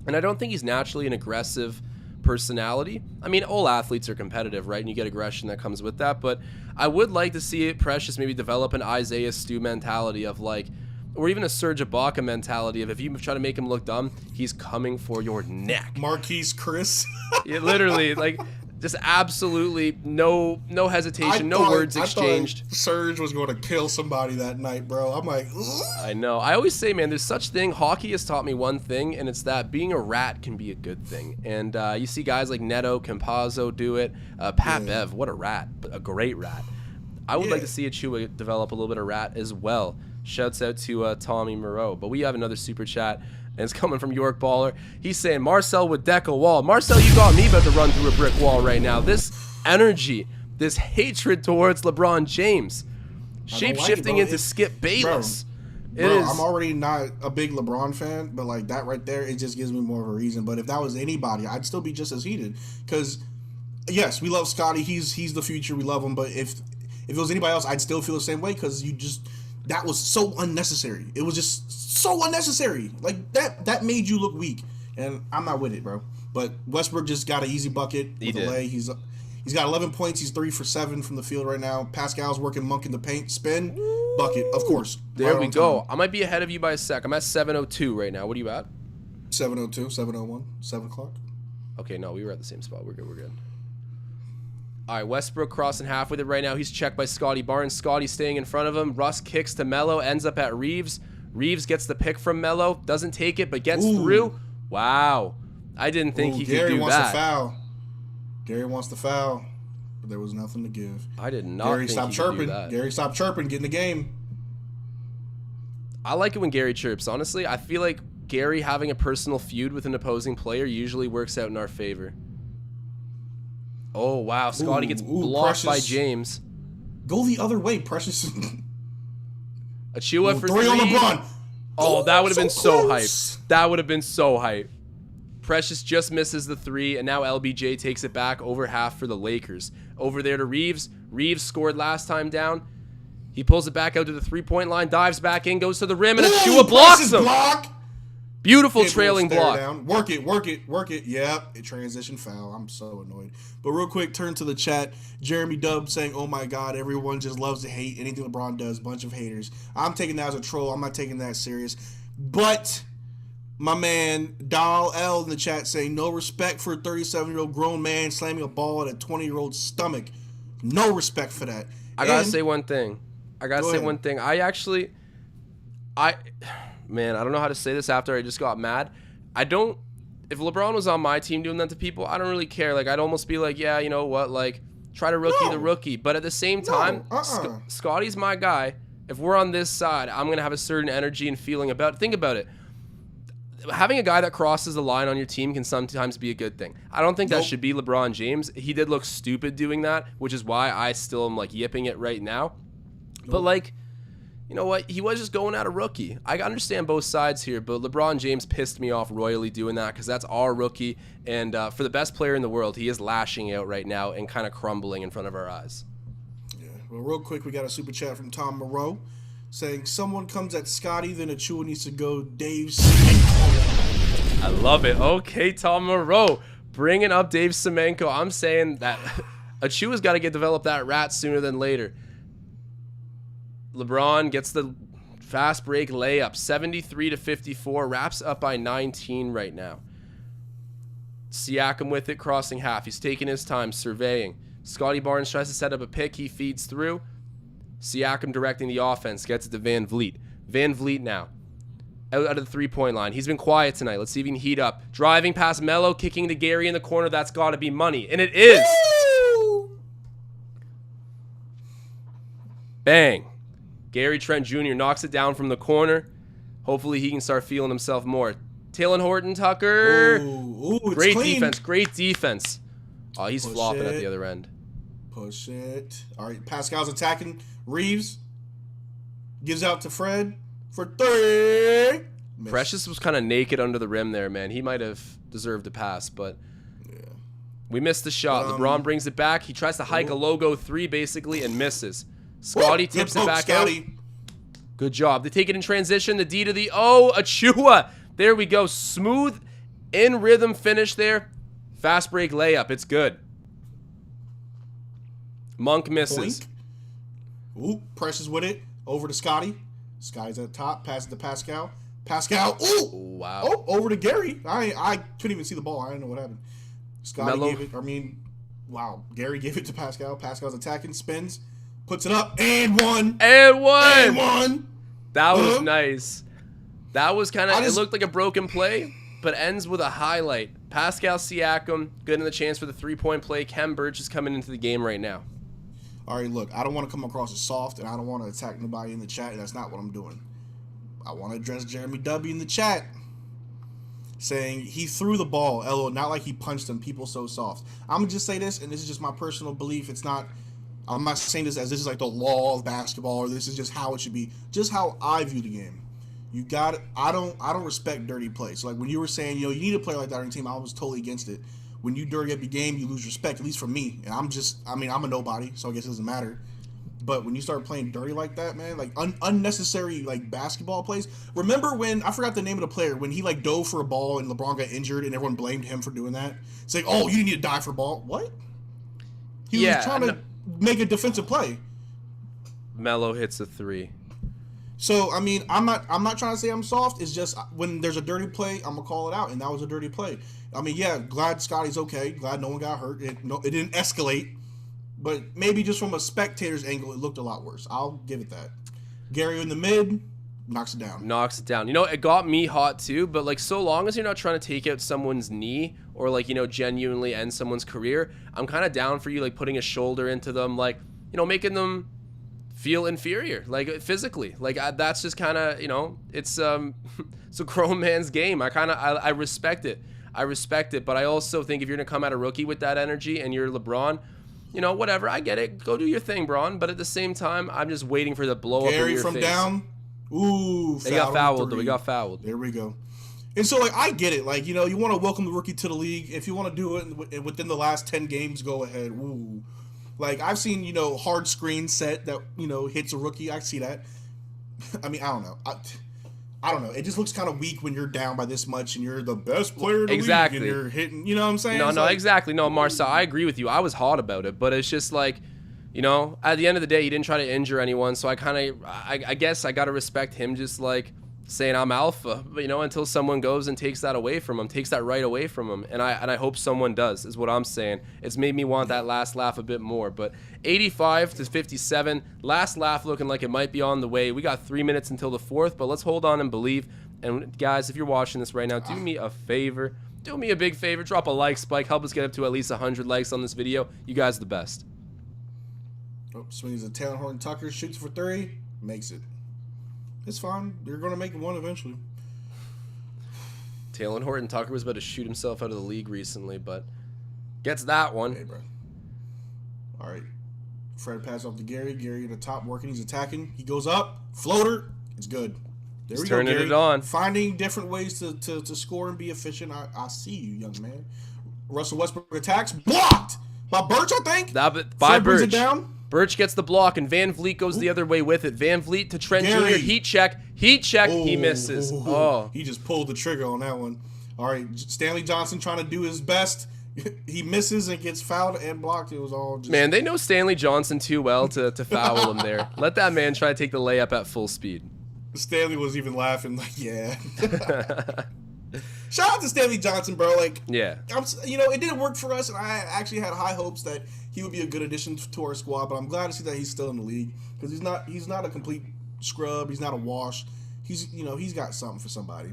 And I don't think he's naturally an aggressive personality. I mean, all athletes are competitive, right? And you get aggression that comes with that. But I would like to see Precious maybe develop an Isaiah Stu mentality of like, or even a Serge Ibaka mentality of if you try to make him look dumb, he's coming for your neck. Marquise Chris. Yeah, literally, like, just absolutely no hesitation, no words exchanged. I thought Serge was going to kill somebody that night, bro. I'm like, ugh. I know. I always say, man, there's such thing. Hockey has taught me one thing, and it's that being a rat can be a good thing. And you see guys like Neto, Campazzo do it. Bev, what a rat, a great rat. I would like to see Achua develop a little bit of rat as well. Shouts out to Tommy Moreau. But we have another super chat. And it's coming from York Baller. He's saying, Marcel would deck a wall. Marcel, you got me about to run through a brick wall right now. This energy, this hatred towards LeBron James, shape-shifting into Skip Bayless. Bro, I'm already not a big LeBron fan, but like that right there, it just gives me more of a reason. But if that was anybody, I'd still be just as heated. Because, yes, we love Scottie. He's the future. We love him. But if it was anybody else, I'd still feel the same way because that was so unnecessary. It was just so unnecessary. Like, that made you look weak. And I'm not with it, bro. But Westbrook just got an easy bucket with a lay. He's got 11 points. He's 3 for 7 from the field right now. Pascal's working monk in the paint. Spin, bucket, of course. There we go. I might be ahead of you by a sec. I'm at 7:02 right now. What are you at? 7:02, 7:01, 7 o'clock. Okay, no, we were at the same spot. We're good. All right, Westbrook crossing half with it right now. He's checked by Scottie Barnes. Scottie staying in front of him. Russ kicks to Melo, ends up at Reeves. Reeves gets the pick from Melo. Doesn't take it, but gets through. Wow. I didn't think he could do that. Gary wants to foul. Gary wants to foul, but there was nothing to give. I did not think he could do that. Gary stopped chirping, get in the game. I like it when Gary chirps. Honestly, I feel like Gary having a personal feud with an opposing player usually works out in our favor. Oh, wow. Scottie gets blocked by James. Go the other way, Precious. Achua for three 3. on LeBron. Oh, that would have been so close. hype. That would have been so hype. Precious just misses the 3, and now LBJ takes it back over half for the Lakers. Over there to Reeves. Reeves scored last time down. He pulls it back out to the 3-point line, dives back in, goes to the rim, and Achua blocks him. Block. Beautiful trailing block. Down. Work it. Yep, transition foul. I'm so annoyed. But real quick, turn to the chat. Jeremy Dubb saying, "Oh my God, everyone just loves to hate anything LeBron does. Bunch of haters." I'm taking that as a troll. I'm not taking that serious. But my man Doll L in the chat saying, "No respect for a 37-year-old grown man slamming a ball at a 20-year-old stomach. No respect for that." I gotta say one thing. Man, I don't know how to say this after I just got mad. If LeBron was on my team doing that to people, I don't really care. Like, I'd almost be like, yeah, you know what? Like, try to rookie the rookie. But at the same time, Scottie's my guy. If we're on this side, I'm going to have a certain energy and feeling about it. Think about it. Having a guy that crosses the line on your team can sometimes be a good thing. I don't think that should be LeBron James. He did look stupid doing that, which is why I still am, like, yipping it right now. But, like, you know what? He was just going at a rookie. I understand both sides here, but LeBron James pissed me off royally doing that because that's our rookie. And for the best player in the world, he is lashing out right now and kind of crumbling in front of our eyes. Yeah. Well, real quick, we got a super chat from Tom Moreau saying, "Someone comes at Scottie, then Achua needs to go Dave Semenko." I love it. Okay, Tom Moreau bringing up Dave Semenko. I'm saying that Achua's got to get developed that rat sooner than later. LeBron gets the fast break layup, 73-54, wraps up by 19 right now. Siakam with it, crossing half. He's taking his time, surveying. Scottie Barnes tries to set up a pick. He feeds through. Siakam directing the offense, gets it to Van Vliet. Van Vliet now, out of the 3-point line. He's been quiet tonight. Let's see if he can heat up. Driving past Melo, kicking to Gary in the corner. That's got to be money. And it is. Woo! Bang. Gary Trent Jr. knocks it down from the corner. Hopefully he can start feeling himself more. Taylor Horton Tucker. Ooh, great clean. defense. Great defense. Oh, he's flopping at the other end. Push it. All right, Pascal's attacking. Reeves gives out to Fred for 3. Miss. Precious was kind of naked under the rim there, man. He might have deserved a pass, but we missed the shot. LeBron brings it back. He tries to hike a logo 3 basically and misses. Scottie tips it back out. Good job. They take it in transition. The D to the O. Achua. There we go. Smooth in rhythm finish there. Fast break layup. It's good. Monk misses. Boink. Ooh, Precious with it. Over to Scottie. Sky's at top. Passes to Pascal. Pascal. Ooh. Wow. Oh, over to Gary. I couldn't even see the ball. I didn't know what happened. Scottie gave it. Wow. Gary gave it to Pascal. Pascal's attacking. Spins. Puts it up. And one. And one. And one. That was nice. That was kind of, it looked like a broken play, but ends with a highlight. Pascal Siakam, good in the chance for the 3-point play. Kem Birch is coming into the game right now. All right, look, I don't want to come across as soft, and I don't want to attack nobody in the chat, and that's not what I'm doing. I want to address Jeremy W. in the chat, saying he threw the ball, LO, not like he punched him. People so soft. I'm going to just say this, and this is just my personal belief. I'm not saying this as this is like the law of basketball, or this is just how it should be. Just how I view the game. I don't respect dirty play. So like when you were saying, you need a player like that on your team, I was totally against it. When you dirty up your game, you lose respect, at least for me. And I'm a nobody, so I guess it doesn't matter. But when you start playing dirty like that, man, like unnecessary like basketball plays. Remember when, I forgot the name of the player, when he like dove for a ball and LeBron got injured and everyone blamed him for doing that? It's like, oh, you need to dive for a ball. What? He was trying to make a defensive play. Melo hits a 3. So I'm not trying to say I'm soft. It's just when there's a dirty play, I'm gonna call it out, and that was a dirty play. Glad Scottie's okay. Glad no one got hurt. It didn't escalate, but maybe just from a spectator's angle, it looked a lot worse. I'll give it that. Gary in the mid knocks it down. It got me hot too. But like, so long as you're not trying to take out someone's knee or like genuinely end someone's career, I'm kind of down for you like putting a shoulder into them, like making them feel inferior, like physically, like that's just kind of it's it's a grown man's game. I respect it, but I also think if you're gonna come at a rookie with that energy and you're LeBron, you know, whatever. I get it. Go do your thing, Braun. But at the same time, I'm just waiting for the blow up in Gary your from face. down. Ooh, They got fouled. Though. We got fouled. There we go. And so, like, I get it. Like, you know, you want to welcome the rookie to the league. If you want to do it within the last 10 games, go ahead. Ooh. Like, I've seen, you know, hard screen set that, you know, hits a rookie. I see that. I mean, I don't know. I don't know. It just looks kind of weak when you're down by this much and you're the best player in the league and you're hitting. You know what I'm saying? No, exactly. No, Marcel, I agree with you. I was hot about it, but it's just like, you know, at the end of the day, he didn't try to injure anyone, so I guess I got to respect him just, like, saying I'm alpha, but, you know, until someone goes and takes that away from him, takes that right away from him, and I hope someone does, is what I'm saying. It's made me want that last laugh a bit more, but 85-57, last laugh looking like it might be on the way. We got 3 minutes until the fourth, but let's hold on and believe. And guys, if you're watching this right now, do me a favor, do me a big favor, drop a like spike, help us get up to at least 100 likes on this video. You guys are the best. Oh, swings a Taylor Horton Tucker, shoots for 3, makes it. It's fine. You're going to make one eventually. Taylor Horton Tucker was about to shoot himself out of the league recently, but gets that one. Hey, bro. All right. Fred pass off to Gary. Gary at the top working. He's attacking. He goes up. Floater. It's good. There we go, turning Gary. it on. Finding different ways to score and be efficient. I see you, young man. Russell Westbrook attacks. Blocked by Birch, I think. By Fred brings Birch. it down. Birch gets the block, and Van Vliet goes the other way with it. Van Vliet to Trent Gary. Jr. Heat check. He misses. Oh. He just pulled the trigger on that one. All right, Stanley Johnson trying to do his best. He misses and gets fouled and blocked. It was all just... Man, they know Stanley Johnson too well to foul him there. Let that man try to take the layup at full speed. Stanley was even laughing like, yeah. Shout out to Stanley Johnson, bro. Like, yeah. You know, it didn't work for us, and I actually had high hopes that he would be a good addition to our squad. But I'm glad to see that he's still in the league because he's not a complete scrub. He's not a wash. He's got something for somebody.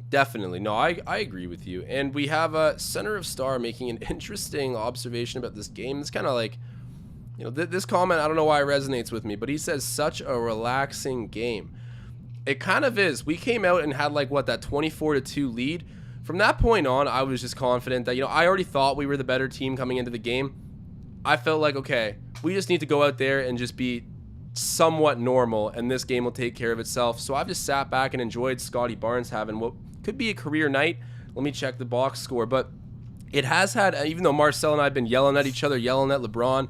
Definitely. No, I agree with you. And we have a center of star making an interesting observation about this game. It's kind of like, you know, this comment, I don't know why it resonates with me, but he says such a relaxing game. It kind of is. We came out and had like, that 24-2 lead. From that point on, I was just confident that, you know, I already thought we were the better team coming into the game. I felt like, okay, we just need to go out there and just be somewhat normal, and this game will take care of itself. So I've just sat back and enjoyed Scottie Barnes having what could be a career night. Let me check the box score, but it has had, even though Marcel and I have been yelling at each other, yelling at LeBron,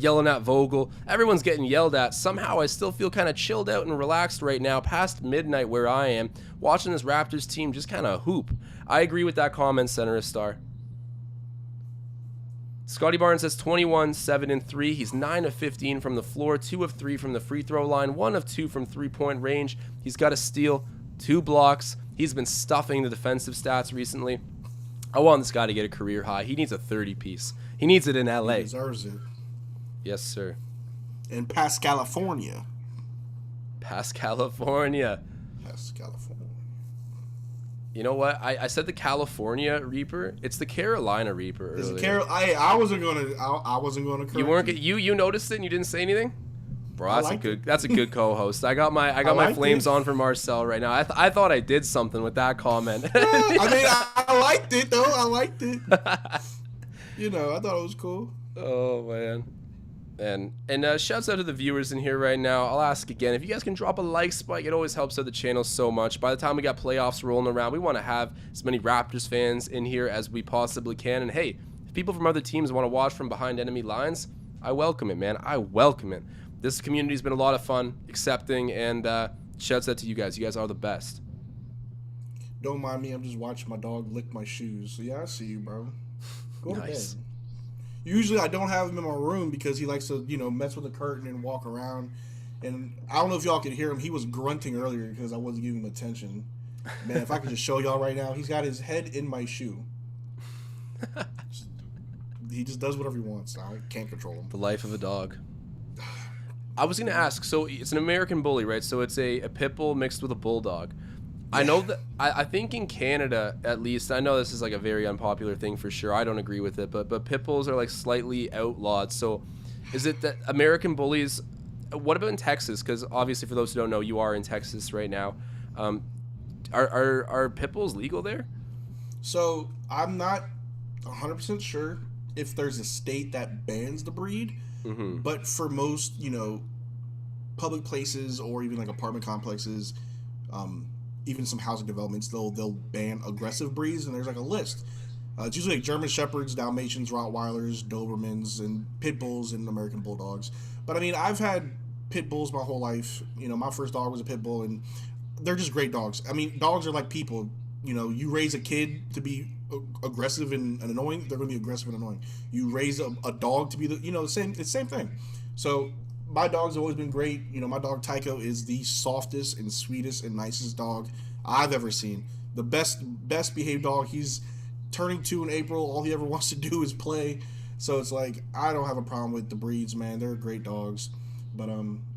yelling at Vogel, everyone's getting yelled at. Somehow I still feel kind of chilled out and relaxed right now, past midnight where I am, watching this Raptors team just kind of hoop. I agree with that comment, center of star. Scottie Barnes has 21, 7, and 3. He's 9 of 15 from the floor, 2 of 3 from the free throw line, 1 of 2 from three-point range. He's got a steal, 2 blocks. He's been stuffing the defensive stats recently. I want this guy to get a career high. He needs a 30-piece. He needs it in LA. He deserves it. Yes, sir. In Past California. Past California. Past California. You know what? I said the California Reaper. It's the Carolina Reaper. It's I wasn't gonna. You weren't. You noticed it and you didn't say anything. Bro, that's a good co-host. I got my flames on for Marcel right now. I thought I did something with that comment. I liked it though. I liked it. You know, I thought it was cool. Oh man. And shouts out to the viewers in here right now. I'll ask again, if you guys can drop a like spike, it always helps out the channel so much. By the time we got playoffs rolling around, we want to have as many Raptors fans in here as we possibly can. And hey, if people from other teams want to watch from behind enemy lines, I welcome it, man. I welcome it. This community's been a lot of fun, accepting, and shouts out to you guys. You guys are the best. Don't mind me. I'm just watching my dog lick my shoes. So yeah, I see you, bro. Go to bed. Usually I don't have him in my room because he likes to, you know, mess with the curtain and walk around. And I don't know if y'all could hear him. He was grunting earlier because I wasn't giving him attention. Man, if I could just show y'all right now, he's got his head in my shoe. He just does whatever he wants. I can't control him. The life of a dog. I was going to ask, so it's an American bully, right? So it's a pit bull mixed with a bulldog. I know that, I think in Canada, at least, I know this is like a very unpopular thing for sure. I don't agree with it, but pit bulls are like slightly outlawed. So is it that American bullies, what about in Texas? Because obviously for those who don't know, you are in Texas right now. Are pit bulls legal there? So I'm not 100% sure. if there's a state that bans the breed, but for most, public places or even like apartment complexes, even some housing developments, they'll ban aggressive breeds, and there's like a list. It's usually like German Shepherds, Dalmatians, Rottweilers, Dobermans, and Pit Bulls and American Bulldogs. But I mean, I've had Pit Bulls my whole life. My first dog was a Pit Bull, and they're just great dogs. I mean, dogs are like people. You raise a kid to be aggressive and annoying, they're going to be aggressive and annoying. You raise a dog to be the same. It's the same thing. So my dog's always been great. My dog Tycho is the softest and sweetest and nicest dog I've ever seen. The best behaved dog. He's turning 2 in April. All he ever wants to do is play. So it's like, I don't have a problem with the breeds, man. They're great dogs. But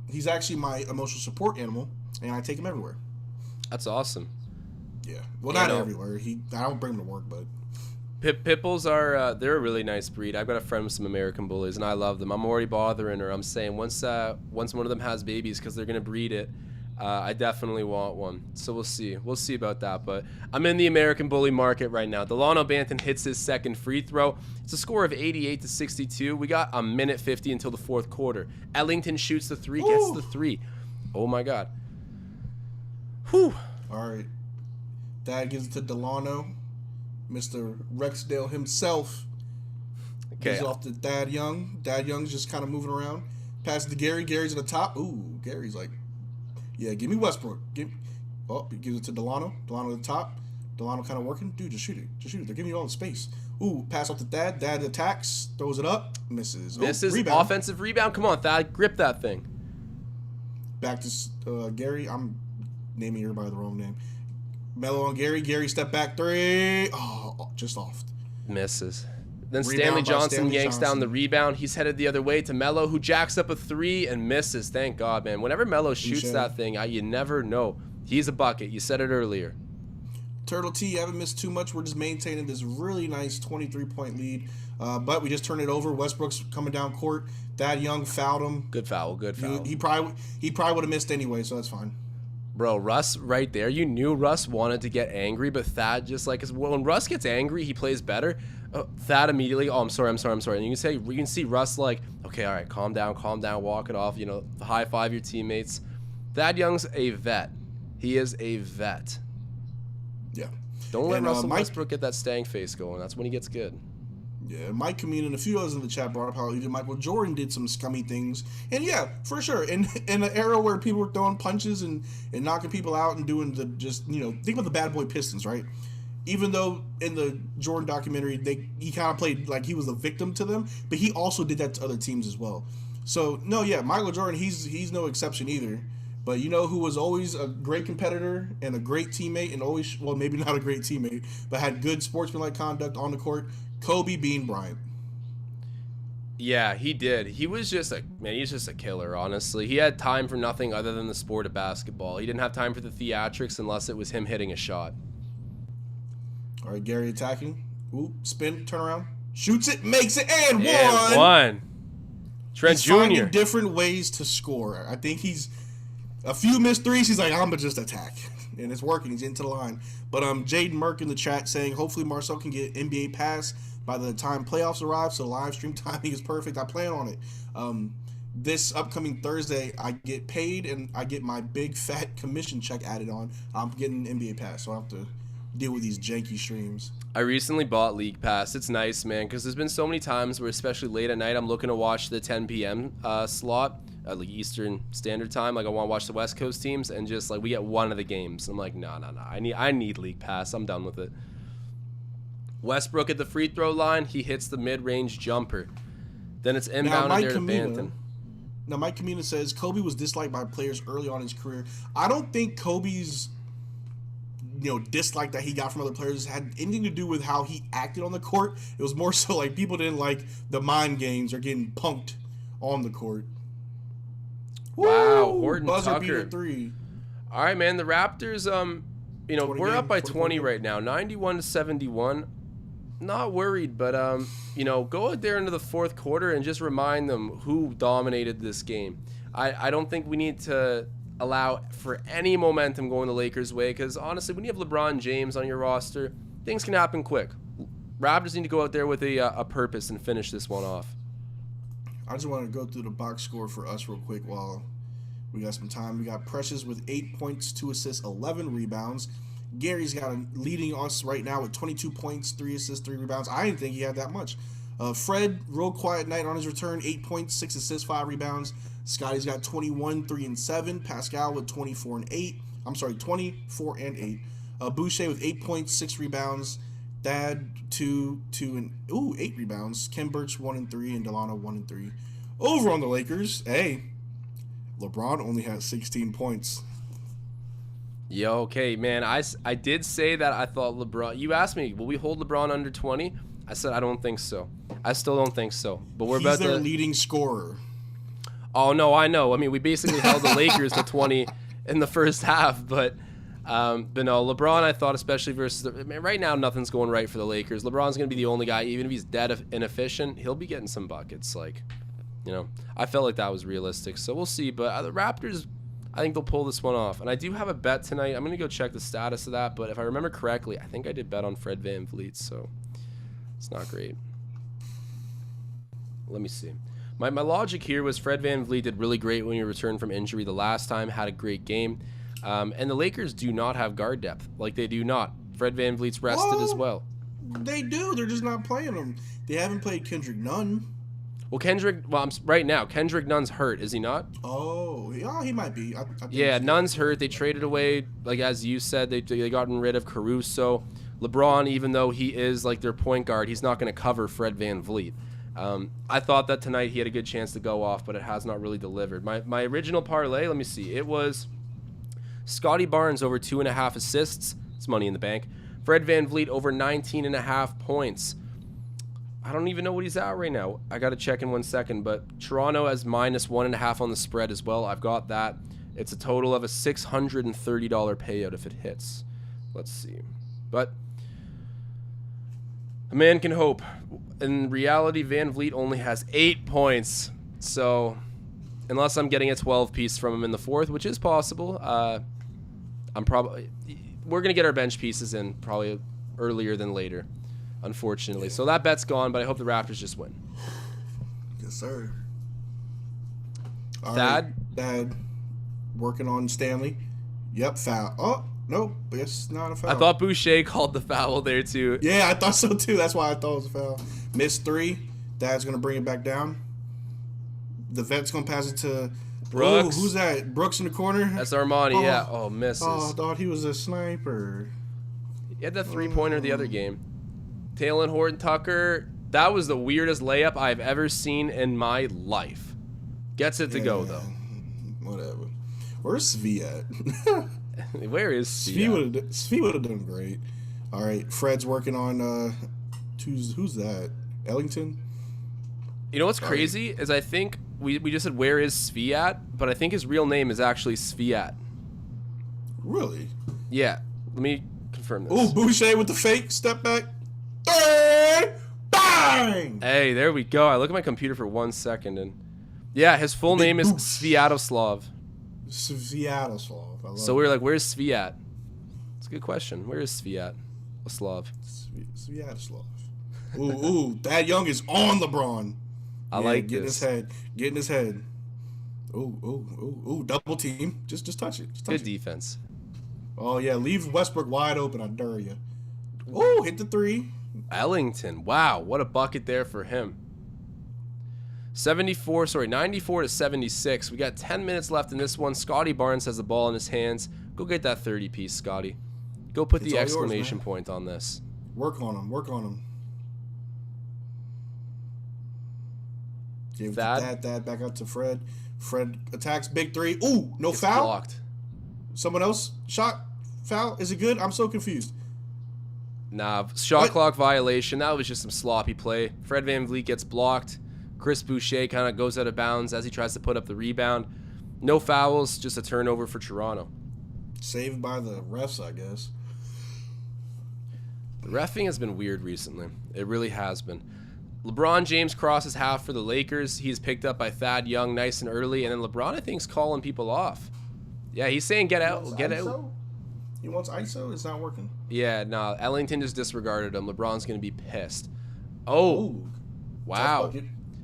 he's actually my emotional support animal, and I take him everywhere. That's awesome. Yeah. Well, not everywhere. I don't bring him to work, but Pit Bulls are they're a really nice breed. I've got a friend with some American Bullies, and I love them. I'm already bothering her. I'm saying once one of them has babies, because they're gonna breed it, I definitely want one. So we'll see. We'll see about that. But I'm in the American Bully market right now. Delano Banton hits his second free throw. It's a score of 88-62. We got a minute 50 until the fourth quarter. Ellington shoots the 3, gets the 3. Oh my God. Whew. All right. Dad gives it to Delano. Mr. Rexdale himself. Okay. He's off to Thad Young. Thad Young's just kind of moving around. Pass it to Gary. Gary's at the top. Ooh, Gary's like, yeah, give me Westbrook. He gives it to Delano. Delano at the top. Delano kind of working. Dude, just shoot it. Just shoot it. They're giving you all the space. Ooh, pass off to Thad. Thad attacks. Throws it up. Misses. Misses. Rebound. Offensive rebound. Come on, Thad. Grip that thing. Back to Gary. I'm naming everybody the wrong name. Melo on Gary. Gary step back 3. Oh, just off. Misses. Then Rebound Stanley Johnson Stanley yanks Johnson. down the rebound. He's headed the other way to Melo, who jacks up a 3 and misses. Thank God, man. Whenever Melo shoots that thing, you never know. He's a bucket. You said it earlier. Turtle T, you haven't missed too much. We're just maintaining this really nice 23-point lead. But we just turned it over. Westbrook's coming down court. Thad Young fouled him. Good foul. Good foul. He probably would have missed anyway, so that's fine. Bro, Russ right there. You knew Russ wanted to get angry, but Thad just like, when Russ gets angry, he plays better. Thad immediately, I'm sorry. And you can see Russ like, okay, all right, calm down, walk it off. High five your teammates. Thad Young's a vet. He is a vet. Yeah. Don't let Russell Westbrook get that stank face going. That's when he gets good. Yeah, Mike Kameen and a few others in the chat brought up how even Michael Jordan did some scummy things. And yeah, for sure. In an era where people were throwing punches and knocking people out and doing the think about the bad boy Pistons, right? Even though in the Jordan documentary, he kind of played like he was a victim to them, but he also did that to other teams as well. So, no, yeah, Michael Jordan, he's no exception either. But who was always a great competitor and a great teammate and always, well, maybe not a great teammate, but had good sportsmanlike conduct on the court? Kobe Bean Bryant. Yeah, he did. He's just a killer, honestly. He had time for nothing other than the sport of basketball. He didn't have time for the theatrics unless it was him hitting a shot. All right, Gary attacking. Ooh, spin, turn around. Shoots it, makes it, and one. Trent Jr. Finding different ways to score. I think he's a few missed threes. He's like, I'm going to just attack. And it's working. He's into the line. But Jaden Merck in the chat saying, hopefully Marcel can get NBA pass by the time playoffs arrive, so live stream timing is perfect. I plan on it. This upcoming Thursday, I get paid and I get my big fat commission check added on. I'm getting NBA pass, so I have to deal with these janky streams. I recently bought League Pass. It's nice, man, because there's been so many times where, especially late at night, I'm looking to watch the 10 p.m. Slot, like Eastern Standard Time. Like I want to watch the West Coast teams, and just like we get one of the games. I'm like, no. I need League Pass. I'm done with it. Westbrook at the free throw line. He hits the mid-range jumper. Then it's inbounded there to Banton. Now, Mike Kamina says Kobe was disliked by players early on in his career. I don't think Kobe's dislike that he got from other players had anything to do with how he acted on the court. It was more so like people didn't like the mind games or getting punked on the court. Wow, Woo! Horton Buzzer Tucker. beater 3. All right, man. The Raptors, we're up by 20 right now, 91-71. Not worried, but go out there into the fourth quarter and just remind them who dominated this game. I don't think we need to allow for any momentum going the Lakers' way, because honestly, when you have LeBron James on your roster, things can happen quick. Raptors need to go out there with a purpose and finish this one off. I just want to go through the box score for us real quick while we got some time. We got Precious with 8 points, 2 assists, 11 rebounds. Gary's got leading us right now with 22 points, 3 assists, 3 rebounds. I didn't think he had that much. Fred, real quiet night on his return, 8 points, 6 assists, 5 rebounds. Scottie's got 21, 3 and 7. Pascal with 24 and 8. 24 and 8. Boucher with 8 points, 6 rebounds. Thad 2 and 8 rebounds. Ken Birch 1 and 3 and Delano 1 and 3. Over on the Lakers, hey, LeBron only has 16 points. Yo, okay, man. I did say that I thought LeBron. You asked me, will we hold LeBron under 20? I said I don't think so. I still don't think so. But we're about to. He's their leading scorer. Oh no, I know. I mean, we basically held the Lakers to 20 in the first half, but no, LeBron. I thought, especially versus right now, nothing's going right for the Lakers. LeBron's gonna be the only guy, even if he's dead inefficient, he'll be getting some buckets. Like, I felt like that was realistic. So we'll see. But the Raptors, I think they'll pull this one off. And I do have a bet tonight. I'm gonna go check the status of that. But if I remember correctly, I think I did bet on Fred VanVleet. So it's not great. Let me see. My logic here was Fred VanVleet did really great when he returned from injury the last time, had a great game. And the Lakers do not have guard depth. Like, they do not. Fred VanVleet's rested as well. They do. They're just not playing him. They haven't played Kendrick Nunn. Well, right now, Kendrick Nunn's hurt, is he not? Oh, yeah, he might be. I yeah, Nunn's hurt. They traded away, like as you said, they gotten rid of Caruso. LeBron, even though he is like their point guard, he's not going to cover Fred VanVleet. I thought that tonight he had a good chance to go off, but it has not really delivered. My original parlay, let me see, it was Scottie Barnes over 2.5 assists. It's money in the bank. Fred VanVleet over 19.5 points. I don't even know what he's at right now. I got to check in 1 second, but Toronto has -1.5 on the spread as well. I've got that. It's a total of a $630 payout if it hits. Let's see. But a man can hope. In reality, VanVleet only has 8 points. So unless I'm getting a 12-piece from him in the fourth, which is possible, we're going to get our bench pieces in probably earlier than later, unfortunately. So that bet's gone, but I hope the Raptors just win. Yes, sir. Thad? Thad working on Stanley. Yep, foul. Oh, nope, it's not a foul. I thought Boucher called the foul there, too. Yeah, I thought so, too. That's why I thought it was a foul. Missed 3. Dad's going to bring it back down. The vet's going to pass it to Brooks. Ooh, who's that? Brooks in the corner? That's Armani, yeah. Oh, misses. Oh, I thought he was a sniper. He had that three-pointer the other game. Taylor Horton Tucker, that was the weirdest layup I've ever seen in my life. Gets it to go, though. Whatever. Where's Svi at? Where is Svi? Svi would have done great. All right, Fred's working on who's that? Ellington? You know what's crazy is I think we just said where is Svi at, but I think his real name is actually Sviat. Really? Yeah. Let me confirm this. Oh, Boucher with the fake step back. Hey, bang! Hey, there we go. I look at my computer for 1 second and yeah, his full name is Sviatoslav. Sviatoslav. So we were like, where's Svi at? It's a good question. Where is Svi at? Slav. Sviatoslav. Ooh, Thad Young is on LeBron. I like get this. Get in his head. Ooh, double team. Just touch it. Good defense. Oh, yeah, leave Westbrook wide open. I dare you. Ooh, hit the 3. Ellington. Wow, what a bucket there for him. 94 to 76. We got 10 minutes left in this one. Scottie Barnes has the ball in his hands. Go get that 30-piece, Scottie. Go put the exclamation point on this. Work on him. Give that back up to Fred. Fred attacks, big 3. Ooh, no foul? Blocked. Someone else shot, foul. Is it good? I'm so confused. Nah, shot clock violation. That was just some sloppy play. Fred VanVleet gets blocked. Chris Boucher kind of goes out of bounds as he tries to put up the rebound. No fouls, just a turnover for Toronto. Saved by the refs, I guess. The reffing has been weird recently. It really has been. LeBron James crosses half for the Lakers. He's picked up by Thad Young nice and early. And then LeBron, I think, is calling people off. Yeah, he's saying get out, get out. He wants ISO. It's not working. Yeah, no. Ellington just disregarded him. LeBron's going to be pissed. Oh. Wow.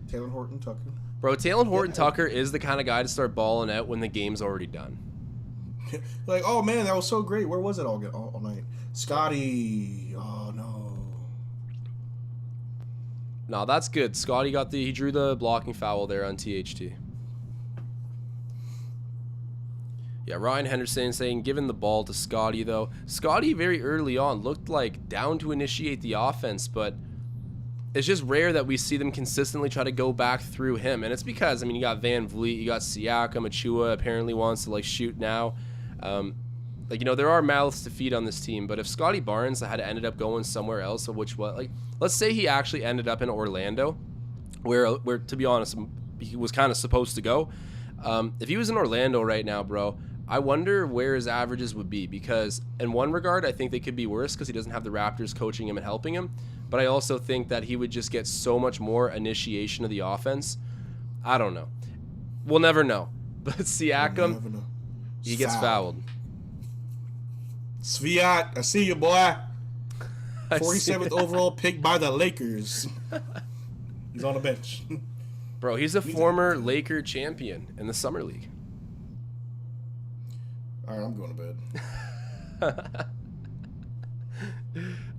Taylor Horton Tucker. Bro, Taylor Horton Tucker is the kind of guy to start balling out when the game's already done. Like, oh man, that was so great. Where was it all night? Scottie. Oh no. No, that's good. Scottie he drew the blocking foul there on THT. Yeah, Ryan Henderson saying, given the ball to Scottie, though. Scottie, very early on, looked like down to initiate the offense, but it's just rare that we see them consistently try to go back through him. And it's because, I mean, you got Van Vliet, you got Siakam, Achua apparently wants to, like, shoot now. Like, you know, there are mouths to feed on this team, but if Scottie Barnes had ended up going somewhere else, like, let's say he actually ended up in Orlando, where to be honest, he was kind of supposed to go. If he was in Orlando right now, bro, I wonder where his averages would be, because in one regard, I think they could be worse because he doesn't have the Raptors coaching him and helping him. But I also think that he would just get so much more initiation of the offense. I don't know. We'll never know. But Siakam, he gets fouled. Sviat, I see you, boy. 47th overall pick by the Lakers. He's on the bench. Bro, he's a former Laker champion in the Summer League. All right, I'm going to bed.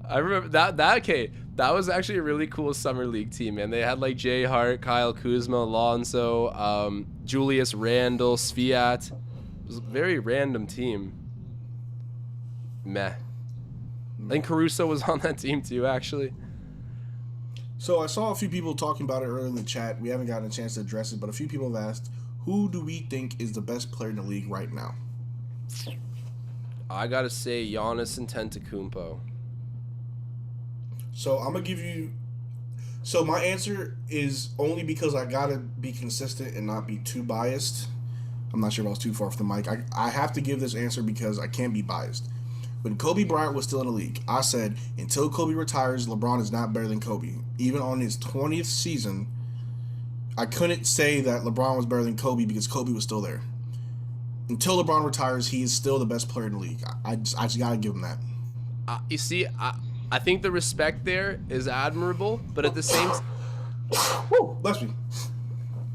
I remember that was actually a really cool Summer League team, man. They had like Jay Hart, Kyle Kuzma, Alonso, Julius Randle, Sviat. It was a very random team. Meh. I think Caruso was on that team too, actually. So I saw a few people talking about it earlier in the chat. We haven't gotten a chance to address it, but a few people have asked, who do we think is the best player in the league right now? I gotta say Giannis Antetokounmpo. So I'm gonna give you. So my answer is only because I gotta be consistent and not be too biased. I'm not sure if I was too far from the mic. I have to give this answer because I can't be biased. When Kobe Bryant was still in the league, I said until Kobe retires, LeBron is not better than Kobe. Even on his 20th season, I couldn't say that LeBron was better than Kobe because Kobe was still there. Until LeBron retires, he is still the best player in the league. I just gotta give him that. You see, I think the respect there is admirable, but at the same Woo, bless me.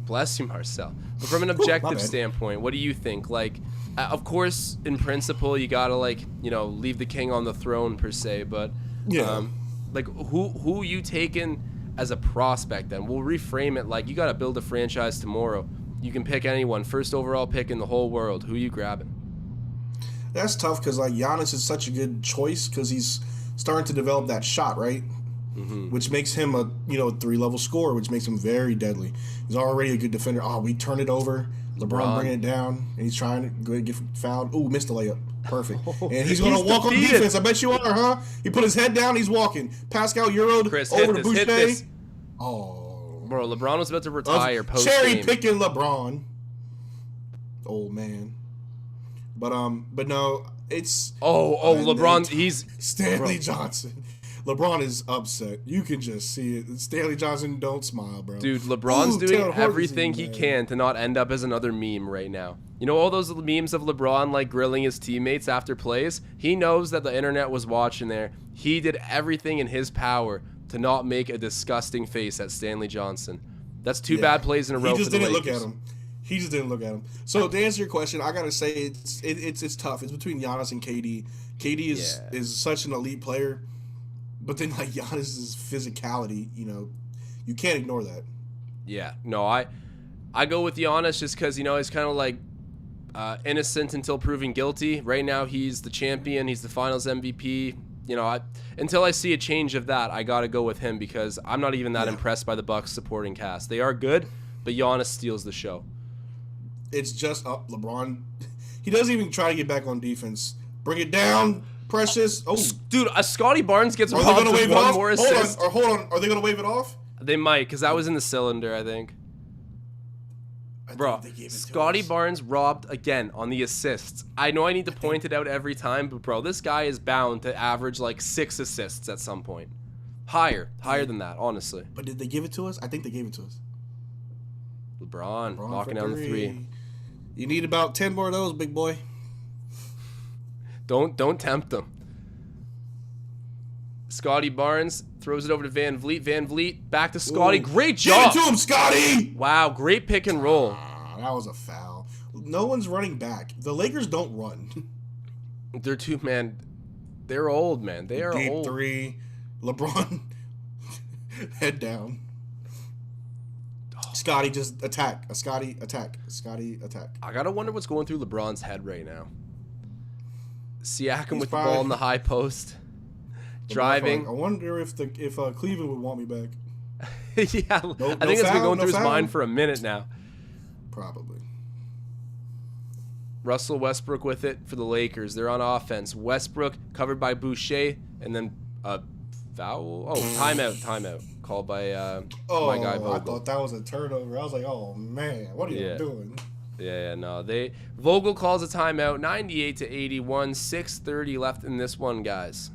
Bless you, Marcel. But from an objective standpoint, what do you think? Like, of course, in principle, you gotta leave the king on the throne per se. But yeah, who you taking as a prospect? Then we'll reframe it like you gotta build a franchise tomorrow. You can pick anyone, first overall pick in the whole world. Who you grabbing? That's tough because like Giannis is such a good choice because he's starting to develop that shot, right? Mm-hmm. Which makes him a 3-level scorer, which makes him very deadly. He's already a good defender. Oh, we turn it over. LeBron bringing it down, and he's trying to go get fouled. Ooh, missed the layup. Perfect. And he's going to walk on defense. I bet you are, huh? He put his head down. He's walking. Pascal Euro'd over to Boucher. Oh. Bro, LeBron was about to retire post cherry picking LeBron. Old man. But no, it's LeBron. He's Stanley Johnson. LeBron is upset. You can just see it. Stanley Johnson, don't smile, bro. Dude, LeBron's doing everything he can to not end up as another meme right now. You know all those memes of LeBron like grilling his teammates after plays? He knows that the internet was watching there. He did everything in his power to not make a disgusting face at Stanley Johnson. That's two bad plays in a row. He just didn't look at him. So to answer your question, I gotta say it's tough. It's between Giannis and KD. KD is such an elite player, but then like Giannis's physicality, you can't ignore that. Yeah, no, I go with Giannis just because he's kind of like innocent until proven guilty. Right now he's the champion. He's the Finals MVP. Until I see a change of that, I gotta go with him because I'm not even that impressed by the Bucks supporting cast. They are good, but Giannis steals the show. It's just up LeBron. He doesn't even try to get back on defense. Bring it down, Precious. Oh, dude, Scottie Barnes gets robbed with one more assist. Hold on. Are they gonna wave it off? They might, because that was in the cylinder, I think. Bro, Scottie Barnes robbed again on the assists. I know I need to point it out every time, but bro, this guy is bound to average like 6 assists at some point. Higher than that, honestly. But did they give it to us? I think they gave it to us. LeBron knocking down the 3. You need about 10 more of those, big boy. Don't tempt them. Scottie Barnes throws it over to Van Vliet. Van Vliet back to Scottie. Great job. Give it to him, Scottie. Wow, great pick and roll. That was a foul. No one's running back. The Lakers don't run. They're too, man. They're old, man. They are Deep old. three. LeBron. Head down. Scottie just attack. Scottie attack. Scottie attack. I gotta wonder what's going through LeBron's head right now. Siakam He's with probably, the ball in the high post. Driving. I wonder if Cleveland would want me back. Yeah, I think it's been going through his mind for a minute now. Probably. Russell Westbrook with it for the Lakers. They're on offense. Westbrook covered by Boucher, and then a foul. Oh, timeout called by my guy Vogel. I thought that was a turnover. I was like, oh man, what are you doing? Yeah, no. Vogel calls a timeout. 98-81. 6:30 left in this one, guys.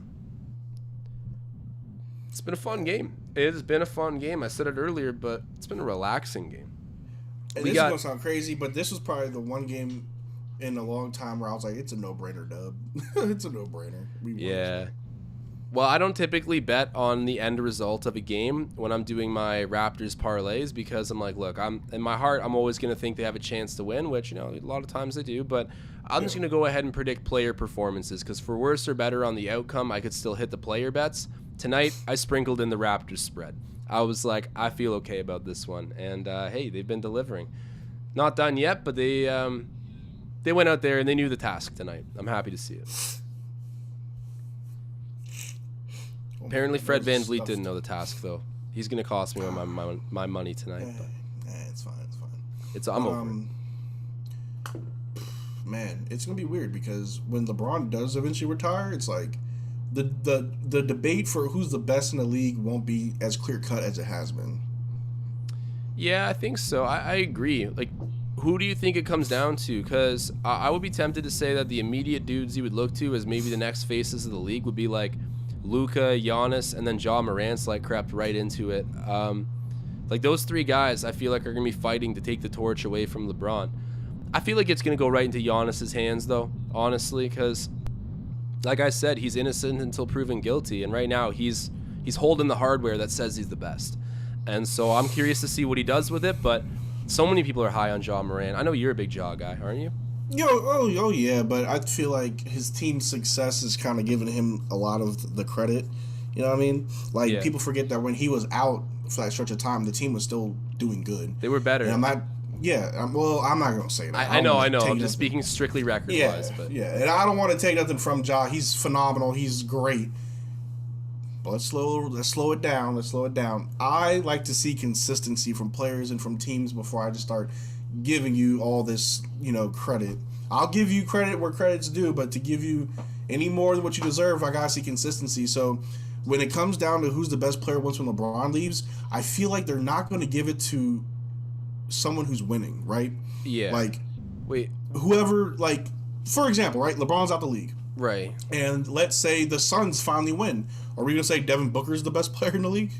It's been a fun game. It has been a fun game. I said it earlier, but it's been a relaxing game. And this is gonna sound crazy, but this was probably the one game in a long time where I was like, it's a no-brainer, dub. It's a no-brainer. Yeah. Well, I don't typically bet on the end result of a game when I'm doing my Raptors parlays because I'm like, look, in my heart, I'm always going to think they have a chance to win, which, a lot of times they do. But I'm just going to go ahead and predict player performances because for worse or better on the outcome, I could still hit the player bets. Tonight, I sprinkled in the Raptors spread. I was like, I feel okay about this one. And, hey, they've been delivering. Not done yet, but they went out there and they knew the task tonight. I'm happy to see it. Apparently, Fred VanVleet didn't know the task, though. He's going to cost me my money tonight. But. It's fine. I'm over it. Man, it's going to be weird because when LeBron does eventually retire, it's like the debate for who's the best in the league won't be as clear-cut as it has been. Yeah, I think so. I agree. Like, who do you think it comes down to? Because I would be tempted to say that the immediate dudes you would look to as maybe the next faces of the league would be like Luka, Giannis, and then Ja Morant's like crept right into it. Like those three guys, I feel like are gonna be fighting to take the torch away from LeBron. I feel like it's gonna go right into Giannis's hands, though, honestly, because, like I said, he's innocent until proven guilty, and right now he's holding the hardware that says he's the best. And so I'm curious to see what he does with it. But so many people are high on Ja Morant. I know you're a big Ja guy, aren't you? Oh yeah, but I feel like his team's success is kind of giving him a lot of the credit. You know what I mean? Like, people forget that when he was out for that stretch of time, the team was still doing good. They were better. And I'm not going to say that. I know. I'm just speaking strictly record-wise. Yeah, and I don't want to take nothing from Ja. He's phenomenal. He's great. But let's slow it down. I like to see consistency from players and from teams before I just start giving you all this, credit. I'll give you credit where credit's due, but to give you any more than what you deserve, I gotta see consistency. So when it comes down to who's the best player once when LeBron leaves, I feel like they're not going to give it to someone who's winning, right? Yeah. Like, whoever, like, for example, right? LeBron's out the league. Right. And let's say the Suns finally win. Are we going to say Devin Booker's the best player in the league?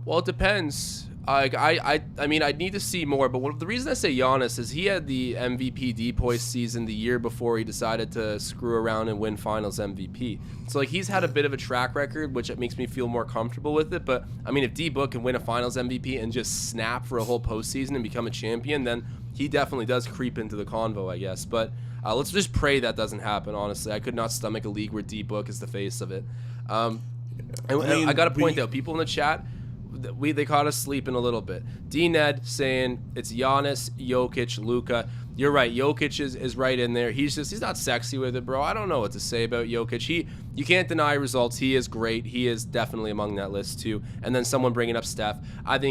Well, it depends. I mean, I'd need to see more, but the reason I say Giannis is he had the MVP depoy season the year before he decided to screw around and win Finals MVP. So, like, he's had a bit of a track record, which makes me feel more comfortable with it. But, I mean, if D-Book can win a Finals MVP and just snap for a whole postseason and become a champion, then he definitely does creep into the convo, I guess. But let's just pray that doesn't happen, honestly. I could not stomach a league where D-Book is the face of it. I got to point out, people in the chat, they caught us sleeping a little bit. D-Ned saying it's Giannis, Jokic, Luka. You're right. Jokic is right in there. He's not sexy with it, bro. I don't know what to say about Jokic. You can't deny results. He is great. He is definitely among that list too. And then someone bringing up Steph. I'm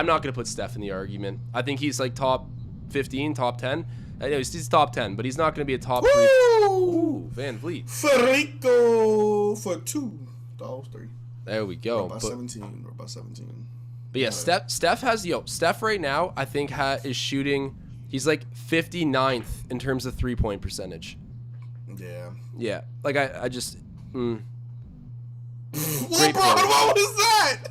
not going to put Steph in the argument. I think he's like top 15, top 10. I know he's top 10, but he's not going to be a top 3. Ooh, Van Vliet. Federico for 2. Those 3. There we go. We're about 17. But yeah, Steph right now, I think is shooting. He's like 59th in terms of 3-point percentage. Yeah. Yeah. Like I just. LeBron, what was that?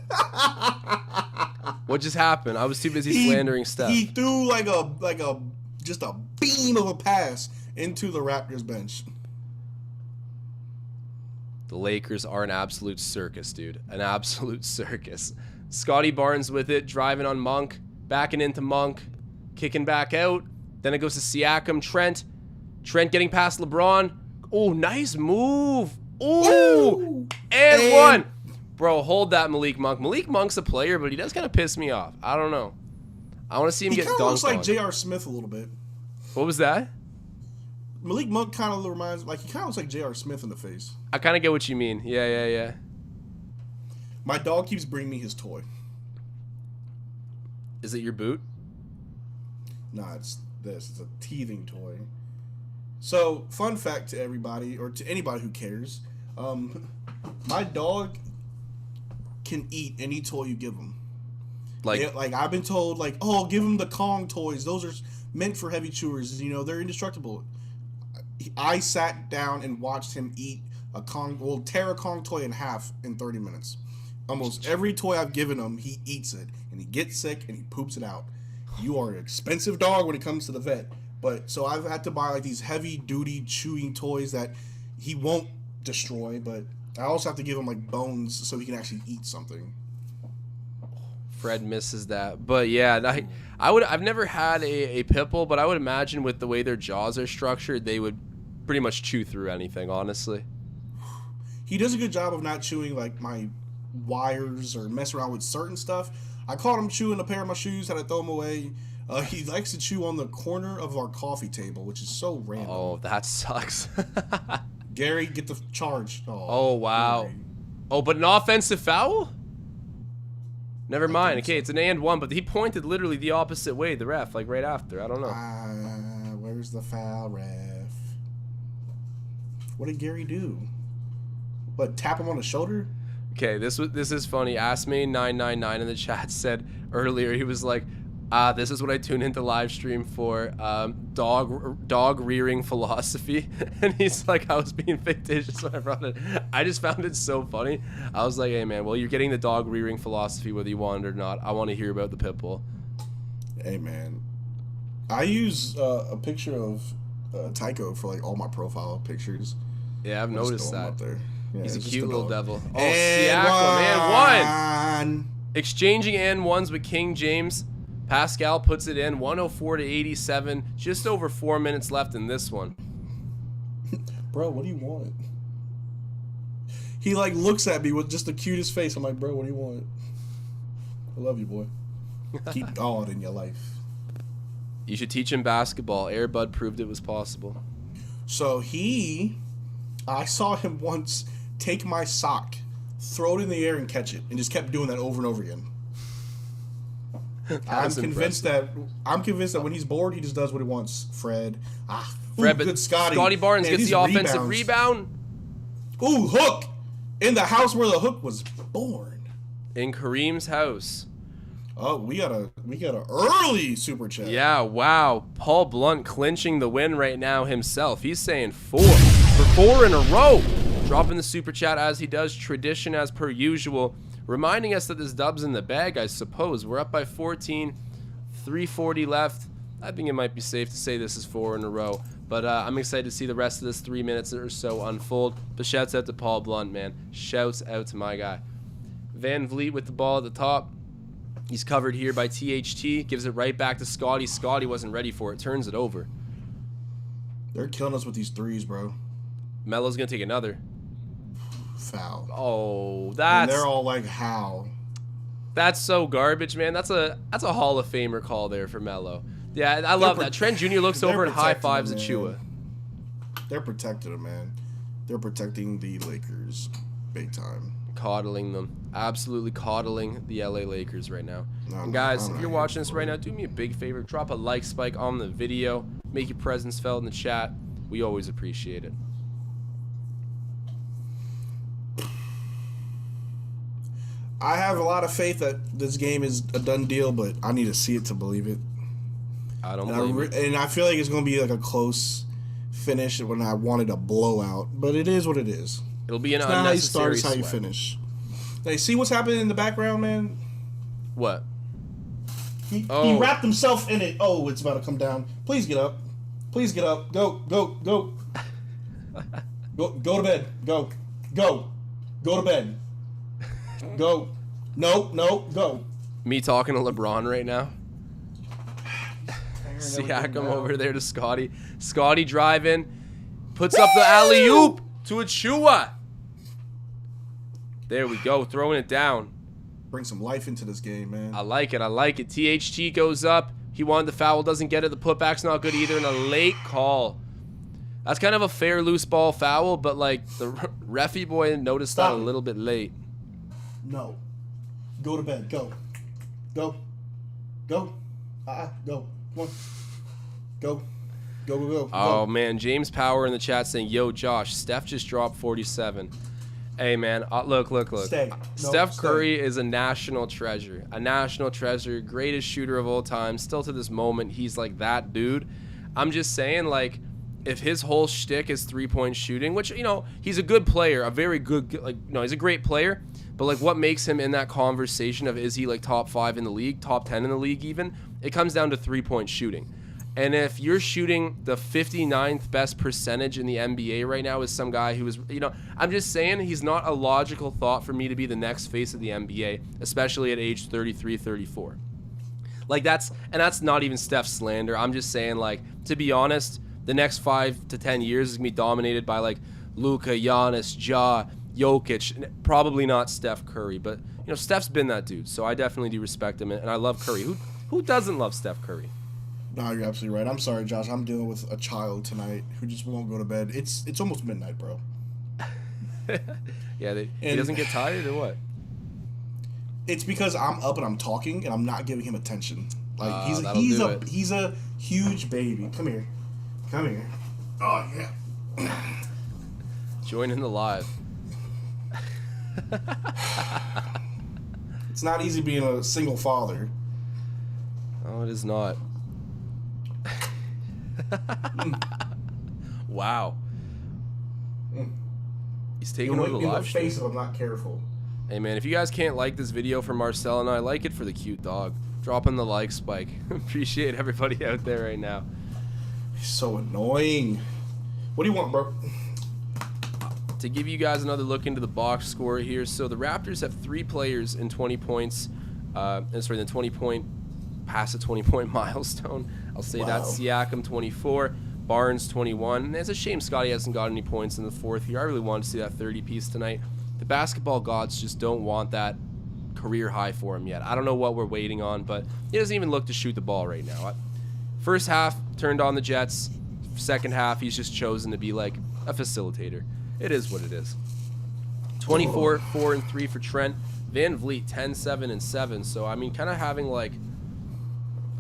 What just happened? I was too busy slandering Steph. He threw like a just a beam of a pass into the Raptors bench. The Lakers are an absolute circus, dude. An absolute circus. Scottie Barnes with it, driving on Monk, backing into Monk, kicking back out. Then it goes to Siakam. Trent getting past LeBron. Oh, nice move. Ooh, and one. Bro, hold that, Malik Monk. Malik Monk's a player, but he does kind of piss me off. I don't know. I want to see him get dunked on. He kind of looks like J.R. Smith a little bit. What was that? Malik Monk kind of reminds, like, he kind of looks like J.R. Smith in the face. I kind of get what you mean. Yeah. My dog keeps bringing me his toy. Is it your boot? Nah, it's this. It's a teething toy. So, fun fact to everybody, or to anybody who cares, my dog can eat any toy you give him. Like I've been told, like, oh, give him the Kong toys. Those are meant for heavy chewers. You know, they're indestructible. I sat down and watched him eat tear a Kong toy in half in 30 minutes. Almost every toy I've given him, he eats it, and he gets sick, and he poops it out. You are an expensive dog when it comes to the vet. But, so I've had to buy, like, these heavy-duty chewing toys that he won't destroy, but I also have to give him, like, bones so he can actually eat something. Fred misses that. But, yeah, I've never had a pit bull, but I would imagine with the way their jaws are structured, they would pretty much chew through anything, honestly. He does a good job of not chewing, like, my wires or mess around with certain stuff. I caught him chewing a pair of my shoes, had to throw them away. He likes to chew on the corner of our coffee table, which is so random. Oh, that sucks. Gary, get the charge. Oh, wow. Gary. Oh, but an offensive foul? Never mind. Okay, it's an and one, but he pointed literally the opposite way, the ref, like right after. I don't know. Where's the foul, ref? What did Gary do? What, tap him on the shoulder? Okay, this is funny. AskMain999 in the chat said earlier, he was like, this is what I tune into live stream for, dog rearing philosophy. And he's like, I was being fictitious when I brought it. I just found it so funny. I was like, hey man, well, you're getting the dog rearing philosophy whether you want it or not. I want to hear about the pit bull. Hey man, I use a picture of Tycho for like all my profile pictures. Yeah, I've noticed that. Up there. Yeah, he's a cute little devil. Oh, and Siakam, and one. Exchanging and ones with King James. Pascal puts it in, 104-87. Just over 4 minutes left in this one. Bro, what do you want? He like looks at me with just the cutest face. I'm like, bro, what do you want? I love you, boy. Keep God in your life. You should teach him basketball. Air Bud proved it was possible. So I saw him once take my sock, throw it in the air and catch it, and just kept doing that over and over again. I'm convinced that when he's bored, he just does what he wants. Fred, good Scottie. Scottie Barnes gets the offensive rebound. Ooh, hook in the house where the hook was born. In Kareem's house. Oh, we got a early super chat. Yeah, wow. Paul Blunt clinching the win right now himself. He's saying 4 for 4 in a row. Dropping the super chat as he does, tradition as per usual. Reminding us that this dub's in the bag, I suppose. We're up by 14, 3:40 left. I think it might be safe to say this is 4 in a row. But I'm excited to see the rest of this 3 minutes or so unfold. But shouts out to Paul Blunt, man. Shouts out to my guy. Van Vliet with the ball at the top. He's covered here by THT. Gives it right back to Scottie. Scottie wasn't ready for it. Turns it over. They're killing us with these threes, bro. Melo's going to take another. Foul. Oh, that's... And they're all like, how? That's so garbage, man. That's a Hall of Famer call there for Melo. Yeah, I love that. Trent Jr. looks over and high fives Achua. They're protecting him, man. They're protecting the Lakers big time. Coddling them. Absolutely coddling the LA Lakers right now. And guys, if you're watching this right now, do me a big favor. Drop a like spike on the video. Make your presence felt in the chat. We always appreciate it. I have a lot of faith that this game is a done deal, but I need to see it to believe it. I don't believe it. And I feel like it's going to be like a close finish when I wanted a blowout, but it is what it is. It'll be an unnecessary it's not how you start, it's how you finish. Hey, see what's happening in the background, man? What? He wrapped himself in it. Oh, it's about to come down. Please get up. Please get up. Go. Go to bed. Go. Go. Go to bed. Go. No, go. Me talking to LeBron right now. Siakam over there to Scottie. Scottie driving. Puts up the alley-oop to Achua. There we go. Throwing it down. Bring some life into this game, man. I like it. I like it. THT goes up. He wanted the foul. Doesn't get it. The putback's not good either. And a late call. That's kind of a fair loose ball foul, but like the reffy boy noticed that a little bit late. No. Go to bed. Go. Go. Go. Go. Come on. Go. Go. Oh, man. James Power in the chat saying, yo, Josh, Steph just dropped 47. Hey, man. Look. Stay. Steph Curry is a national treasure. A national treasure. Greatest shooter of all time. Still to this moment, he's like that dude. I'm just saying, like, if his whole shtick is three-point shooting, which, you know, he's a good player, a very good, like, no, he's a great player, but, like, what makes him in that conversation of is he, like, top 5 in the league, top 10 in the league even, it comes down to three-point shooting. And if you're shooting the 59th best percentage in the NBA right now as some guy who is, you know, I'm just saying he's not a logical thought for me to be the next face of the NBA, especially at age 33, 34. Like, that's not even Steph's slander. I'm just saying, like, to be honest, the next 5 to 10 years is going to be dominated by, like, Luka, Giannis, Ja, Jokic, probably not Steph Curry. But, you know, Steph's been that dude, so I definitely do respect him, and I love Curry. Who doesn't love Steph Curry? No, you're absolutely right. I'm sorry, Josh. I'm dealing with a child tonight who just won't go to bed. It's almost midnight, bro. Yeah, he doesn't get tired or what? It's because I'm up and I'm talking, and I'm not giving him attention. Like, he's a huge baby. Come here. Oh, yeah. Join in the live. It's not easy being a single father. Oh, it is not. Wow. He's taking over the live stream. Face if I'm not careful. Hey, man, if you guys can't like this video for Marcel and I, like it for the cute dog. Dropping the like spike. Appreciate everybody out there right now. He's so annoying. What do you want, bro? To give you guys another look into the box score here. So the Raptors have 3 players in 20 points. The 20-point past the 20-point milestone. I'll say that. Siakam 24, Barnes 21. And it's a shame Scottie hasn't got any points in the fourth here. I really wanted to see that 30-piece tonight. The basketball gods just don't want that career high for him yet. I don't know what we're waiting on, but he doesn't even look to shoot the ball right now. First half, turned on the Jets. Second half, he's just chosen to be like a facilitator. It is what it is. 24, 4, and 3 for Trent. Van Vliet, 10, 7, and 7. So, I mean, kind of having like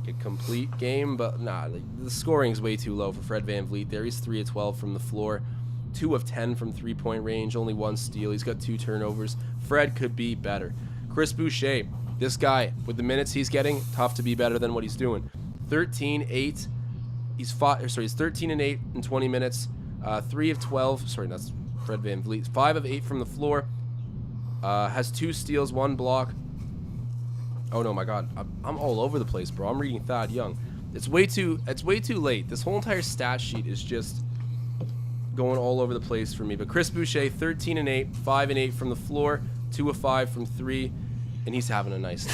a complete game, but nah, like, the scoring is way too low for Fred Van Vliet there. He's 3 of 12 from the floor. 2 of 10 from three-point range, only 1 steal. He's got 2 turnovers. Fred could be better. Chris Boucher, this guy, with the minutes he's getting, tough to be better than what he's doing. 13-8. He's 13 and 8 in 20 minutes. 3 of 12. Sorry, that's Fred Van Vliet. 5 of 8 from the floor. Has 2 steals, 1 block. Oh no, my God, I'm all over the place, bro. I'm reading Thad Young. It's way too late. This whole entire stat sheet is just going all over the place for me. But Chris Boucher, 13 and 8, 5 and 8 from the floor, 2 of 5 from 3, and he's having a nice day.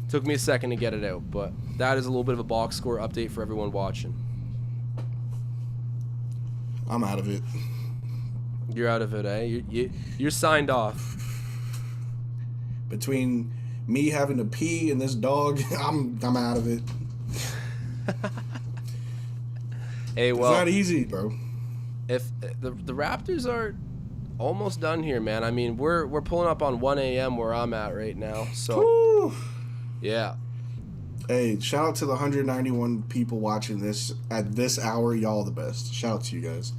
Took me a second to get it out, but that is a little bit of a box score update for everyone watching. I'm out of it. You're out of it, eh? You're signed off. Between me having to pee and this dog, I'm out of it. Hey, well, it's not easy, bro. If the Raptors are almost done here, man. I mean, we're pulling up on 1 a.m. where I'm at right now. So, woo. Yeah. Hey, shout out to the 191 people watching this at this hour. Y'all the best. Shout out to you guys.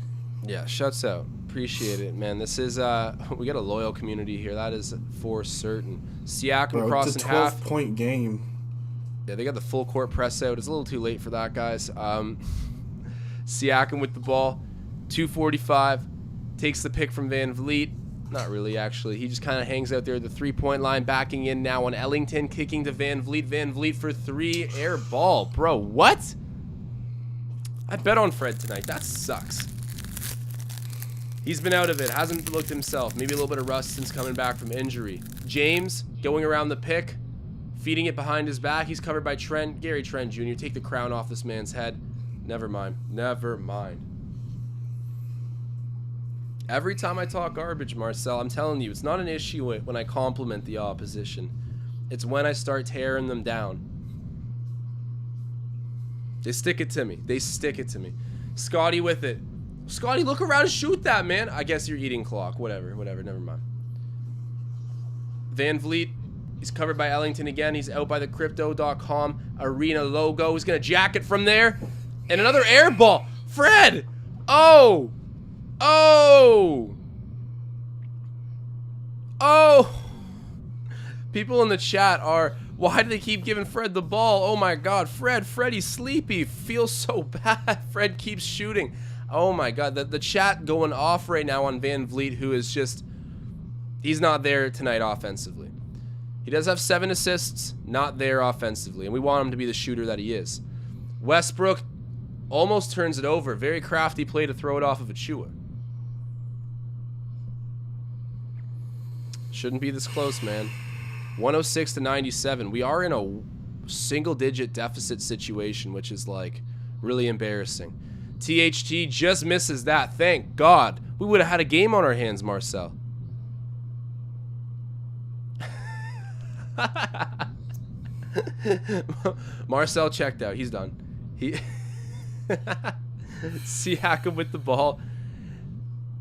Yeah, shuts out. Appreciate it, man. This is we got a loyal community here. That is for certain. Siakam crossing half. It's a 12-point game. Yeah, they got the full court press out. It's a little too late for that, guys. Siakam with the ball. 2:45. Takes the pick from Van Vliet. Not really, actually. He just kind of hangs out there at the three-point line, backing in now on Ellington, kicking to Van Vliet. Van Vliet for 3, air ball. Bro, what? I bet on Fred tonight. That sucks. He's been out of it. Hasn't looked himself. Maybe a little bit of rust since coming back from injury. James going around the pick. Feeding it behind his back. He's covered by Trent. Gary Trent Jr. Take the crown off this man's head. Never mind. Never mind. Every time I talk garbage, Marcel, I'm telling you, it's not an issue when I compliment the opposition. It's when I start tearing them down. They stick it to me. They stick it to me. Scottie with it. Scottie, look around and shoot that, man. I guess you're eating clock. Whatever. Never mind. Van Vliet. He's covered by Ellington again. He's out by the Crypto.com arena logo. He's going to jack it from there. And another air ball. Fred! Oh! Oh! Oh! People in the chat are, why do they keep giving Fred the ball? Oh my god, Freddy's sleepy. Feels so bad. Fred keeps shooting. Oh my god, the chat going off right now on Van Vliet, who is just, he's not there tonight offensively. He does have 7 assists, not there offensively, and we want him to be the shooter that he is. Westbrook almost turns it over. Very crafty play to throw it off of Achua. Shouldn't be this close, man. 106 to 97. We are in a single-digit deficit situation, which is, like, really embarrassing. THT just misses that. Thank God. We would have had a game on our hands, Marcel. Marcel checked out. He's done. Siakam with the ball.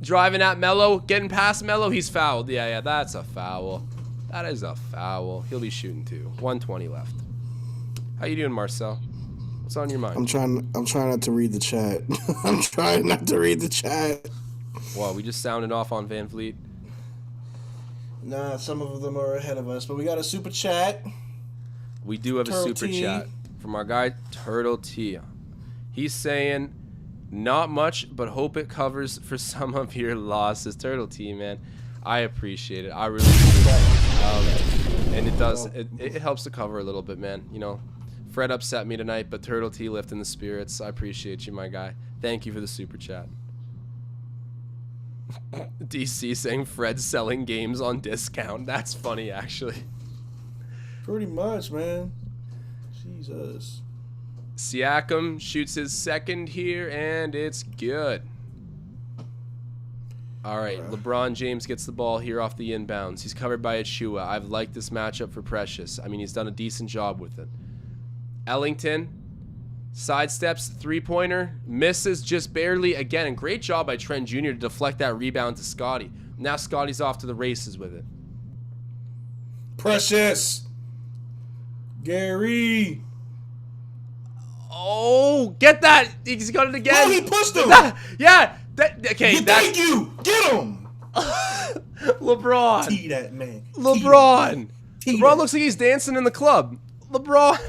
Driving at Melo. Getting past Melo. He's fouled. Yeah, that's a foul. That is a foul. He'll be shooting too. 120 left. How you doing, Marcel? What's on your mind? I'm trying not to read the chat. I'm trying not to read the chat. Well, we just sounded off on Van Vliet. Nah, some of them are ahead of us, but we got a super chat. We do have a super chat from our guy Turtle T. He's saying, not much, but hope it covers for some of your losses. Turtle T, man, I appreciate it. I really do. And it does. It helps to cover a little bit, man. You know, Fred upset me tonight, but Turtle T lifting the spirits. I appreciate you, my guy. Thank you for the super chat. DC saying Fred's selling games on discount. That's funny, actually. Pretty much, man. Jesus. Siakam shoots his second here, and it's good. All right, LeBron James gets the ball here off the inbounds. He's covered by Achua. I've liked this matchup for Precious. I mean, he's done a decent job with it. Ellington sidesteps, three-pointer, misses just barely again. And great job by Trent Jr. to deflect that rebound to Scottie. Now Scottie's off to the races with it. Precious. Gary. Oh, get that. He's got it again. Oh, he pushed him. Yeah. Okay. Thank you. Get him. LeBron. Tee that, man. LeBron. LeBron looks like he's dancing in the club. LeBron.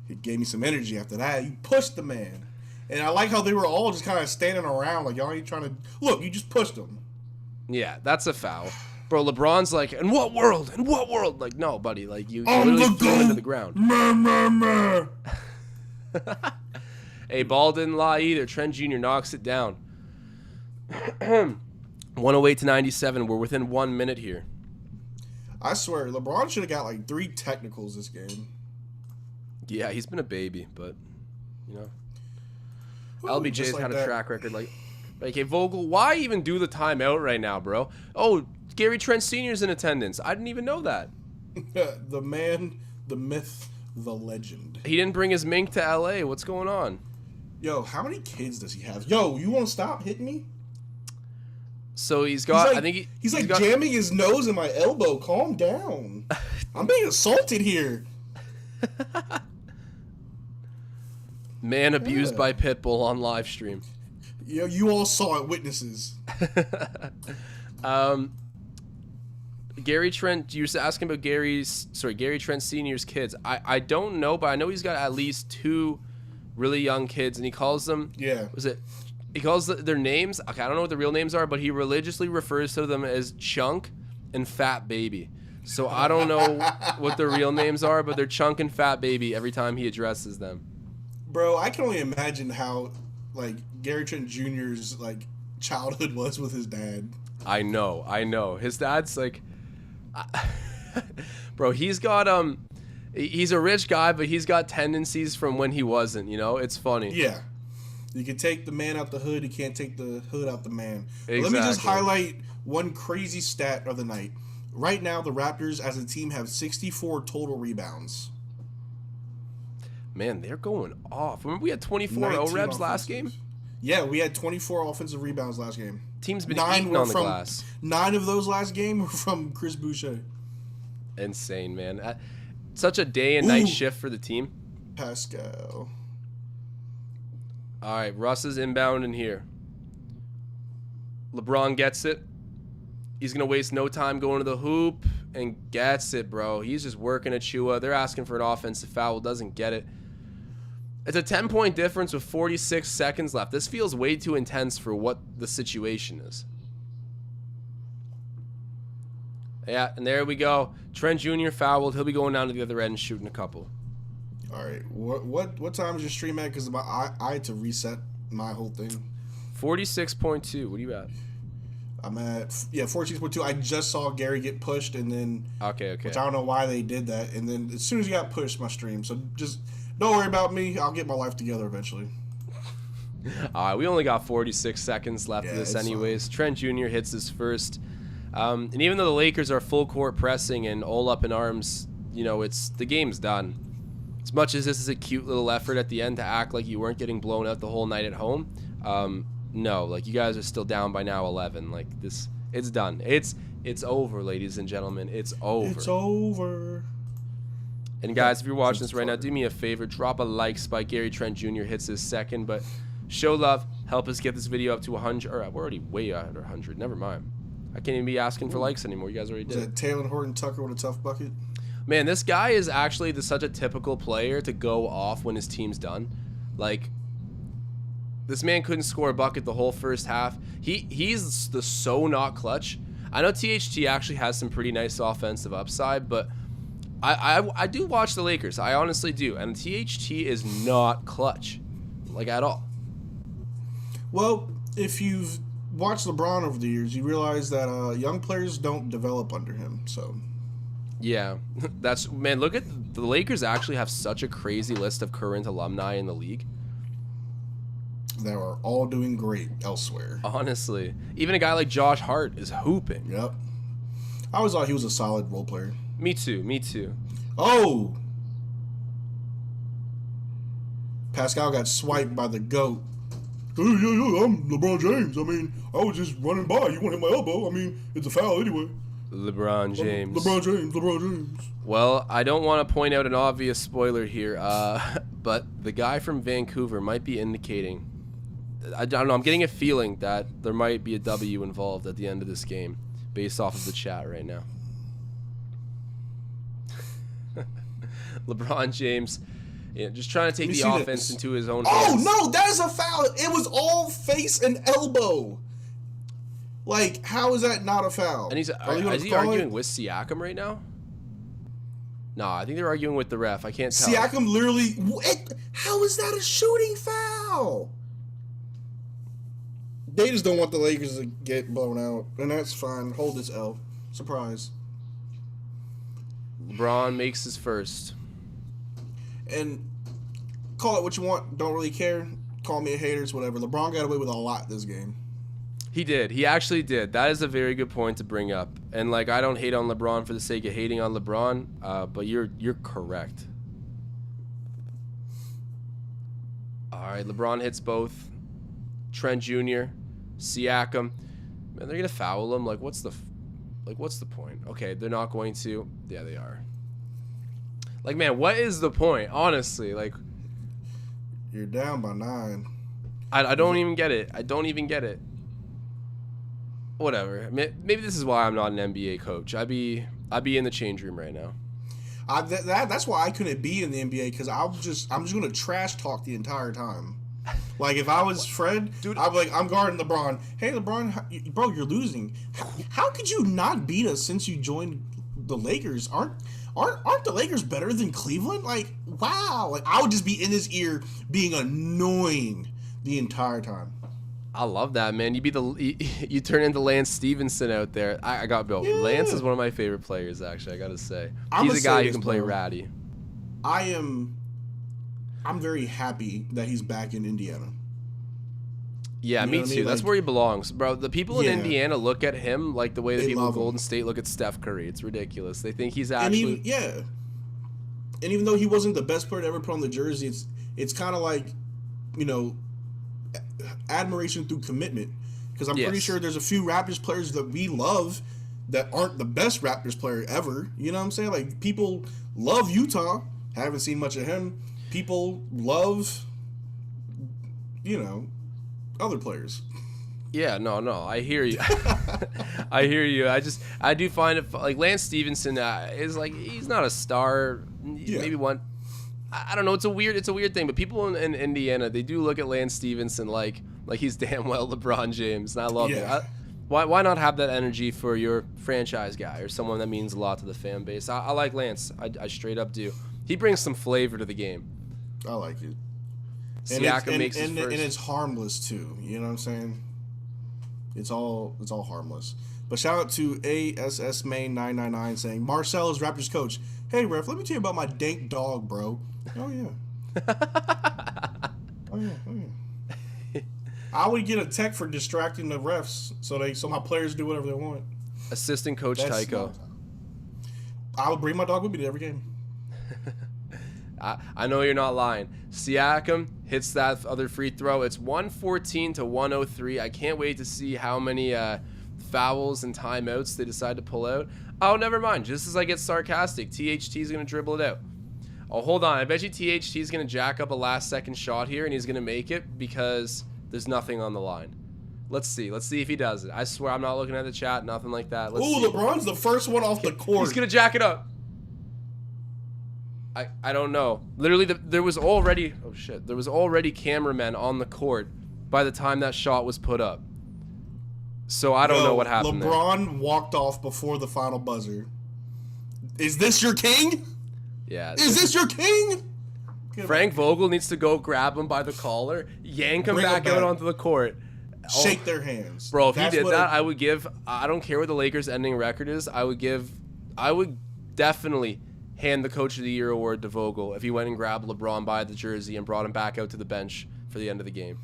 He gave me some energy after that. You pushed the man. And I like how they were all just kind of standing around like y'all ain't trying to... Look, you just pushed him. Yeah, that's a foul. Bro, LeBron's like, in what world? In what world? Like, no, buddy. Like, you literally threw into the ground. Hey, ball didn't lie either. Trent Jr. knocks it down. 108 to 97. We're within 1 minute here. I swear, LeBron should have got like 3 technicals this game. Yeah, he's been a baby, but, you know. Ooh, LBJ's like had that. a track record. Like, hey, Vogel, why even do the timeout right now, bro? Oh, Gary Trent Sr.'s in attendance. I didn't even know that. The man, the myth, the legend. He didn't bring his mink to L.A. What's going on? Yo, how many kids does he have? Yo, you want to stop hitting me? So he's got, like, I think he's like got, jamming his nose in my elbow. Calm down. I'm being assaulted here. Man abused by Pitbull on live stream. Yo, you all saw it, witnesses. Gary Trent, you were asking about Gary Trent Sr.'s kids. I don't know, but I know he's got at least 2 really young kids, and he calls them, he calls their names, okay, I don't know what the real names are, but he religiously refers to them as Chunk and Fat Baby. So I don't know what their real names are, but they're Chunk and Fat Baby every time he addresses them. Bro, I can only imagine how, like Gary Trent Jr.'s like childhood was with his dad. I know. His dad's like, bro. He's got he's a rich guy, but he's got tendencies from when he wasn't. You know, it's funny. Yeah. You can take the man out the hood. You can't take the hood out the man. Exactly. Let me just highlight one crazy stat of the night. Right now, the Raptors as a team have 64 total rebounds. Man, they're going off. Remember we had 24 O-Rebs last game? Yeah, we had 24 offensive rebounds last game. Team's been eating on the glass. 9 of those last game were from Chris Boucher. Insane, man. Such a day and night shift for the team. Pascal. All right, Russ is inbound in here. LeBron gets it. He's going to waste no time going to the hoop and gets it, bro. He's just working at Chua. They're asking for an offensive foul. Doesn't get it. It's a 10-point difference with 46 seconds left. This feels way too intense for what the situation is. Yeah, and there we go. Trent Jr. fouled. He'll be going down to the other end and shooting a couple. All right. What time is your stream at? Because I had to reset my whole thing. 46.2. What are you at? I'm at 46.2. I just saw Gary get pushed, and then okay. Which I don't know why they did that. And then as soon as he got pushed, my stream. So just don't worry about me. I'll get my life together eventually. All right, we only got 46 seconds left of this anyways. Fine. Trent Jr. hits his first. And even though the Lakers are full court pressing and all up in arms, you know, the game's done. As much as this is a cute little effort at the end to act like you weren't getting blown out the whole night at home, no, like you guys are still down by now 11. Like this, it's done. It's over, ladies and gentlemen. It's over. It's over. And guys, if you're watching this right now, do me a favor, drop a like. Spike Gary Trent Jr. hits his second, but show love, help us get this video up to 100. Or we're already way under 100. Never mind. I can't even be asking for likes anymore. You guys already did. Is that Taylor Horton Tucker with a tough bucket? Man, this guy is actually such a typical player to go off when his team's done. Like, this man couldn't score a bucket the whole first half. He's the so not clutch. I know THT actually has some pretty nice offensive upside, but I do watch the Lakers. I honestly do. And THT is not clutch, like, at all. Well, if you've watched LeBron over the years, you realize that young players don't develop under him, so... Yeah, man, look at the Lakers actually have such a crazy list of current alumni in the league. They are all doing great elsewhere. Honestly. Even a guy like Josh Hart is hooping. Yep. I always thought he was a solid role player. Me too. Oh! Pascal got swiped by the GOAT. Hey, yeah, I'm LeBron James. I mean, I was just running by. You want to hit my elbow. I mean, it's a foul anyway. LeBron James. LeBron James. Well, I don't want to point out an obvious spoiler here, but the guy from Vancouver might be indicating, I don't know, I'm getting a feeling that there might be a W involved at the end of this game based off of the chat right now. LeBron James, just trying to take the offense into his own hands. Oh, no, that is a foul. It was all face and elbow. Like, how is that not a foul? And is he arguing with Siakam right now? No, I think they're arguing with the ref. I can't tell. Siakam literally... How is that a shooting foul? They just don't want the Lakers to get blown out. And that's fine. Hold this L. Surprise. LeBron makes his first. And call it what you want. Don't really care. Call me a hater. It's whatever. LeBron got away with a lot this game. He did. He actually did. That is a very good point to bring up. And, like, I don't hate on LeBron for the sake of hating on LeBron, but you're correct. All right, LeBron hits both. Trent Jr., Siakam. Man, they're going to foul him. Like, what's the point? Okay, they're not going to. Yeah, they are. Like, man, what is the point? Honestly, like. You're down by 9. I don't even get it. I don't even get it. Whatever. Maybe this is why I'm not an NBA coach. I'd be in the change room right now. That's why I couldn't be in the NBA, because I'm just gonna trash talk the entire time. Like, if I was Fred, dude, I'd be like, I'm guarding LeBron. Hey, LeBron, bro, you're losing. How could you not beat us since you joined the Lakers? Aren't the Lakers better than Cleveland? Like, wow. Like, I would just be in his ear being annoying the entire time. I love that, man. You turn into Lance Stevenson out there. I got built. Yeah. Lance is one of my favorite players, actually. I gotta say, I'ma he's a guy say who can this, play bro. ratty. I'm very happy that he's back in Indiana. Yeah, You know me what I too. mean? That's Like, where he belongs, bro. The people in Yeah. Indiana look at him like the way that They people in love him. Golden State look at Steph Curry. It's ridiculous. They think he's And actually. even though he wasn't the best player to ever put on the jersey, it's kind of like, you know, admiration through commitment. Because I'm pretty Yes. sure there's a few Raptors players that we love that aren't the best Raptors player ever. You know what I'm saying? Like, people love Utah. Haven't seen much of him. People love, you know, other players. Yeah, no, I hear you. I hear you. I do find it like Lance Stevenson is like he's not a star. Yeah. Maybe one. I don't know. It's a weird thing. But people in Indiana, they do look at Lance Stevenson like he's damn well LeBron James, and I love it. Why not have that energy for your franchise guy or someone that means a lot to the fan base? I like Lance. I straight up do. He brings some flavor to the game. I like it. Siakam makes his first. And it's harmless too. You know what I'm saying? It's all harmless. But shout out to ASS Main 999 saying Marcel is Raptors coach. Hey ref, let me tell you about my dank dog, bro. Oh yeah. oh yeah. I would get a tech for distracting the refs so my players do whatever they want. Assistant coach Tycho. I would bring my dog with me to every game. I know you're not lying. Siakam hits that other free throw. It's 114 to 103. I can't wait to see how many fouls and timeouts they decide to pull out. Oh, never mind. Just as I get sarcastic, THT is going to dribble it out. Oh, hold on. I bet you THT is going to jack up a last-second shot here, and he's going to make it because there's nothing on the line. Let's see. Let's see if he does it. I swear I'm not looking at the chat. Nothing like that. Let's see. LeBron's the first one off the court. He's going to jack it up. I don't know. Literally, there was already cameramen on the court by the time that shot was put up. So I don't know what happened there. LeBron walked off before the final buzzer. Is this your king? Yeah. Is this your king? Frank Vogel needs to go grab him by the collar, yank him Bring him back out onto the court. Shake their hands. Bro, if he did that, I would give... I don't care what the Lakers' ending record is. I would definitely hand the Coach of the Year award to Vogel if he went and grabbed LeBron by the jersey and brought him back out to the bench for the end of the game.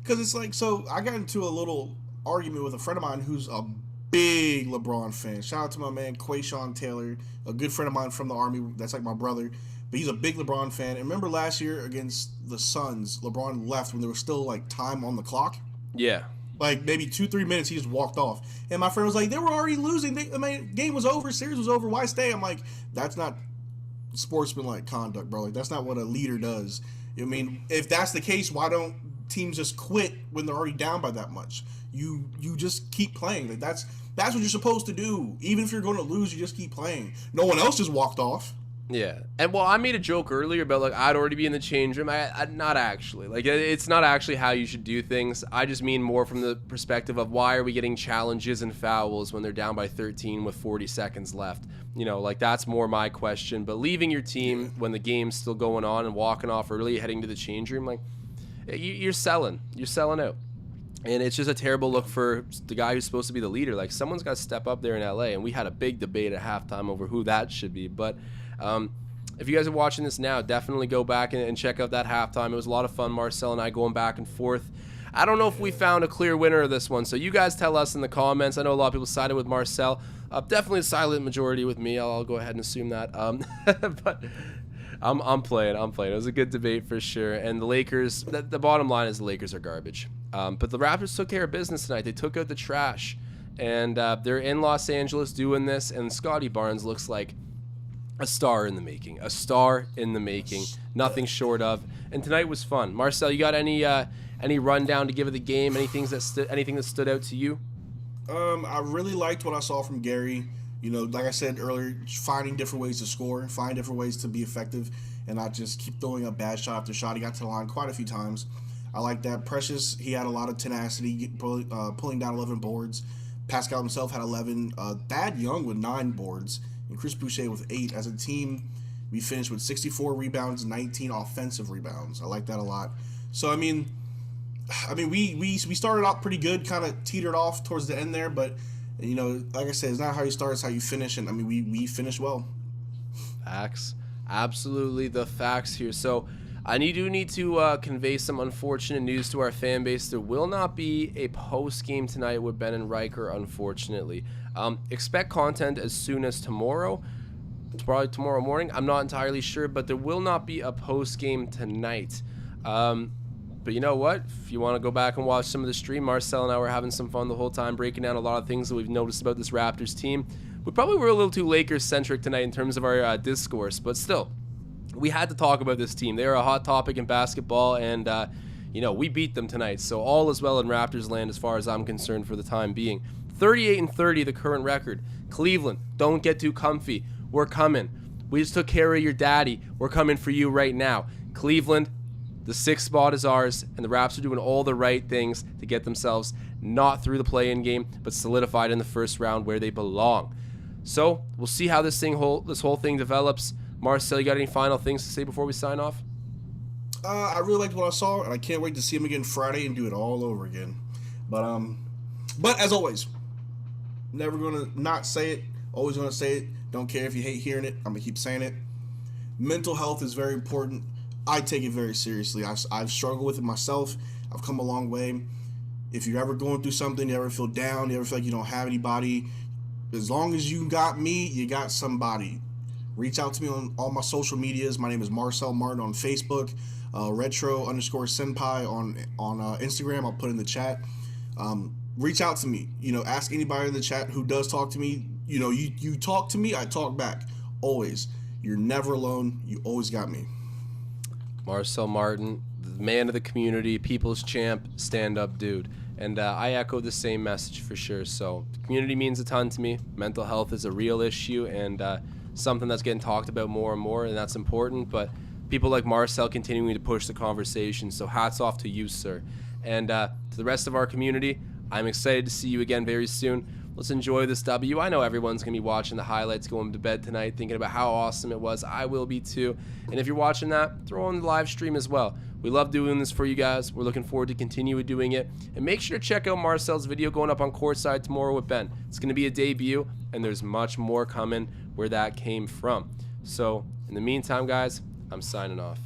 Because it's like... So, I got into a little argument with a friend of mine who's a big LeBron fan. Shout out to my man, Quayshawn Taylor, a good friend of mine from the Army. That's like my brother. But he's a big LeBron fan. And remember last year against the Suns, LeBron left when there was still, like, time on the clock? Yeah. Like, maybe 2-3 minutes, he just walked off. And my friend was like, they were already losing. Game was over. Series was over. Why stay? I'm like, that's not sportsmanlike conduct, bro. Like, that's not what a leader does. I mean, if that's the case, why don't teams just quit when they're already down by that much? You just keep playing. Like, that's what you're supposed to do. Even if you're going to lose, you just keep playing. No one else just walked off. Yeah, and well, I made a joke earlier about like I'd already be in the change room. I not actually. Like it's not actually how you should do things. I just mean more from the perspective of why are we getting challenges and fouls when they're down by 13 with 40 seconds left. You know, like that's more my question. But leaving your team when the game's still going on and walking off early, heading to the change room, like you're selling out. And it's just a terrible look for the guy who's supposed to be the leader. Like someone's got to step up there in LA, and we had a big debate at halftime over who that should be. But if you guys are watching this now, definitely go back and check out that halftime. It was a lot of fun. Marcel and I going back and forth. I don't know if we found a clear winner of this one, so you guys tell us in the comments. I know a lot of people sided with Marcel. Definitely a silent majority with me. I'll go ahead and assume that. But I'm playing. It was a good debate for sure. And the Lakers, the bottom line is the Lakers are garbage. But the Raptors took care of business tonight. They took out the trash. And they're in Los Angeles doing this, and Scottie Barnes looks like a star in the making. Nothing short of. And tonight was fun. Marcel, you got any rundown to give of the game? Anything that stood out to you? I really liked what I saw from Gary. You know, like I said earlier, finding different ways to score, find different ways to be effective, and not just keep throwing up bad shot after shot. He got to the line quite a few times. I like that. Precious, he had a lot of tenacity, pulling down 11 boards. Pascal himself had 11. Thad Young with 9 boards. And Chris Boucher with 8. As a team, we finished with 64 rebounds, 19 offensive rebounds. I like that a lot. So, I mean, I mean, we started out pretty good, kind of teetered off towards the end there, but you know, like I said, it's not how you start, it's how you finish, and I mean, we finished well. Facts. Absolutely the facts here. So I do need to convey some unfortunate news to our fan base. There will not be a post game tonight with Ben and Riker, unfortunately. Expect content as soon as tomorrow. It's probably tomorrow morning. I'm not entirely sure, but there will not be a post game tonight. But you know what? If you want to go back and watch some of the stream, Marcel and I were having some fun the whole time, breaking down a lot of things that we've noticed about this Raptors team. We probably were a little too Lakers-centric tonight in terms of our discourse, but still, we had to talk about this team. They are a hot topic in basketball, and you know, we beat them tonight. So all is well in Raptors land as far as I'm concerned for the time being. 38-30, the current record. Cleveland, don't get too comfy. We're coming. We just took care of your daddy. We're coming for you right now. Cleveland, the 6th spot is ours, and the Raps are doing all the right things to get themselves not through the play-in game, but solidified in the first round where they belong. So we'll see how this whole thing develops. Marcel, you got any final things to say before we sign off? I really liked what I saw, and I can't wait to see him again Friday and do it all over again. But as always, never gonna not say it. Always gonna say it. Don't care if you hate hearing it. I'm gonna keep saying it. Mental health is very important. I take it very seriously. I've struggled with it myself. I've come a long way. If you're ever going through something, you ever feel down, you ever feel like you don't have anybody, as long as you got me, you got somebody. Reach out to me on all my social medias. My name is Marcel Martin on Facebook, retro_senpai on Instagram. I'll put in the chat. Reach out to me. You know, ask anybody in the chat who does talk to me. You know, you talk to me, I talk back. Always. You're never alone. You always got me. Marcel Martin, the man of the community, people's champ, stand-up dude. And I echo the same message for sure. So the community means a ton to me. Mental health is a real issue and something that's getting talked about more and more, and that's important. But people like Marcel continuing to push the conversation. So hats off to you, sir. And to the rest of our community, I'm excited to see you again very soon. Let's enjoy this W. I know everyone's going to be watching the highlights going to bed tonight, thinking about how awesome it was. I will be too. And if you're watching that, throw on the live stream as well. We love doing this for you guys. We're looking forward to continue doing it. And make sure to check out Marcel's video going up on Courtside tomorrow with Ben. It's going to be a debut, and there's much more coming where that came from. So, in the meantime, guys, I'm signing off.